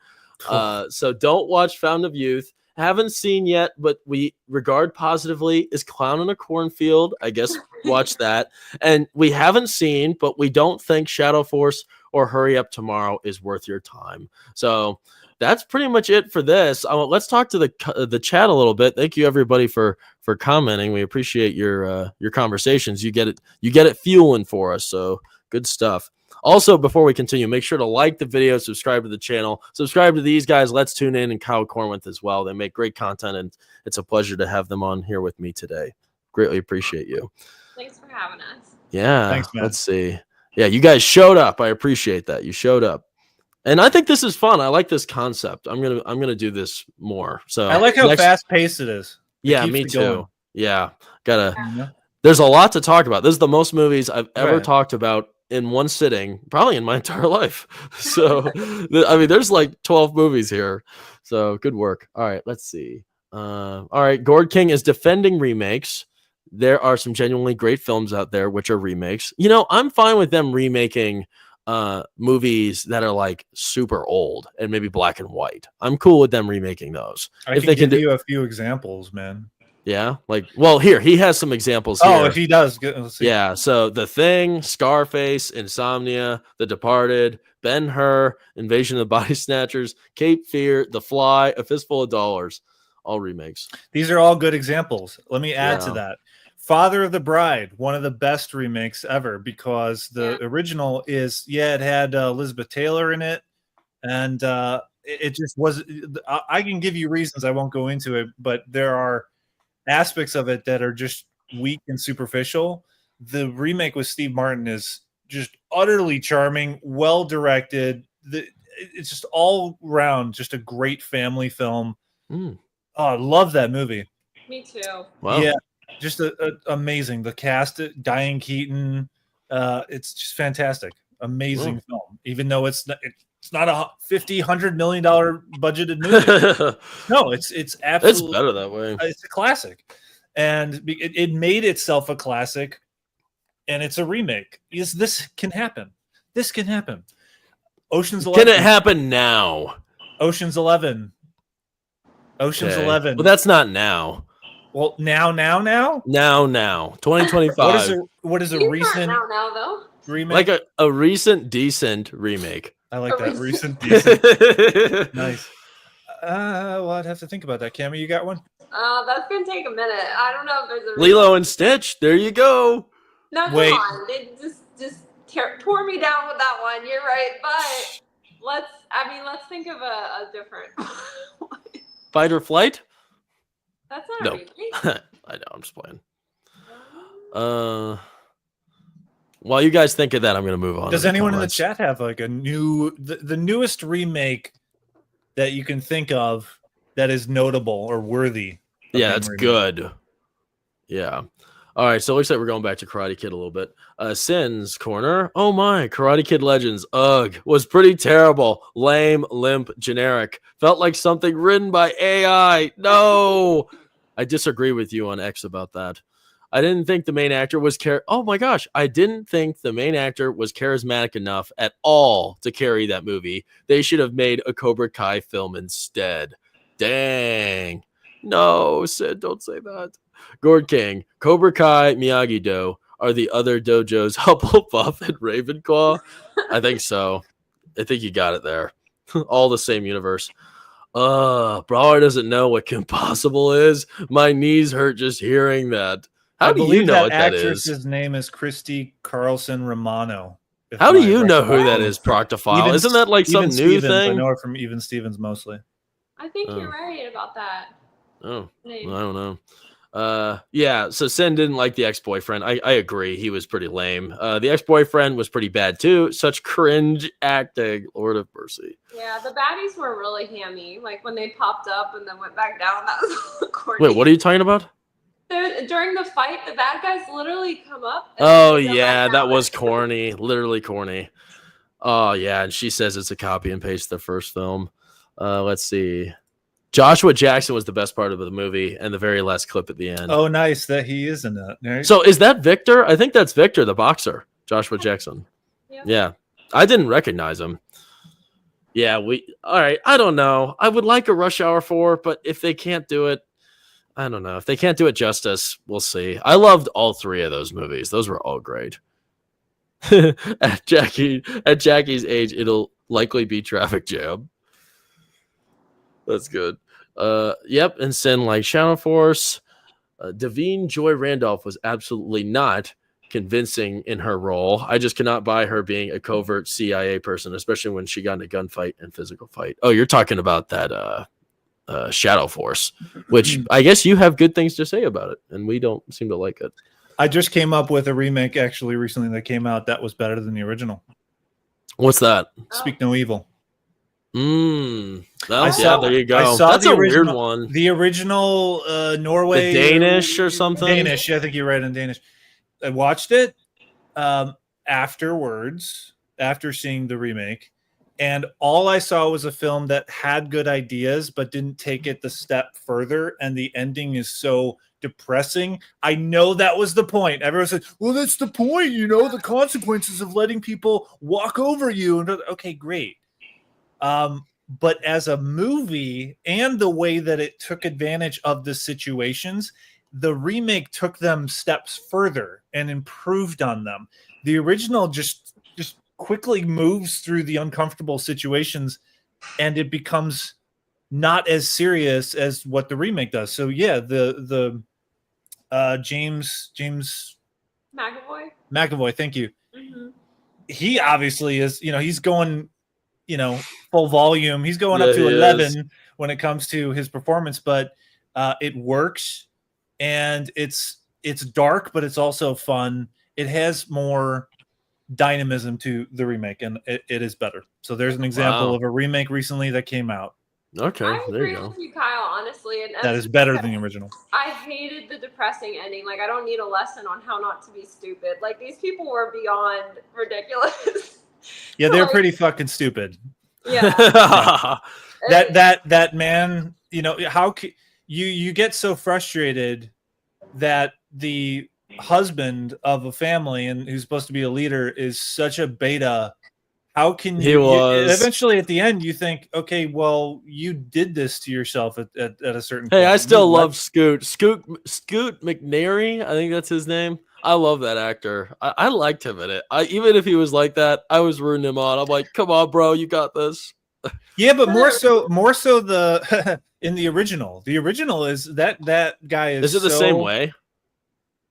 So don't watch Fountain of Youth. Haven't seen yet, but we regard positively is Clown in a Cornfield. I guess watch that. And we haven't seen, but we don't think Shadow Force or Hurry Up Tomorrow is worth your time. So that's pretty much it for this. Let's talk to the chat a little bit. Thank you everybody for commenting. We appreciate your conversations. You get it fueling for us. So good stuff. Also, before we continue, make sure to like the video, subscribe to the channel, subscribe to these guys, Let's Tune In, and Kyle Cornwith as well. They make great content, and it's a pleasure to have them on here with me today. Greatly appreciate you. Thanks for having us. Yeah. Thanks, man. Let's see. Yeah, you guys showed up. I appreciate that. You showed up. And I think this is fun. I like this concept. I'm gonna do this more. So I like how fast paced it is. Yeah, me too. Going. Yeah, gotta. Yeah. There's a lot to talk about. This is the most movies I've ever Right. talked about in one sitting, probably in my entire life. So, I mean, there's like 12 movies here. So, good work. All right, let's see. All right, Gord King is defending remakes. There are some genuinely great films out there which are remakes. I'm fine with them remaking movies that are like super old and maybe black and white. I'm cool with them remaking those. I can give you a few examples, man. Yeah, here he has some examples here. Oh, if he does, let's see. Yeah, so The Thing, Scarface, Insomnia, The Departed, Ben-Hur, Invasion of the Body Snatchers, Cape Fear, The Fly, A Fistful of Dollars, all remakes. These are all good examples. Let me add to Yeah. that. Father of the Bride, one of the best remakes ever, because the original is, it had Elizabeth Taylor in it, and it just was. I can give you reasons, I won't go into it, but there are aspects of it that are just weak and superficial. The remake with Steve Martin is just utterly charming, well directed. It's just all around just a great family film. Oh, I love that movie. Me too. Wow. Yeah, just amazing. The cast, Diane Keaton, it's just fantastic. Amazing film, even though it's not a $50-100 million budgeted movie. No, it's absolutely, it's better that way. It's a classic, and it made itself a classic, and it's a remake. This can happen. This can happen. Ocean's 11. Can it happen now? Ocean's 11. Ocean's 11. Well, that's not now. Well, now. 2025. What is a He's recent not now though. remake? Like a recent decent remake. I like that. recent- Recent. Nice. Well, I'd have to think about that. Cammy, you got one? That's gonna take a minute. I don't know if there's a Lilo and Stitch. There you go. No, come Wait. on. It just tore me down with that one. You're right, but let's think of a different. Fight or Flight? That's not No. a remake. I know. I'm just playing. While you guys think of that, I'm going to move on. Does to anyone in the comments. chat have like a the newest remake that you can think of that is notable or worthy? of Yeah, being it's remade? good. Yeah. All right, so it looks like we're going back to Karate Kid a little bit. Sins Corner. Oh my, Karate Kid Legends. Ugh, was pretty terrible. Lame, limp, generic. Felt like something written by AI. No. I disagree with you on X about that. I didn't think the main actor was Oh my gosh, I didn't think the main actor was charismatic enough at all to carry that movie. They should have made a Cobra Kai film instead. Dang. No, Sid, don't say that. Gord King, Cobra Kai, Miyagi-Do are the other dojos Hufflepuff and Ravenclaw? I think so. I think you got it there. All the same universe. Brawler doesn't know what Kim Possible is. My knees hurt just hearing that. How do you know what that is? Actress's name is Christy Carlson Romano. How do you know who that is, Proctophile? Isn't that like some new thing? I know her from Even Stevens mostly. I think you're right about that. Oh, Name. I don't know. Yeah, so Sin didn't like the ex-boyfriend. I agree. He was pretty lame. The ex-boyfriend was pretty bad too. Such cringe acting. Lord of mercy. Yeah, the baddies were really hammy. Like when they popped up and then went back down, that was corny. Wait, what are you talking about? During the fight, the bad guys literally come up. Oh yeah, that was corny. Literally corny. Oh yeah, and she says it's a copy and paste of the first film. Let's see. Joshua Jackson was the best part of the movie, and the very last clip at the end. Oh, nice that he is in that. Right? So is that Victor? I think that's Victor, the boxer. Joshua Jackson. Yeah. I didn't recognize him. Yeah, all right. I don't know. I would like a Rush Hour 4, but if they can't do it, I don't know. If they can't do it justice, we'll see. I loved all three of those movies. Those were all great. At Jackie's age, it'll likely be Traffic Jam. That's good. Yep, and Sin like Shadow Force. Davine Joy Randolph was absolutely not convincing in her role. I just cannot buy her being a covert CIA person, especially when she got in a gunfight and physical fight. Oh, you're talking about that Shadow Force, which I guess you have good things to say about it, and we don't seem to like it. I just came up with a remake actually recently that came out that was better than the original. What's that? Speak No Evil. Yeah, there you go. That's a weird one. The original Norway, the Danish or something. Danish, I think you're right on Danish. I watched it afterwards, after seeing the remake, and all I saw was a film that had good ideas but didn't take it the step further, and the ending is so depressing. I know that was the point. Everyone said, well, that's the point, the consequences of letting people walk over you. And okay, great. But as a movie and the way that it took advantage of the situations, the remake took them steps further and improved on them. The original just quickly moves through the uncomfortable situations, and it becomes not as serious as what the remake does. So yeah, the James McAvoy, thank you. Mm-hmm. He obviously is, he's going full volume. He's going up to 11 when it comes to his performance, but it works, and it's dark, but it's also fun. It has more dynamism to the remake, and it is better. So there's an example of a remake recently that came out. Okay, I there agree you go. with you, Kyle, honestly. And that is better than the original. I hated the depressing ending. Like, I don't need a lesson on how not to be stupid. Like, these people were beyond ridiculous. Yeah, they're pretty fucking stupid. Yeah. that man, how you get so frustrated that the husband of a family and who's supposed to be a leader is such a beta. How can you eventually at the end you think, okay, well, you did this to yourself at a certain point. I still love Scoot McNairy. I think that's his name. I love that actor. I liked him in it. Even if he was like that, I was rooting him on. I'm like, come on, bro, you got this. Yeah, but more so the in the original. The original is that guy is. Is it the same way?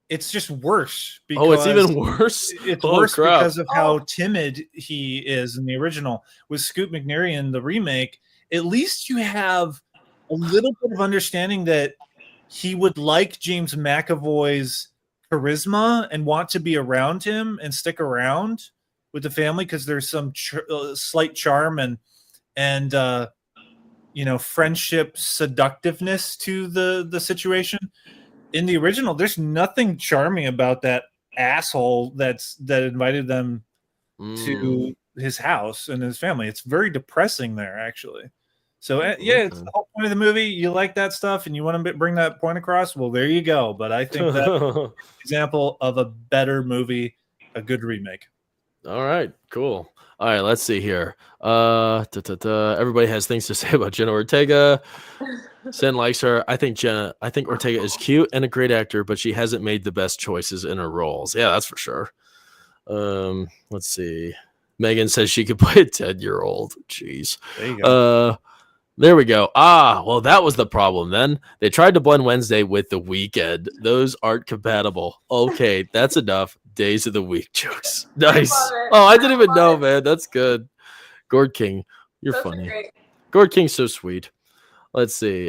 It's just worse. Because it's even worse. It's worse because of how timid he is in the original. With Scoot McNairy in the remake, at least you have a little bit of understanding that he would like James McAvoy's charisma and want to be around him and stick around with the family because there's some slight charm and friendship seductiveness to the situation. In the original, there's nothing charming about that asshole that invited them to his house and his family. It's very depressing there, actually. So it's the whole point of the movie. You like that stuff and you want to bring that point across. Well, there you go. But I think that's example of a better movie, a good remake. All right, cool. All right, let's see here. Everybody has things to say about Jenna Ortega. Sen likes her. I think Ortega is cute and a great actor, but she hasn't made the best choices in her roles. Yeah, that's for sure. Let's see. Megan says she could play a 10-year-old. Jeez. There you go. There we go. Well, that was the problem then. They tried to blend Wednesday with the weekend. Those aren't compatible. Okay, that's enough. Days of the week jokes. Nice. I didn't even know, man. That's good. Gord King, you're funny. Gord King's so sweet. Let's see.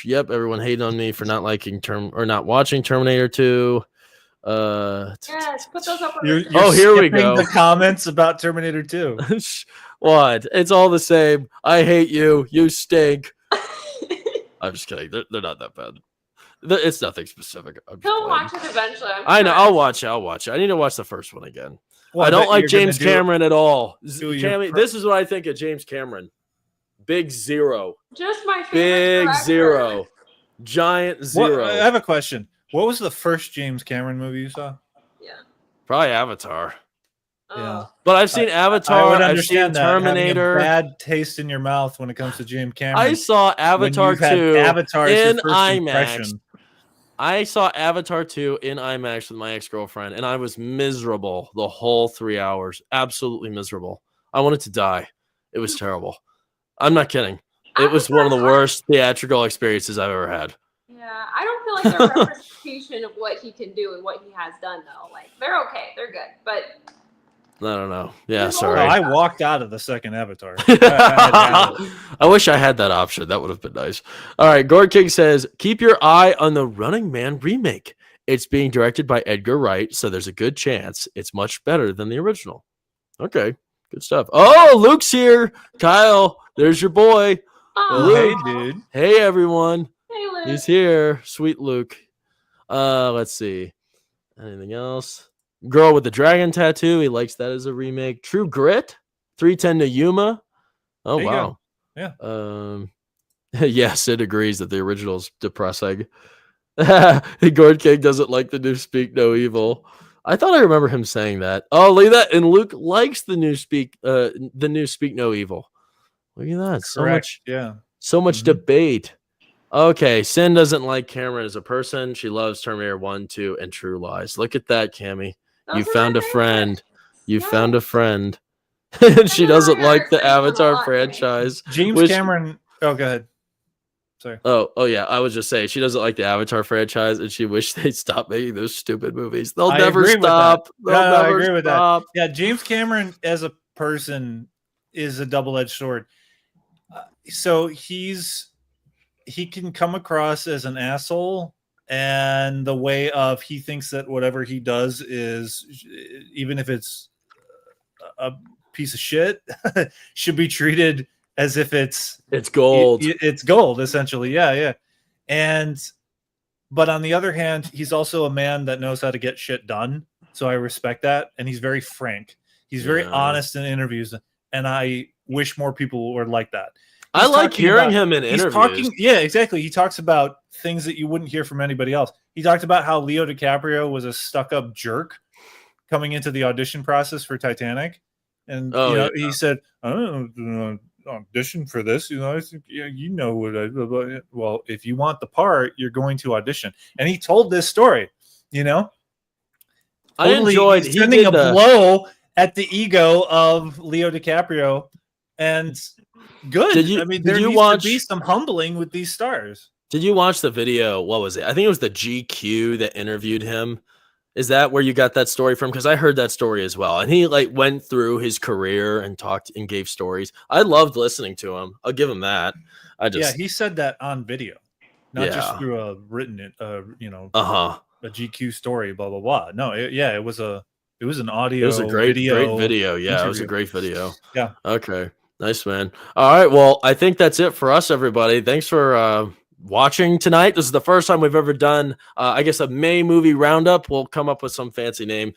Yep, everyone hated on me for not liking not watching Terminator 2. Yes, put those up on You're the here we skipping go. the comments about Terminator 2. What? It's all the same. I hate you. You stink. I'm just kidding. They're not that bad. It's nothing specific. He'll watch it eventually. I know. I'll watch it. I need to watch the first one again. Well, I don't but like you're gonna James Cameron at all. This is what I think of James Cameron. Big zero. Just my favorite. Big director. zero. Giant zero. I have a question. What was the first James Cameron movie you saw? Yeah. Probably Avatar. Yeah. But I've seen Avatar. I would I've seen understand that, Terminator. having a bad taste in your mouth when it comes to James Cameron. I saw Avatar 2 Avatar in IMAX. I saw Avatar 2 in IMAX with my ex-girlfriend, and I was miserable the whole 3 hours. Absolutely miserable. I wanted to die. It was terrible. I'm not kidding. It was one of the worst theatrical experiences I've ever had. Yeah, I don't feel like they're a representation of what he can do and what he has done, though. Like, they're okay. They're good. But I don't know. Yeah, There's sorry. I walked out of the second Avatar. I wish I had that option. That would have been nice. All right. Gord King says, keep your eye on the Running Man remake. It's being directed by Edgar Wright, so there's a good chance it's much better than the original. Okay. Good stuff. Oh, Luke's here. Kyle, there's your boy. Well, hey, dude. Hey, everyone. Hey, Luke. He's here. Sweet Luke. Let's see. Anything else? Girl with the Dragon Tattoo. He likes that as a remake. True Grit. 310 to Yuma. Oh, wow. Yeah. Yeah, Sid agrees that the original's depressing. Gord King doesn't like the new Speak No Evil. I thought I remember him saying that. Oh, look at that. And Luke likes the new Speak No Evil. Look at that. Correct. So much debate. Okay, Sin doesn't like Cameron as a person. She loves Terminator 1, 2, and True Lies. Look at that, Cammy. You found a friend. You found a friend. And she doesn't like the Avatar franchise. James Cameron. Oh, go ahead. Sorry. Oh, yeah. I was just saying she doesn't like the Avatar franchise, and she wished they'd stop making those stupid movies. They'll never stop. I agree with that. Yeah, James Cameron as a person is a double-edged sword. So he can come across as an asshole, and the way of he thinks that whatever he does is, even if it's a piece of shit, should be treated as if it's gold. It's gold, essentially. Yeah. But on the other hand, he's also a man that knows how to get shit done. So I respect that. And he's very frank. He's very honest in interviews. And I wish more people were like that. I like hearing him in interviews. Yeah, exactly. He talks about things that you wouldn't hear from anybody else. He talked about how Leo DiCaprio was a stuck-up jerk coming into the audition process for Titanic. And he said, I don't know, audition for this. I think you know what well, if you want the part, you're going to audition. And he told this story, I enjoyed sending a blow at the ego of Leo DiCaprio. And good. There needs to be some humbling with these stars. Did you watch the video? What was it? I think it was the GQ that interviewed him. Is that where you got that story from? Because I heard that story as well. And he went through his career and talked and gave stories. I loved listening to him. I'll give him that. He said that on video, not just through a written, a GQ story, blah, blah, blah. No, it was an audio. It was a great video. Yeah, interview. It was a great video. Yeah. Okay. Nice, man. All right. Well, I think that's it for us, everybody. Thanks for watching tonight. This is the first time we've ever done, I guess, a May movie roundup. We'll come up with some fancy name.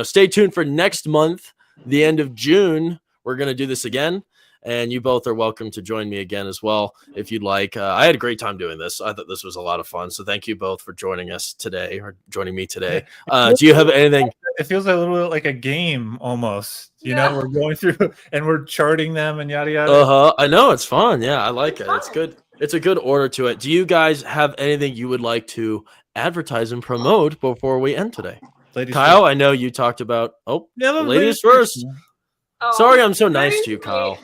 Stay tuned for next month, the end of June. We're going to do this again. And you both are welcome to join me again as well, if you'd like. I had a great time doing this. I thought this was a lot of fun. So thank you both for joining us today, or joining me today. Do you have anything? It feels a little bit like a game almost. We're going through and we're charting them and yada, yada. I know. It's fun. Yeah, I like it. It's good. It's a good order to it. Do you guys have anything you would like to advertise and promote before we end today? Kyle, I know you talked about. Ladies first. Sorry, I'm so nice to you, Kyle.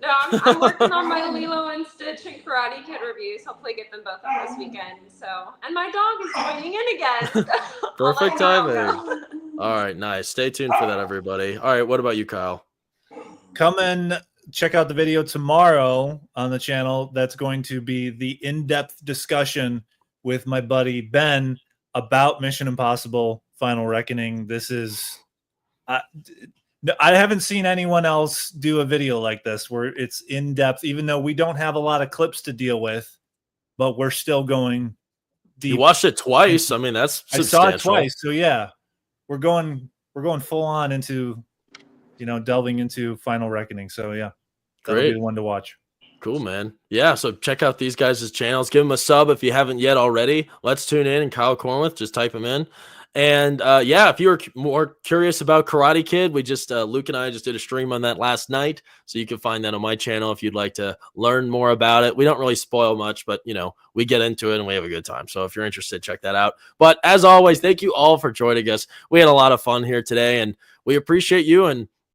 No, I'm working on my Lilo and Stitch and Karate Kid reviews. Hopefully get them both up this weekend. And my dog is joining in again. Perfect timing. All right, nice. Stay tuned for that, everybody. All right, what about you, Kyle? Coming check out the video tomorrow on the channel. That's going to be the in-depth discussion with my buddy Ben about Mission Impossible Final Reckoning. This is I haven't seen anyone else do a video like this where it's in depth, even though we don't have a lot of clips to deal with, but we're still going deep. You watched it twice. I mean, that's substantial. I saw it twice. So yeah, we're going full on into, delving into Final Reckoning. So yeah, that'll be the one to watch. Cool, man. Yeah, so check out these guys' channels. Give them a sub if you haven't yet already. Let's Tune In and Kyle Cornwith. Just type them in. And if you were more curious about Karate Kid, we just Luke and I just did a stream on that last night, so you can find that on my channel if you'd like to learn more about it. We don't really spoil much, but we get into it and we have a good time. So if you're interested, check that out. But as always, thank you all for joining us. We had a lot of fun here today, and we appreciate you. And